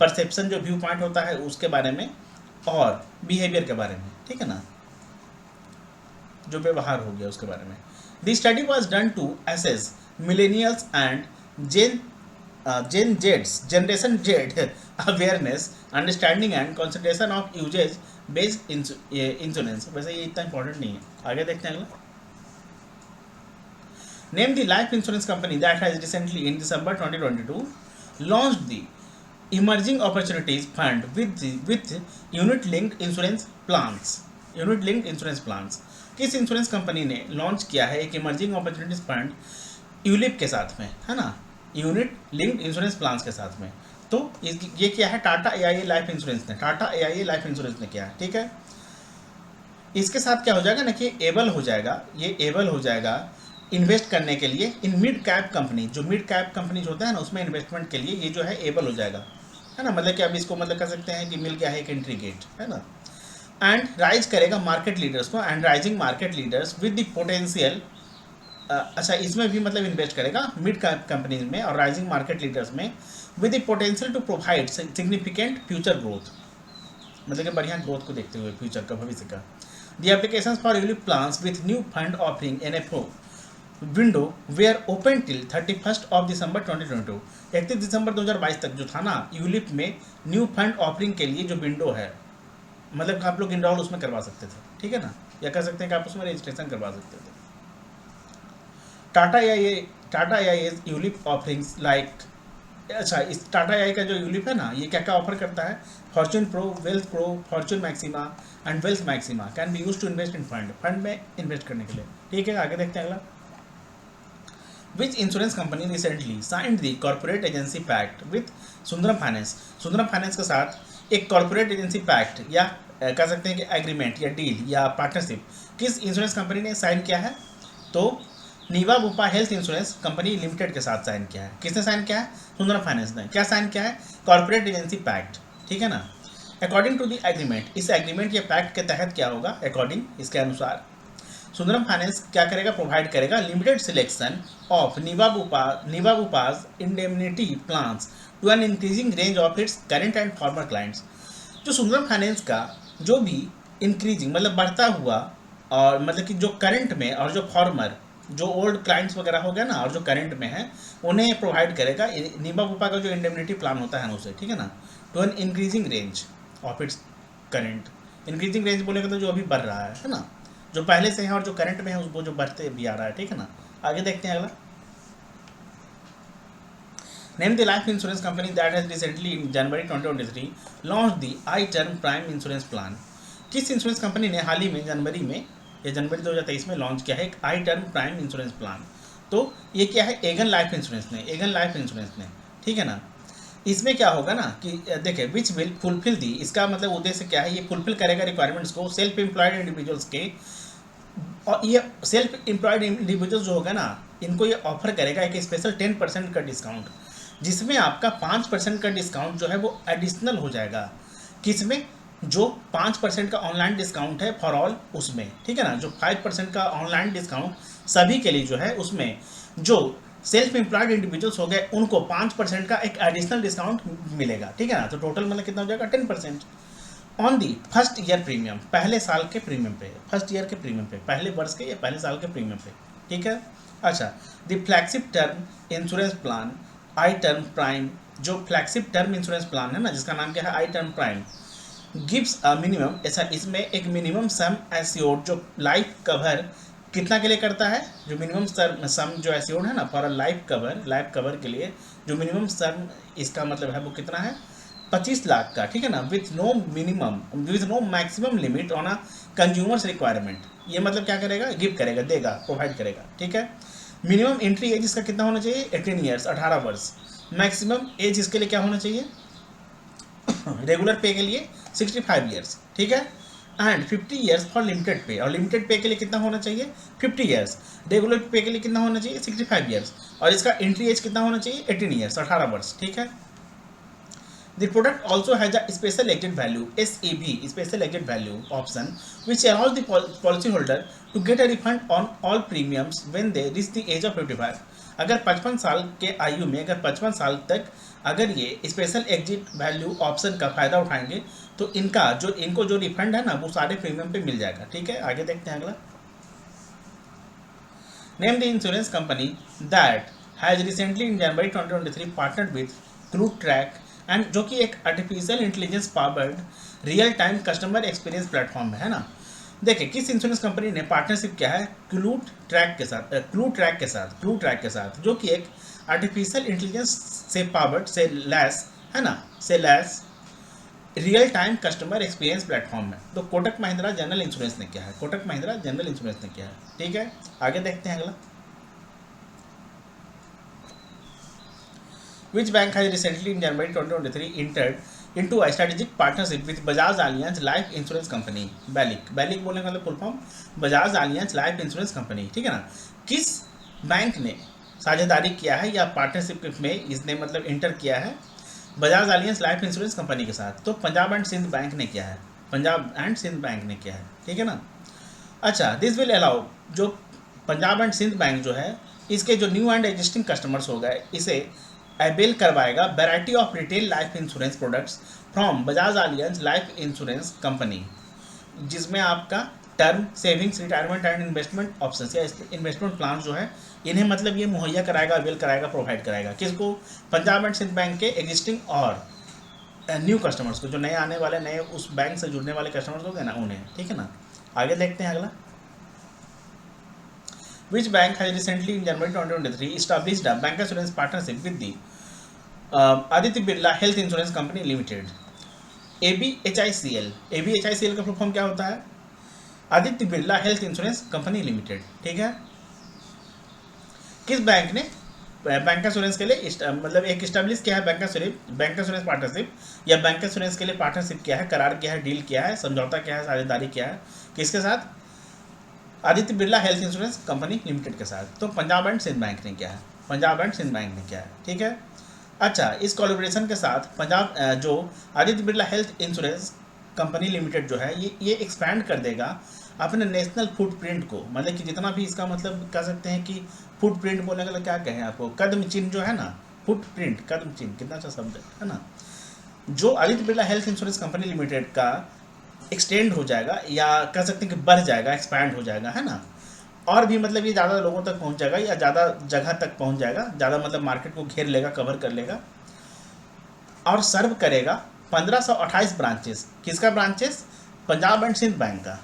परसेप्शन जो व्यू पॉइंट होता है उसके बारे में, और बिहेवियर के बारे में, ठीक है ना, जो व्यवहार हो गया उसके बारे में। The study was done to assess millennials and generation Z awareness understanding and consideration of usage based insurance. वैसे ये इतना इंपॉर्टेंट नहीं है, आगे देखते हैं अगला। Name the life insurance company that has recently in December 2022 launched the emerging opportunities fund with unit linked insurance plans, unit linked insurance plans. किस इंश्योरेंस कंपनी ने लॉन्च किया है एक इमर्जिंग अपॉर्चुनिटीज फंड यूलिप के साथ में, है ना, यूनिट लिंक्ड इंश्योरेंस प्लान्स के साथ में। तो ये क्या है, टाटा AIA लाइफ इंश्योरेंस ने, टाटा AIA लाइफ इंश्योरेंस ने किया है, ठीक है। इसके साथ क्या हो जाएगा ना कि एबल हो जाएगा, ये एबल हो जाएगा इन्वेस्ट करने के लिए इन मिड कैप कंपनी, जो मिड कैप कंपनी जो होता है ना उसमें इन्वेस्टमेंट के लिए ये जो है एबल हो जाएगा, है ना, मतलब कि अब इसको मतलब कह सकते हैं कि मिल गया है एक एंट्री गेट, है ना। एंड राइज करेगा मार्केट लीडर्स को, and rising market leaders with the potential, अच्छा इसमें भी मतलब इन्वेस्ट करेगा मिड कैप कंपनीज में और राइजिंग मार्केट लीडर्स में with the potential to provide significant future growth, मतलब कि बढ़िया ग्रोथ को देखते हुए फ्यूचर का, भविष्य का। The applications for ULIP plans with new fund offering NFO window were open till 31 of December 2022, 31 दिसंबर 2022 तक जो था ना यूलिप में न्यू फंड ऑफरिंग के लिए जो विंडो है, मतलब आप लोग इनरोल उसमें करवा सकते थे, ठीक है ना, या कह सकते हैं कि आप उसमें रजिस्ट्रेशन करवा सकते थे। Tata AIA ULIP offerings like, अच्छा इस टाटा AIA का जो यूलिप है ना ये क्या क्या ऑफर करता है, fortune pro, wealth pro, fortune maxima and wealth maxima can be use to invest in fund में इन्वेस्ट करने के लिए, ठीक है। आगे देखते हैं अगला। Which insurance company recently signed the corporate agency pact with Sundaram finance. Sundaram finance के साथ एक कॉर्पोरेट एजेंसी पैक्ट या कह सकते हैं कि एग्रीमेंट या डील या पार्टनरशिप किस इंश्योरेंस कंपनी ने साइन किया है? तो Niva Bupa health insurance company limited के साथ साइन किया है। किसने साइन किया है? सुंदरम फाइनेंस ने। क्या साइन किया है? कॉर्पोरेट एजेंसी पैक्ट, ठीक है ना। अकॉर्डिंग टू द एग्रीमेंट, इस एग्रीमेंट या पैक्ट के तहत क्या होगा? अकॉर्डिंग, इसके अनुसार सुंदरम फाइनेंस क्या करेगा? प्रोवाइड करेगा limited selection of Niva Bupa's indemnity plans to an increasing range of its current and former clients. जो सुंदरम फाइनेंस का जो भी इंक्रीजिंग मतलब बढ़ता हुआ और मतलब कि जो करंट में और जो फॉर्मर जो ओल्ड क्लाइंट्स वगैरह हो गया ना और जो करंट में है उन्हें प्रोवाइड करेगा नीवा बुपा का जो इंडेमनिटी प्लान होता है उसे, ठीक है ना, to an increasing range of its current. Increasing range बोलेगा तो जो अभी बढ़ रहा है ना, जो पहले से है और जो करंट में है उसको जो बढ़ते भी आ रहा है, ठीक है ना। आगे देखते हैं अगला। Name the life insurance company that has recently in January 2023 launch the I term prime insurance plan. किस इंश्योरेंस कंपनी ने हाल ही में जनवरी 2023 में लॉन्च किया है एक I term prime insurance plan? तो ये क्या है? एगन लाइफ इंश्योरेंस ने, ठीक है ना। इसमें क्या होगा ना कि देखिए विच विल फुलफिल दी, इसका मतलब उद्देश्य क्या है? ये फुलफिल करेगा रिक्वायरमेंट्स को सेल्फ एम्प्लॉयड इंडिविजुअल्स के, और ये सेल्फ एम्प्लॉयड इंडिविजुअल्स जो होगा ना इनको ये ऑफर करेगा एक स्पेशल 10% का डिस्काउंट, जिसमें आपका 5% का डिस्काउंट जो है वो एडिशनल हो जाएगा। किसमें? जो 5% का ऑनलाइन डिस्काउंट है फॉर ऑल उसमें, ठीक है ना। जो 5% का ऑनलाइन डिस्काउंट सभी के लिए जो है उसमें जो सेल्फ एम्प्लॉयड इंडिविजुअल्स हो गए उनको 5% का एक एडिशनल डिस्काउंट मिलेगा, ठीक है ना। तो टोटल मतलब कितना हो जाएगा? 10% on the first year premium, पहले साल के प्रीमियम पे, फर्स्ट ईयर के प्रीमियम पे, पहले वर्ष के या पहले साल के प्रीमियम पे, ठीक है। अच्छा, the flagship term insurance plan I term prime, जो फ्लैगशिप टर्म इंश्योरेंस प्लान है ना जिसका नाम क्या है? I term prime, gives a minimum, ऐसा इसमें एक मिनिमम सम एश्योर्ड जो लाइफ कवर कितना के लिए करता है? जो मिनिमम सम जो एश्योर्ड है ना फॉर अ लाइफ कवर के लिए जो मिनिमम सम इसका मतलब है वो कितना है? 25 लाख का, ठीक है ना। With no maximum limit on a consumer's requirement. ये मतलब क्या करेगा? गिव करेगा, देगा, प्रोवाइड करेगा, ठीक है। मिनिमम एंट्री एज इसका कितना होना चाहिए? 18 ईयर्स, 18 वर्ष। मैक्सिमम एज इसके लिए क्या होना चाहिए? रेगुलर पे के लिए 65 ईयर्स, ठीक है। एंड 50 ईयर्स फॉर लिमिटेड पे, और लिमिटेड पे के लिए कितना होना चाहिए? 50 ईयर्स। रेगुलर पे के लिए कितना होना चाहिए? 65 ईयर्स। और इसका एंट्री एज कितना होना चाहिए? 18 ईयर्स, 18 वर्ष, ठीक है। The product also has a special exit value (SEV) special exit value option, which allows the policyholder to get a refund on all premiums when they reach the age of 55. अगर 55 साल के आयु में अगर 55 साल तक अगर ये स्पेशल एग्जिट वैल्यू ऑप्शन का फायदा उठाएंगे तो इनको जो रिफंड है ना वो सारे प्रीमियम पे मिल जाएगा, ठीक है। आगे देखते हैं अगला। Name the insurance company that has recently in January 2023 partnered with clued track and, जो कि एक artificial intelligence powered real time customer experience platform है ना। देखिए किस इंश्योरेंस कंपनी ने पार्टनरशिप किया है? क्लूड ट्रैक के साथ, जो कि एक आर्टिफिशियल इंटेलिजेंस से पावर्ड से लैस है ना, से लैस real time customer experience platform है। तो कोटक महिंद्रा जनरल इंश्योरेंस ने किया है, ठीक है। आगे देखते हैं अगला। Which bank has recently in January 2023 entered into a strategic partnership with Bajaj Allianz Life Insurance Company BALIC बोलने का मतलब full form Bajaj Allianz life insurance company, ठीक है ना। किस बैंक ने साझेदारी किया है या पार्टनरशिप में इसने मतलब इंटर किया है Bajaj Allianz life insurance company के साथ? तो पंजाब एंड सिंध बैंक ने किया है, ठीक है ना। अच्छा, दिस विल अलाउ, जो पंजाब एंड सिंध बैंक जो है इसके जो न्यू एंड एग्जिस्टिंग कस्टमर्स हो गए इसे अवेल करवाएगा variety of retail life insurance products from Bajaj Allianz life insurance company, जिसमें आपका term, savings, retirement and investment options या इन्वेस्टमेंट प्लान जो है इन्हें मतलब ये मुहैया कराएगा, अवेल कराएगा, प्रोवाइड कराएगा। किसको? पंजाब एंड सिंध बैंक के एग्जिस्टिंग और न्यू कस्टमर्स को, जो नए आने वाले नए उस बैंक से जुड़ने वाले कस्टमर्स हो गए ना उन्हें, ठीक है ना। आगे देखते हैं अगला। Which bank has recently in January 2023 established a bank insurance partnership with the Aditya Birla Health Insurance Company Limited ABHICL? ABHICL का फुल फॉर्म क्या होता है? Aditya Birla health insurance company limited, ठीक है। किस बैंक ने बैंक इंश्योरेंस के लिए मतलब एक इस्टेब्लिश किया है बैंक इंश्योरेंस पार्टनरशिप, या बैंक इंश्योरेंस के लिए पार्टनरशिप किया है, करार किया है, डील किया है, समझौता किया है, साझेदारी किया है, किसके साथ? Aditya Birla health insurance company limited के साथ। तो पंजाब एंड सिंध बैंक ने किया है, पंजाब एंड सिंध बैंक ने किया है, ठीक है। अच्छा, इस कोलैबोरेशन के साथ पंजाब जो Aditya Birla health insurance company limited जो है ये एक्सपैंड कर देगा अपने नेशनल फुटप्रिंट को, मतलब कि जितना भी इसका मतलब कह सकते हैं कि फुटप्रिंट बोलने के लिए क्या कहें आपको, कदम चिन्ह जो है ना, फुटप्रिंट कदम चिन्ह, कितना अच्छा शब्द है ना, जो Aditya Birla health insurance company limited का एक्सटेंड हो जाएगा, या कह सकते हैं कि बढ़ जाएगा, एक्सपैंड हो जाएगा, है ना। और भी मतलब ये ज़्यादा लोगों तक पहुंच जाएगा, या ज़्यादा जगह तक पहुंच जाएगा, ज़्यादा मतलब मार्केट को घेर लेगा, कवर कर लेगा, और सर्व करेगा 1528 ब्रांचेस। किसका branches? Punjab and Sind bank का,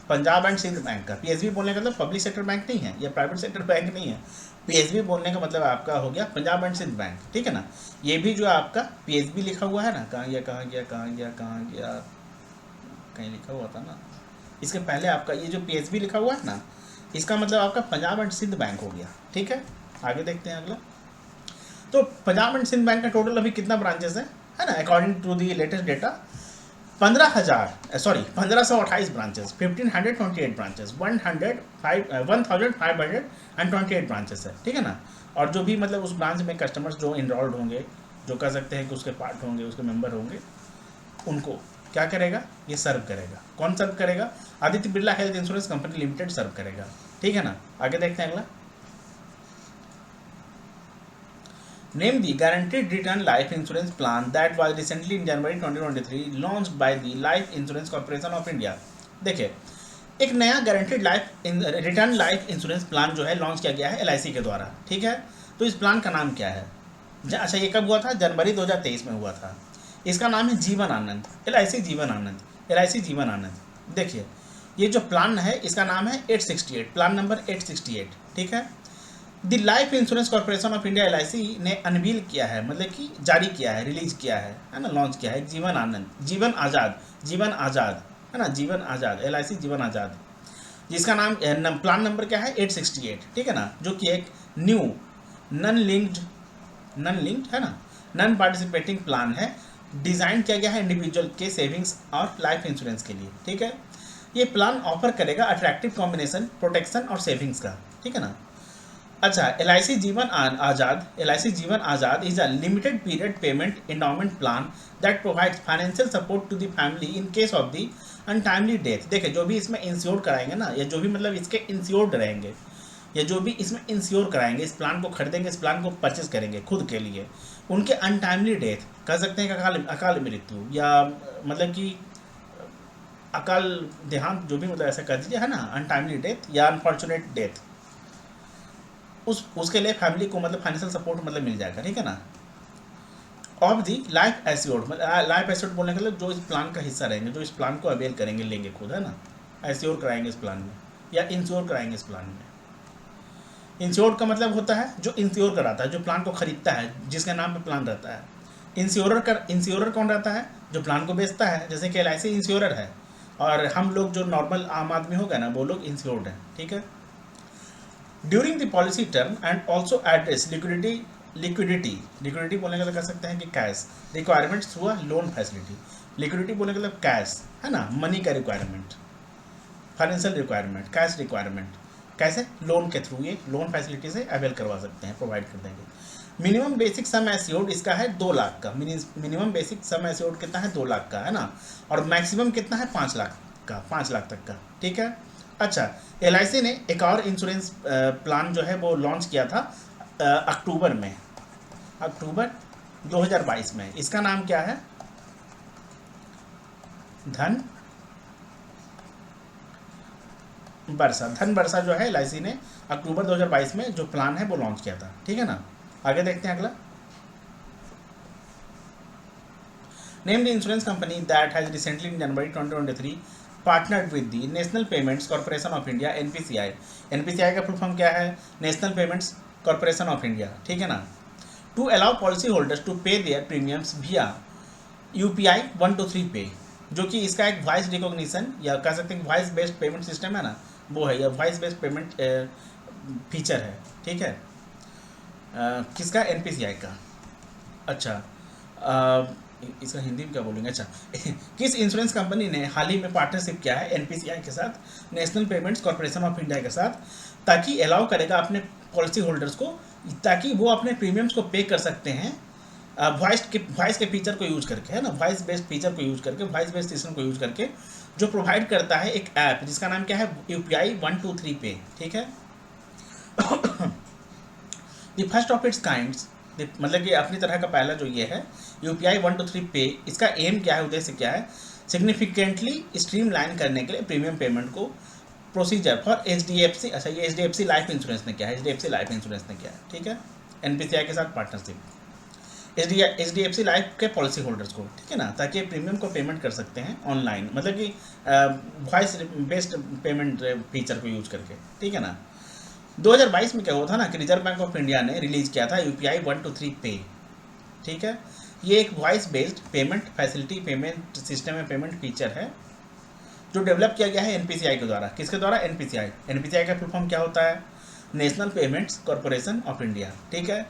पंजाब एंड सिंध बैंक का। पीएसबी बोलने का मतलब पब्लिक सेक्टर बैंक नहीं है, या प्राइवेट सेक्टर बैंक नहीं है। पीएसबी बोलने का मतलब आपका हो गया पंजाब एंड सिंध बैंक, ठीक है ना। ये भी जो आपका पीएसबी लिखा हुआ है ना, कहाँ गया कहाँ गया कहाँ गया कहाँ गया, कहीं लिखा हुआ था ना, इसके पहले आपका ये जो पीएसबी लिखा हुआ है ना, इसका मतलब आपका पंजाब एंड सिंध बैंक हो गया, ठीक है। आगे देखते हैं अगला। तो पंजाब एंड सिंध बैंक का टोटल अभी कितना ब्रांचेस है ना, according to the latest data 1528 branches, 1528 branches, 1528 branches है, ठीक है ना। और जो भी मतलब उस ब्रांच में कस्टमर्स जो इनरोल्ड होंगे, जो कह सकते हैं कि उसके पार्ट होंगे, उसके मेंबर होंगे, उनको क्या करेगा? ये सर्व करेगा। कौन सर्व करेगा? Aditya Birla health insurance company limited serve करेगा, ठीक है ना। आगे देखते हैं अगला। Name the guaranteed return life insurance plan that was recently in January 2023 launched by the Life Insurance Corporation of India। देखिए, एक नया guaranteed return life insurance plan जो है लॉन्च किया गया है एलआईसी के द्वारा, ठीक है। तो इस प्लान का नाम क्या है? अच्छा, ये कब हुआ था? जनवरी 2023 में हुआ था। इसका नाम है जीवन आनंद, एलआईसी जीवन आनंद, एलआईसी जीवन आनंद। देखिए, ये जो प्लान है इसका नाम है 868, प्लान नंबर 868, ठीक है। The life insurance corporation of India LIC ने अनवील किया है, मतलब कि जारी किया है, रिलीज किया है ना, लॉन्च किया है जीवन आनंद, जीवन आज़ाद, जीवन आज़ाद, है ना, जीवन आज़ाद, एलआईसी जीवन आज़ाद, जिसका नाम प्लान नंबर क्या है? 868, ठीक है ना। जो कि एक न्यू नन लिंक्ड है ना, नन पार्टिसिपेटिंग प्लान है, डिज़ाइन किया गया है इंडिविजुअल के सेविंग्स और लाइफ इंश्योरेंस के लिए, ठीक है। ये प्लान ऑफर करेगा अट्रैक्टिव कॉम्बिनेशन प्रोटेक्शन और सेविंग्स का, ठीक है ना। अच्छा, LIC Jeevan Azad is a limited period payment endowment plan that provides financial support to the family in case of the untimely death. देखिए, जो भी इसमें इंश्योर कराएंगे ना, या जो भी मतलब इसके इंश्योर्ड रहेंगे, या जो भी इसमें इंश्योर कराएंगे, इस प्लान को खरीदेंगे, इस प्लान को परचेस करेंगे खुद के लिए, उनके अनटाइमली डेथ, कह सकते हैं कि अकाल मृत्यु, या मतलब कि अकाल देहांत, जो भी मतलब ऐसा कर दीजिए, है ना, अनटाइमली डेथ या अनफॉर्चुनेट डेथ, उसके लिए फैमिली को मतलब फाइनेंशियल सपोर्ट मतलब मिल जाएगा, ठीक है ना। ऑफ दी लाइफ एश्योर्ड, मतलब लाइफ एश्योर्ड बोलने के लिए जो इस प्लान का हिस्सा रहेंगे, जो इस प्लान को अवेल करेंगे, लेंगे खुद, है ना, एश्योर कराएंगे इस प्लान में, या इंश्योर कराएंगे इस प्लान में। इंश्योर्ड का मतलब होता है जो इंश्योर कराता है, जो प्लान को खरीदता है, जिसके नाम पे प्लान रहता है। इंश्योरर कौन रहता है? जो प्लान को बेचता है, जैसे कि एलआईसी इंश्योरर है, और हम लोग जो नॉर्मल आम आदमी होगा ना, वो लोग इंश्योर्ड हैं, ठीक है। During the policy term and also address liquidity बोलने का कह सकते हैं कि cash requirements through a loan facility. Liquidity बोलने का मतलब कैश, है ना, मनी का requirement, financial requirement, cash requirement, कैसे? लोन के थ्रू ये लोन फैसिलिटी से अवेल करवा सकते हैं, प्रोवाइड कर देंगे। मिनिमम बेसिक सम एश्योर्ड इसका है 2 लाख का, मिनिमम बेसिक सम एश्योर्ड कितना है? 2 लाख का, है ना, और मैक्सिमम कितना है? 5 लाख का, 5 लाख तक का, ठीक है। अच्छा, एलआईसी ने एक और इंश्योरेंस प्लान जो है वो लॉन्च किया था अक्टूबर 2022 में। इसका नाम क्या है? धन वर्षा जो है एलआईसी ने अक्टूबर 2022 में जो प्लान है वो लॉन्च किया था, ठीक है ना। आगे देखते हैं अगला। Name the insurance company that has recently in January 2023 partnered with the national payments corporation of India, NPCI. NPCI का फुल फॉर्म क्या है? National payments corporation of India, ठीक है ना। To allow policy holders to pay their premiums via UPI 123 pay, जो कि इसका एक वॉइस रिकॉग्निशन, या कह सकते हैं वॉइस बेस्ड पेमेंट सिस्टम है ना, वो है, या वॉइस बेस्ड पेमेंट फीचर है, ठीक है। किसका? एनपीसीआई का। अच्छा, इसका हिंदी में क्या बोलेंगे? अच्छा किस इंश्योरेंस कंपनी ने हाल ही में पार्टनरशिप किया है एनपीसीआई के साथ, national payments corporation of India के साथ, ताकि अलाउ करेगा अपने पॉलिसी होल्डर्स को, ताकि वो अपने प्रीमियम्स को पे कर सकते हैं वॉइस के फीचर को यूज करके, है ना, वॉइस बेस्ड फीचर को यूज करके, वॉइस बेस्ड सिस्टम को यूज करके, जो प्रोवाइड करता है एक ऐप जिसका नाम क्या है? यूपीआई 123 पे, ठीक है। The first of its kinds, मतलब कि अपनी तरह का पहला जो ये है यूपीआई 123 पे, इसका एम क्या है, उद्देश्य क्या है? सिग्निफिकेंटली स्ट्रीमलाइन करने के लिए प्रीमियम पेमेंट को प्रोसीजर फॉर एचडीएफसी। अच्छा, ये एचडीएफसी लाइफ इंश्योरेंस ने किया है, एचडीएफसी लाइफ इंश्योरेंस ने किया है, ठीक है, एनपीसीआई के साथ पार्टनरशिप। एचडीएफसी लाइफ के पॉलिसी होल्डर्स को, ठीक है ना, ताकि प्रीमियम को पेमेंट कर सकते हैं ऑनलाइन, मतलब कि वॉइस बेस्ड पेमेंट फीचर को यूज करके, ठीक है ना। 2022 में क्या हुआ था ना कि रिजर्व बैंक ऑफ इंडिया ने रिलीज किया था यूपीआई 123 पे, ठीक है। ये एक voice based payment facility, payment system में पेमेंट फीचर है जो डेवलप किया गया है एनपीसीआई के द्वारा। किसके द्वारा? एनपीसीआई। एनपीसीआई का फुल फॉर्म क्या होता है? National payments corporation of India, ठीक है।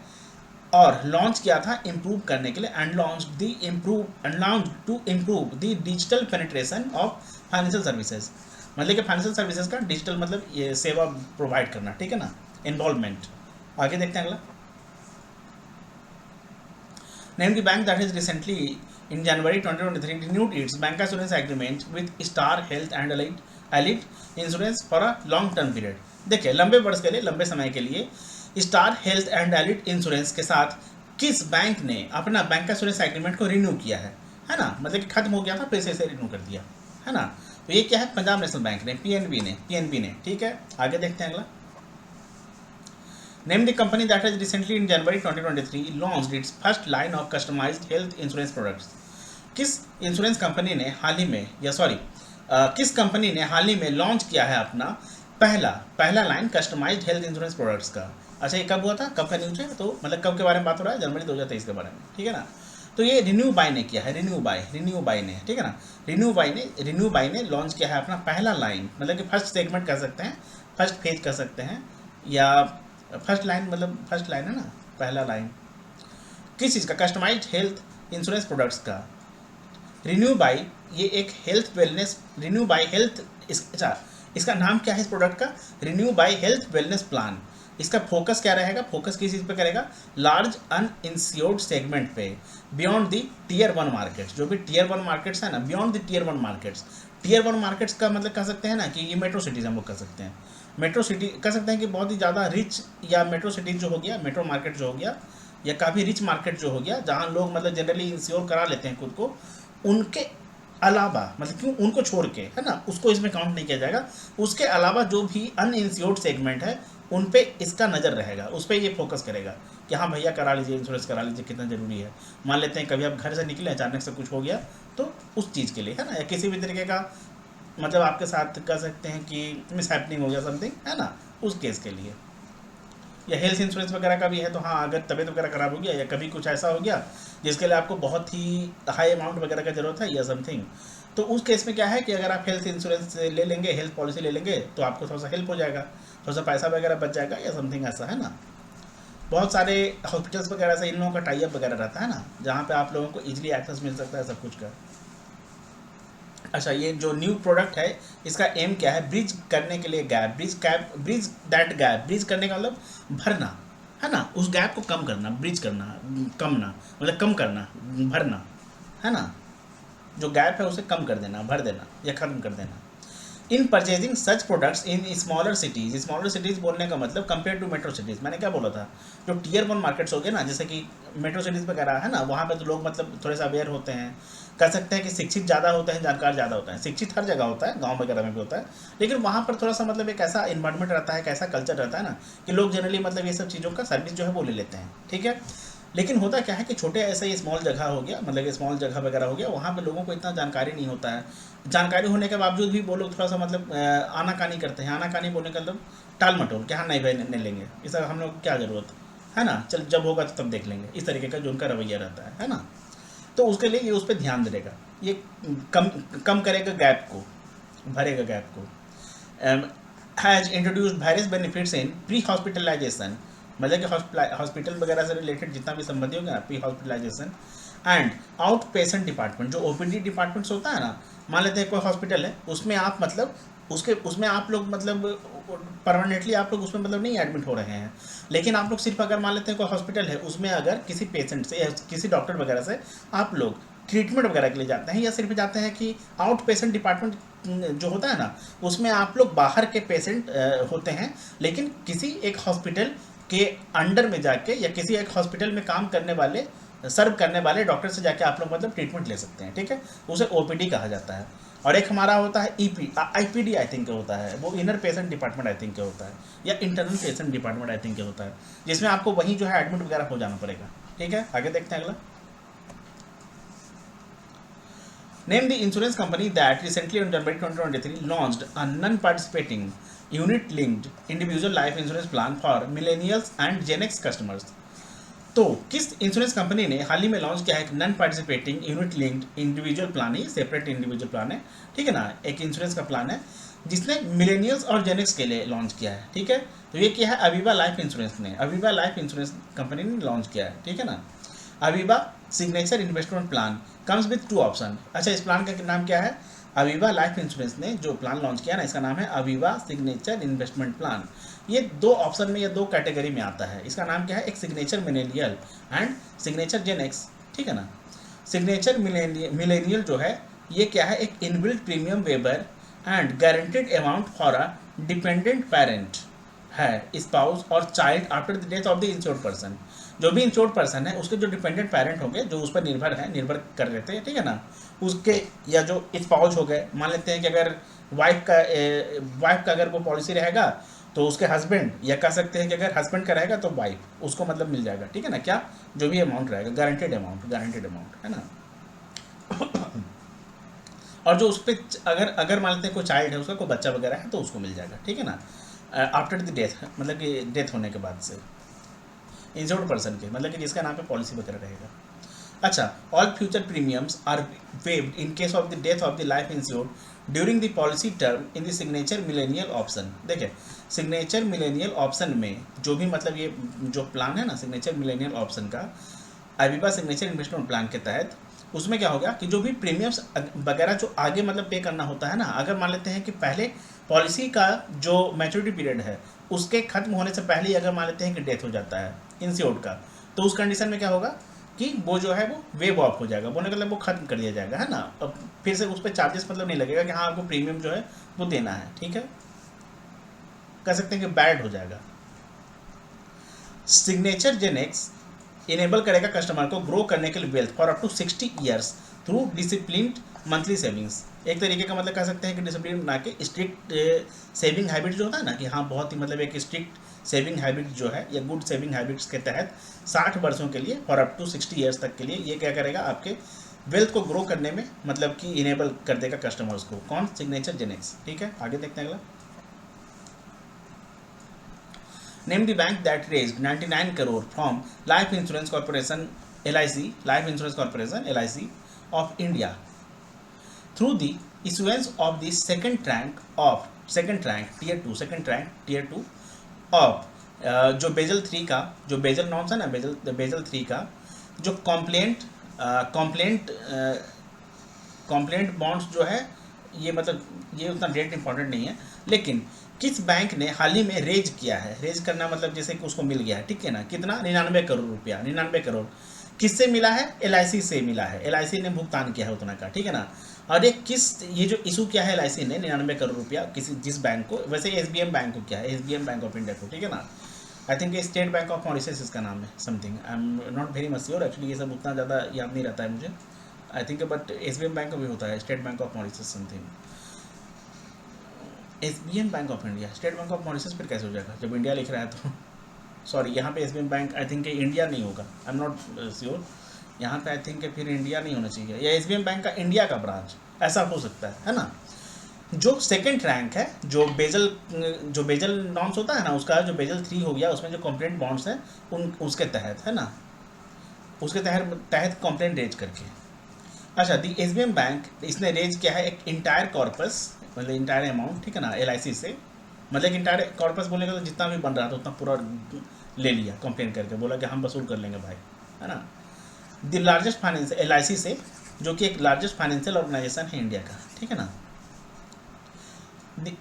और लॉन्च किया था इम्प्रूव करने के लिए, and launch to improve the digital penetration of financial services, मतलब कि फाइनेंशियल सर्विसेज का डिजिटल मतलब ये सेवा प्रोवाइड करना, ठीक है ना, इन्वॉल्वमेंट। आगे देखते हैं अगला। Name the bank that is recently in January 2023 renewed its bancassurance agreement with star health and elite insurance for a long term period. देखिए, लंबे वर्ष के लिए, लंबे समय के लिए star health and elite insurance के साथ किस बैंक ने अपना बैंकास्योरेंस एग्रीमेंट को रिन्यू किया है ना, मतलब कि खत्म हो गया था, फिर से इसे रिन्यू कर दिया, है ना। तो ये क्या है? पंजाब नेशनल बैंक ने, पीएनबी ने, ठीक है। आगे देखते हैं अगला। Name the company that has recently in January 2023 launched its first line of customised health insurance products. किस इंश्योरेंस कंपनी ने हाल ही में, किस कंपनी ने हाल ही में लॉन्च किया है अपना पहला line customised health insurance products का? अच्छा, ये कब हुआ था, कब का न्यूज है? तो मतलब कब के बारे में बात हो रहा है? जनवरी 2023 के बारे में, ठीक है ना। तो ये रिन्यू बाय ने किया है, रिन्यू बाय ने, ठीक है ना। रिन्यू बाय ने लॉन्च किया है अपना पहला लाइन, मतलब कि फर्स्ट सेगमेंट कर सकते हैं, फर्स्ट फेज कर सकते हैं, या फर्स्ट लाइन, मतलब फर्स्ट लाइन है ना, पहला लाइन किस चीज़ का? कस्टमाइज्ड हेल्थ इंश्योरेंस प्रोडक्ट्स का। रिन्यू बाय, ये एक health wellness, renew by health, अच्छा इसका नाम क्या है इस प्रोडक्ट का? Renew by health wellness plan. इसका फोकस क्या रहेगा? फोकस किस चीज़ पे करेगा? लार्ज अनइंश्योर्ड सेगमेंट पे, बियॉन्ड द टीयर 1 मार्केट्स। जो भी टीयर 1 मार्केट्स है ना, beyond the tier 1 markets. Tier 1 markets का मतलब कह सकते हैं ना कि ये मेट्रो सिटीज़ हम लोग कह सकते हैं, मेट्रो सिटी कह सकते हैं कि बहुत ही ज़्यादा रिच, या मेट्रो सिटीज़ जो हो गया, मेट्रो मार्केट जो हो गया, या काफ़ी रिच मार्केट जो हो गया, जहाँ लोग मतलब जनरली इंश्योर करा लेते हैं खुद को, उनके अलावा, मतलब क्यों, उनको छोड़ के, है ना, उसको इसमें काउंट नहीं किया जाएगा। उसके अलावा जो भी अनइंश्योर्ड सेगमेंट है उन पे इसका नज़र रहेगा, उस पर ये फोकस करेगा कि हाँ भैया करा लीजिए, इंश्योरेंस करा लीजिए, कितना ज़रूरी है। मान लेते हैं कभी आप घर से निकले, अचानक से कुछ हो गया, तो उस चीज़ के लिए, है ना, या किसी भी तरीके का मतलब आपके साथ कह सकते हैं कि मिस हैपनिंग हो गया समथिंग, है ना, उस केस के लिए। या हेल्थ इंश्योरेंस वगैरह का भी है, तो हाँ अगर तबीयत वगैरह खराब हो गया, या कभी कुछ ऐसा हो गया जिसके लिए आपको बहुत ही हाई अमाउंट वगैरह का ज़रूरत है या समथिंग, तो उस केस में क्या है कि अगर आप हेल्थ इंश्योरेंस ले लेंगे, हेल्थ पॉलिसी ले लेंगे, तो आपको थोड़ा सा हेल्प हो जाएगा, थोड़ा सा पैसा वगैरह बच जाएगा या समथिंग ऐसा, है ना। बहुत सारे हॉस्पिटल्स वगैरह से इन लोगों का टाई अप वगैरह रहता है ना, जहाँ पे आप लोगों को इजीली एक्सेस मिल सकता है सब कुछ का। अच्छा, ये जो न्यू प्रोडक्ट है इसका एम क्या है? ब्रिज करने के लिए gap, bridge that gap, bridge करने का मतलब भरना, है ना, उस गैप को कम करना, ब्रिज करना, कम ना, मतलब कम करना, भरना, है ना, जो गैप है उसे कम कर देना, भर देना या खत्म कर देना। इन purchasing such products in smaller cities बोलने का मतलब कंपेयर टू मेट्रो सिटीज़, मैंने क्या बोला था, जो टीयर 1 मार्केट्स हो गए ना, जैसे कि मेट्रो सिटीज़ वगैरह है ना, वहाँ पे तो लोग मतलब थोड़े सा अवेयर होते हैं, कह सकते हैं कि शिक्षित ज़्यादा होते हैं, जानकार ज़्यादा होता है। शिक्षित हर जगह होता है, गाँव वगैरह में भी होता है, लेकिन वहाँ पर थोड़ा सा मतलब एक ऐसा इन्वायरमेंट रहता है, एक ऐसा कल्चर रहता है ना कि लोग जनरली मतलब ये सब चीज़ों का सर्विस जो है वो ले लेते हैं, ठीक है। लेकिन होता क्या है कि छोटे ऐसे ही स्मॉल जगह हो गया, मतलब स्मॉल जगह वगैरह हो गया, वहाँ पे लोगों को इतना जानकारी नहीं होता है। जानकारी होने के बावजूद भी वो लोग थोड़ा सा मतलब आनाकानी करते हैं। आनाकानी बोलने का मतलब टाल मटोल, कि हाँ नहीं भाई नहीं लेंगे, इसका हम लोग को क्या ज़रूरत है ना, चल जब होगा तो तब देख लेंगे, इस तरीके का जो उनका रवैया रहता है ना। तो उसके लिए ये उस पर ध्यान देगा, ये कम करेगा गैप को, भरेगा गैप को। Has introduced various benefits in pre hospitalisation, मतलब कि हॉस्पिटल वगैरह से रिलेटेड जितना भी संबंधी होगा pre hospitalisation and out patient department, जो ओपीडी डिपार्टमेंट्स होता है ना, मान लेते हैं कोई हॉस्पिटल है उसमें आप मतलब उसमें आप लोग मतलब परमानेंटली आप लोग उसमें मतलब नहीं एडमिट हो रहे हैं, लेकिन आप लोग सिर्फ अगर मान लेते हैं कोई हॉस्पिटल है उसमें अगर किसी पेशेंट से या किसी डॉक्टर वगैरह से आप लोग ट्रीटमेंट वगैरह के लिए जाते हैं, या सिर्फ जाते हैं कि आउट पेशेंट डिपार्टमेंट जो होता है ना उसमें आप लोग बाहर के पेशेंट होते हैं, लेकिन किसी एक हॉस्पिटल के अंडर में जाके या किसी एक हॉस्पिटल में काम करने वाले सर्व करने वाले डॉक्टर से जाके आप लोग मतलब ट्रीटमेंट ले सकते हैं, ठीक है, उसे ओपीडी कहा जाता है। और एक हमारा होता है ईपी आईपीडी आई थिंक होता है, वो inner patient department I think होता है, या internal patient department I think होता है, जिसमें आपको वहीं जो है एडमिट वगैरह हो जाना पड़ेगा, ठीक है। आगे देखते हैं अगला। Name the insurance company that recently on January 2023 launched a non-participating unit-linked individual life insurance plan for millennials and Gen X customers। तो किस इंश्योरेंस कंपनी ने हाल ही में लॉन्च किया है एक non participating unit linked individual plan, ही सेपरेट इंडिविजुअल प्लान है, ठीक है ना, एक इंश्योरेंस का प्लान है जिसने मिलेनियल्स और जेनेक्स के लिए लॉन्च किया है, ठीक है। तो ये क्या है, अवीवा लाइफ इंश्योरेंस ने, अवीवा लाइफ इंश्योरेंस कंपनी ने लॉन्च किया है, ठीक है ना। Aviva signature investment plan comes with 2 option. अच्छा, इस प्लान का नाम क्या है, अवीवा लाइफ इंश्योरेंस ने जो प्लान लॉन्च किया ना इसका नाम है अवीवा सिग्नेचर इन्वेस्टमेंट प्लान। ये 2 ऑप्शन में या 2 कैटेगरी में आता है। इसका नाम क्या है, एक signature millennial and signature Gen X, ठीक है ना। सिग्नेचर मिलेनियल जो है ये क्या है, एक inbuilt premium weber and guaranteed amount for a dependent parent है, स्पाउस और child after the death of the insured person. जो भी इंश्योर्ड पर्सन है उसके जो डिपेंडेंट पेरेंट होंगे जो उस पर निर्भर कर रहे थे, ठीक है ना, उसके या जो स्पाउस हो गए, मान लेते हैं कि अगर वाइफ का अगर वो पॉलिसी रहेगा तो उसके हस्बैंड, या कह सकते हैं कि अगर हस्बैंड का रहेगा तो वाइफ, उसको मतलब मिल जाएगा, ठीक है ना, क्या जो भी अमाउंट रहेगा गारंटेड अमाउंट है ना। और जो उस पर अगर मान लेते हैं कोई चाइल्ड है, उसका कोई बच्चा वगैरह है तो उसको मिल जाएगा, ठीक है ना, आफ्टर द डेथ, मतलब कि डेथ होने के बाद से इंश्योर्ड पर्सन के, मतलब कि जिसका नाम पे पॉलिसी वगैरह रहेगा। अच्छा, all future premiums are waived in case of the death of the life insured during the policy term in the signature millennial option. देखिए, सिग्नेचर मिलेनियल ऑप्शन में जो भी मतलब ये जो प्लान है ना सिग्नेचर मिलेनियल ऑप्शन का, अवीवा सिग्नेचर इन्वेस्टमेंट प्लान के तहत, उसमें क्या होगा कि जो भी प्रीमियम्स वगैरह जो आगे मतलब पे करना होता है ना, अगर मान लेते हैं कि पहले पॉलिसी का जो मैच्योरिटी पीरियड है उसके खत्म होने से पहले ही अगर मान लेते हैं कि डेथ हो जाता है इंश्योर्ड का, तो उस कंडीशन में क्या होगा कि वो जो है वो वेव ऑफ हो जाएगा, बोलने का मतलब वो खत्म कर दिया जाएगा, है ना। अब फिर से उस पर चार्जेस मतलब नहीं लगेगा कि हाँ आपको प्रीमियम जो है वो देना है, ठीक है, कह सकते हैं कि बैड हो जाएगा। सिग्नेचर जेनेक्स इनेबल करेगा कस्टमर को ग्रो करने के लिए wealth for up to 60 years through disciplined monthly savings. एक तरीके का मतलब कह सकते हैं कि डिसिप्लिन बना के स्ट्रिक्ट सेविंग हैबिट जो होता है ना, कि हाँ बहुत ही मतलब एक स्ट्रिक्ट सेविंग हैबिट जो है या गुड सेविंग हैबिट्स के तहत 60 वर्षों के लिए फॉर अप टू 60 ईयर्स तक के लिए ये क्या करेगा, आपके वेल्थ को ग्रो करने में मतलब कि इनेबल कर देगा कस्टमर्स को। कौन, सिग्नेचर जेनेक्स, ठीक है। आगे देखते हैं अगला। Name the bank that raised 99 crore from Life Insurance Corporation LIC, Life Insurance Corporation LIC of India through the issuance of the second rank tier 2 of जो बेजल 3 का जो बेजल नॉर्म्स है ना, बेजल 3 का जो कॉम्प्लेंट बॉन्ड्स जो है, ये मतलब ये उतना डेट इंपॉर्टेंट नहीं है, लेकिन किस बैंक ने हाल ही में रेज किया है, रेज करना मतलब जैसे कि उसको मिल गया है, ठीक है ना, कितना, 99 करोड़ रुपया, 99 करोड़ किससे मिला है, LIC से मिला है, LIC ने भुगतान किया है उतना का, ठीक है ना। और ये जो इशू किया है LIC ने 99 करोड़ रुपया किसी जिस बैंक को, वैसे SBM बैंक को किया है, SBM बैंक ऑफ इंडिया को, ठीक है ना। I think state bank of Mauritius इसका नाम है, something, I am not very much sure, actually ये सब उतना ज़्यादा याद नहीं रहता है मुझे, I think, but SBM bank का भी होता है, state bank of Mauritius something, SBM bank of India, state bank of Mauritius फिर कैसे हो जाएगा जब इंडिया लिख रहा है तो सॉरी, यहाँ पे SBM bank I think India नहीं होगा, आई एम नॉट श्योर, यहाँ पे आई थिंक फिर इंडिया नहीं होना चाहिए, या SBM बैंक का इंडिया का ब्रांच, ऐसा हो सकता है ना। जो सेकंड रैंक है, जो बेजल नॉर्म्स होता है ना, उसका जो बेजल 3 हो गया, उसमें जो कंप्लेंट बॉन्ड्स हैं उसके तहत, है ना, उसके तहत कंप्लेंट रेज करके। अच्छा, दी SBM बैंक इसने रेज किया है एक इंटायर कॉर्पस, मतलब इंटायर अमाउंट, ठीक है ना, LIC से मतलब कि इंटायर कॉर्पस बोलेगा तो जितना भी बन रहा था उतना पूरा ले लिया कंप्लेन करके, बोला कि हम वसूल कर लेंगे भाई, है ना। द लार्जेस्ट फाइनेंस LIC से, जो कि एक लार्जेस्ट फाइनेंशियल ऑर्गेनाइजेशन है इंडिया का, ठीक है ना। The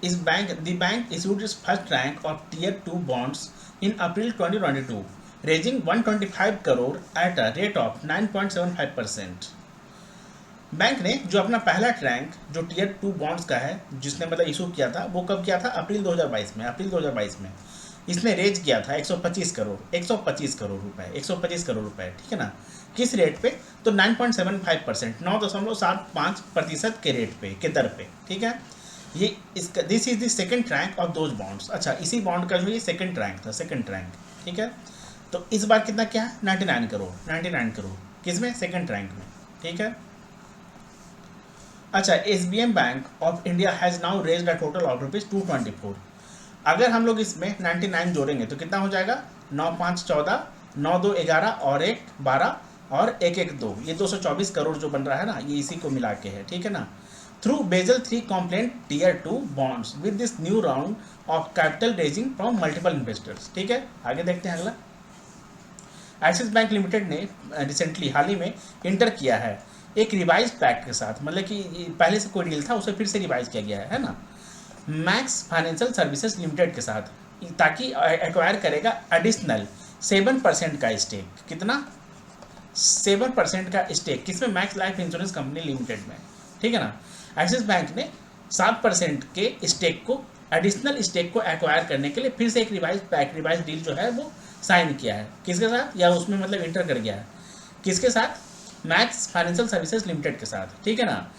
bank issued its first rank of Tier 2 bonds in April 2022, raising 125 crore at a rate of 9.75%. Bank ने जो अपना पहला रैंक जो टीयर 2 बॉन्ड्स का है, जिसने मतलब इशू किया था, वो कब किया था? अप्रैल 2022 में। अप्रैल 2022 में इसने रेज किया था 125 करोड़ रुपए, ठीक है ना। किस रेट पे? तो 9.75%, 9.75% के रेट पे, के दर पे, ठीक है। ये इसका this is the second rank of those bonds. अच्छा, इसी बॉन्ड का जो ये सेकंड रैंक था, सेकंड रैंक, ठीक है। तो इस बार कितना क्या है? 99 करोड़ किसमें? सेकंड रैंक में, ठीक है। अच्छा, SBM bank of India has now raised a total of ₹224। अगर हम लोग इसमें 99 जोड़ेंगे तो कितना हो जाएगा? 9 5 14, 9 2 11 और 1 12 और 1 1 2, ये 224 करोड़ जो बन रहा है ना, ये इसी को मिला के है, ठीक है ना। Through Basel 3 compliant tier 2 bonds with this new round of capital raising from multiple investors, ठीक है। आगे देखते हैं अगला। एक्सिस बैंक लिमिटेड ने रिसेंटली हाल ही में इंटर किया है एक रिवाइज पैक्ट के साथ, मतलब कि पहले से कोई डील था उसे फिर से रिवाइज किया गया है ना, मैक्स फाइनेंशियल सर्विसेज लिमिटेड के साथ, ताकि एक्वायर करेगा एडिशनल 7% का स्टेक। कितना? 7% का स्टेक किसमें? Max life insurance company limited में, ठीक है ना। एक्सिस बैंक ने 7% के स्टेक को, एडिशनल स्टेक को एक्वायर करने के लिए फिर से एक रिवाइज डील जो है वो साइन किया है। किसके साथ? या उसमें मतलब इंटर कर गया है। किसके साथ? मैक्स फाइनेंशियल सर्विसेज लिमिटेड के साथ, ठीक है ना।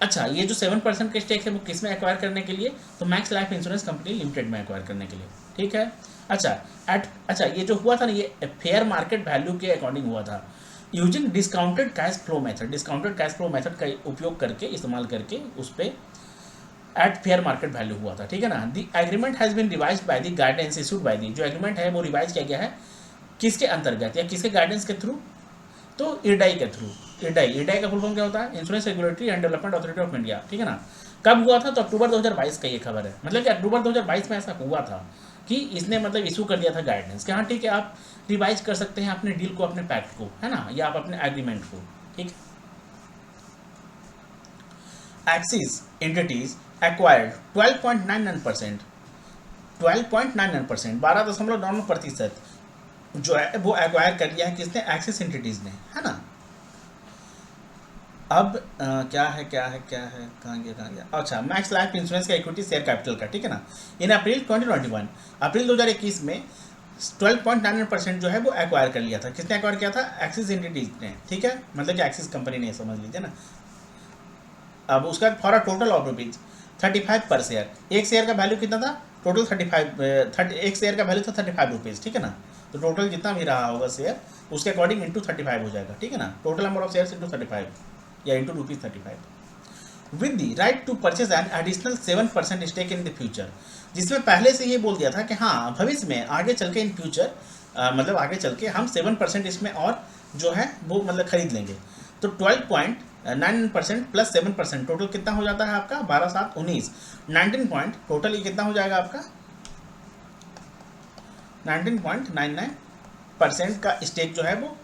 अच्छा, ये जो 7% के स्टेक है वो किस में एक्वायर करने के लिए? तो max life insurance company limited में एक्वायर करने के लिए, ठीक है। अच्छा, ये जो हुआ था ना, ये फेयर मार्केट वैल्यू के अकॉर्डिंग हुआ था, using discounted cash flow method का उपयोग करके, इस्तेमाल करके उस पर एट फेयर मार्केट वैल्यू हुआ था, ठीक है ना। The agreement has been revised by the guidance issued by the, जो एग्रीमेंट है वो रिवाइज किया गया है किसके अंतर्गत या किसके गाइडेंस के थ्रू? तो IRDAI के थ्रू। IRDAI का फुल फॉर्म क्या होता है? Insurance regulatory and development authority of India, ठीक है ना। कब हुआ था? तो अक्टूबर 2022 का ये खबर है, मतलब कि अक्टूबर 2022 में ऐसा हुआ था कि इसने मतलब इशू कर दिया था गाइडेंस कि हाँ ठीक है, आप रिवाइज कर सकते हैं अपने डील को, अपने पैक्ट को, है ना, या आप अपने एग्रीमेंट को, ठीक। एक्सिस एंटिटीज एक्वायर्ड 12.99%, 12.99% जो है वो एक्वायर कर लिया है किसने? एक्सिस एंटिटीज ने, है ना। अब क्या है कहाँ गया? अच्छा, मैक्स लाइफ इंश्योरेंस का इक्विटी शेयर कैपिटल का, ठीक है ना। इन अप्रैल 2021 में 12.99% जो है वो एक्वायर कर लिया था। किसने एक्वायर किया था? एक्सिस एंटिटीज ने, ठीक है, मतलब कि एक्सिस कंपनी ने, समझ लीजिए ना। अब उसका फॉर अ टोटल ऑफ ₹35 पर शेयर। एक शेयर का वैल्यू कितना था? टोटल 35, एक शेयर का वैल्यू था ₹35, ठीक है ना। तो टोटल जितना भी रहा होगा शेयर उसके अकॉर्डिंग इंटू 35 हो जाएगा, ठीक है ना। Total number of shares into 35 या into ₹35 with the right to purchase an additional 7% stake in the future, जिसमें पहले से ये बोल दिया था कि हाँ भविष्य में आगे चल के इन फ्यूचर मतलब आगे चल के हम 7% इसमें और जो है वो मतलब खरीद लेंगे। तो 12.99% प्लस 7%, टोटल कितना हो जाता है आपका? 12 7 19, 19 पॉइंट, टोटल ये कितना हो जाएगा आपका? 19.99% का स्टेक जो है वो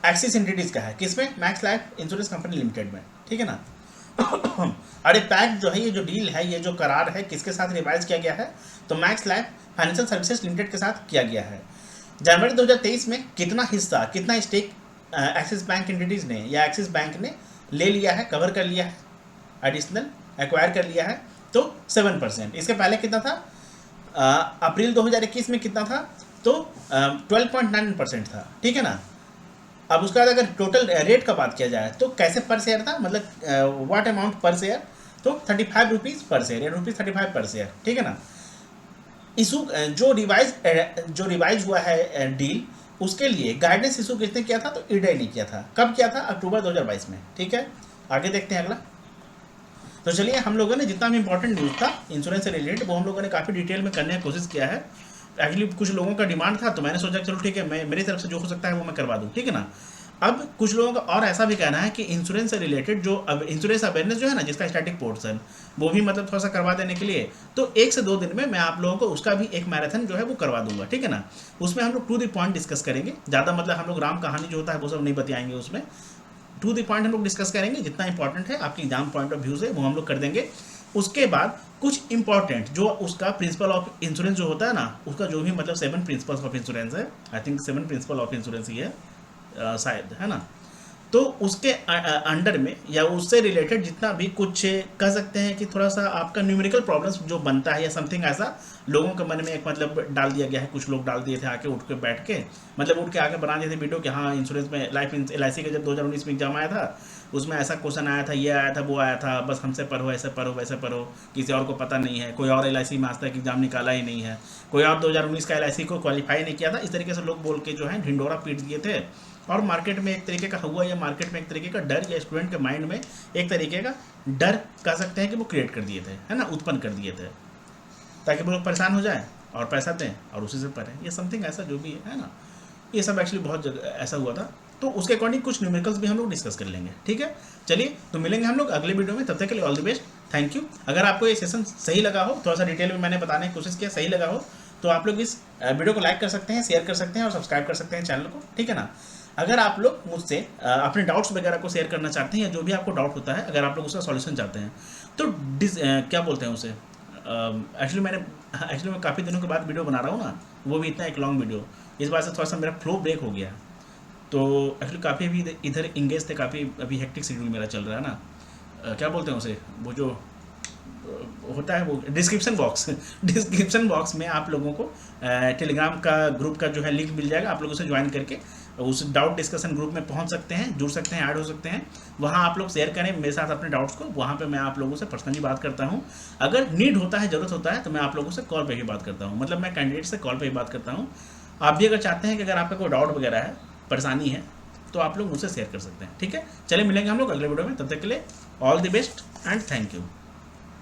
एक्सिस एंटिटीज का है। किसमें? Max life insurance company limited में, ठीक है ना। अरे पैक्ट जो है, ये जो डील है, ये जो करार है, किसके साथ रिवाइज किया गया है? तो max life financial services limited के साथ किया गया है। जनवरी 2023 में कितना हिस्सा, कितना स्टेक एक्सिस बैंक एंटिटीज ने या एक्सिस बैंक ने ले लिया है, कवर कर लिया है, एडिशनल एक्वायर कर लिया है? तो 7%। इसके पहले कितना था? अप्रैल 2021 में कितना था? तो 12.9% था, ठीक है ना। अब उसके बाद अगर टोटल रेट का बात किया जाए तो कैसे पर शेयर था, मतलब व्हाट अमाउंट पर शेयर? तो ₹35 पर शेयर या ₹35 पर शेयर, ठीक है ना। इशू जो रिवाइज हुआ है डील, उसके लिए गाइडेंस इशू किसने किया था? तो IRDAI ने किया था। कब किया था? अक्टूबर 2022 में, ठीक है। आगे देखते हैं अगला। तो चलिए, हम लोगों ने जितना भी इंपॉर्टेंट न्यूज़ था इंश्योरेंस से रिलेटेड वो हम लोगों ने काफ़ी डिटेल में करने की कोशिश किया है। एक्चुअली कुछ लोगों का डिमांड था तो मैंने सोचा चलो ठीक है, मैं मेरी तरफ से जो हो सकता है वो मैं करवा दूँ, ठीक है ना। अब कुछ लोगों का और ऐसा भी कहना है कि इंश्योरेंस से रिलेटेड जो अब इंश्योरेंस अवेयरनेस जो है ना, जिसका स्टैटिक पोर्शन, वो भी मतलब थोड़ा सा करवा देने के लिए, तो 1 से 2 दिन में मैं आप लोगों को उसका भी एक मैराथन जो है वो करवा दूंगा, ठीक है ना। उसमें हम लोग टू द पॉइंट डिस्कस करेंगे, ज़्यादा मतलब हम लोग राम कहानी जो होता है वो सब नहीं बताएंगे, उसमें टू द पॉइंट हम लोग डिस्कस करेंगे, जितना इंपॉर्टेंट है आपकी एग्जाम पॉइंट ऑफ व्यू से वो हम लोग कर देंगे। उसके बाद कुछ इंपॉर्टेंट जो उसका प्रिंसिपल ऑफ इंश्योरेंस जो होता है ना, उसका जो भी मतलब 7 प्रिंसिपल्स ऑफ इंश्योरेंस है, I think 7 principle of insurance ही है शायद, है ना। तो उसके अंडर में या उससे रिलेटेड जितना भी कुछ कह सकते हैं कि थोड़ा सा आपका न्यूमेरिकल प्रॉब्लम्स जो बनता है या समथिंग ऐसा लोगों के मन में एक मतलब डाल दिया गया है, कुछ लोग डाल दिए थे आके उठ के बैठ के, मतलब उठ के आके बना दिए थे वीडियो कि हाँ इंश्योरेंस में LIC का जब 2019 में एग्जाम आया था उसमें ऐसा क्वेश्चन आया था, ये आया था, वो आया था, बस हमसे पढ़ो, ऐसे पढ़ो, वैसे पढ़ो, किसी और को पता नहीं है, कोई और LIC में आज तक एग्जाम निकाला ही नहीं है, कोई और 2019 का LIC को क्वालिफाई नहीं किया था, इस तरीके से लोग बोल के जो है ढिंडोरा पीट दिए थे। और मार्केट में एक तरीके का हुआ, या मार्केट में एक तरीके का डर, या स्टूडेंट के माइंड में एक तरीके का डर कह सकते हैं कि वो क्रिएट कर दिए थे, है ना, उत्पन्न कर दिए थे, ताकि वो लोग परेशान हो जाए और पैसा दें और उसी से पढ़ें, ये समथिंग ऐसा जो भी है ना, ये सब एक्चुअली बहुत जगह ऐसा हुआ था। तो उसके अकॉर्डिंग कुछ न्यूमेरिकल्स भी हम लोग डिस्कस कर लेंगे, ठीक है। चलिए तो मिलेंगे हम लोग अगले वीडियो में, तब तक के लिए all the best, thank you. अगर आपको ये सेशन सही लगा हो, थोड़ा सा डिटेल में मैंने बताने की कोशिश किया, सही लगा हो तो आप लोग इस वीडियो को लाइक कर सकते हैं, शेयर कर सकते हैं और सब्सक्राइब कर सकते हैं चैनल को, ठीक है ना। अगर आप लोग मुझसे अपने डाउट्स वगैरह को शेयर करना चाहते हैं, या जो भी आपको डाउट होता है, अगर आप लोग उसका सॉल्यूशन चाहते हैं, तो क्या बोलते हैं उसे, एक्चुअली मैं काफ़ी दिनों के बाद वीडियो बना रहा हूँ ना, वो भी इतना एक लॉन्ग वीडियो, इस बात से थोड़ा सा मेरा फ्लो ब्रेक हो गया, तो एक्चुअली काफ़ी अभी इधर इंगेज थे, काफ़ी अभी हेक्टिक शेड्यूल मेरा चल रहा है ना, क्या बोलते हैं उसे, वो जो होता है वो डिस्क्रिप्शन बॉक्स में आप लोगों को टेलीग्राम का ग्रुप का जो है लिंक मिल जाएगा, आप लोगों से ज्वाइन करके उस डाउट डिस्कशन ग्रुप में पहुंच सकते हैं, जुड़ सकते हैं, ऐड हो सकते हैं, वहां आप लोग शेयर करें मेरे साथ अपने डाउट्स को, वहां पे मैं आप लोगों से पर्सनली बात करता हूं। अगर नीड होता है, ज़रूरत होता है, तो मैं आप लोगों से कॉल पे ही बात करता हूं, मतलब मैं कैंडिडेट से कॉल पे ही बात करता हूं। आप भी अगर चाहते हैं कि अगर आपका कोई डाउट वगैरह है, परेशानी है, तो आप लोग मुझसे शेयर कर सकते हैं, ठीक है। चलिए मिलेंगे हम लोग अगले वीडियो में, तब तक के लिए all the best and thank you.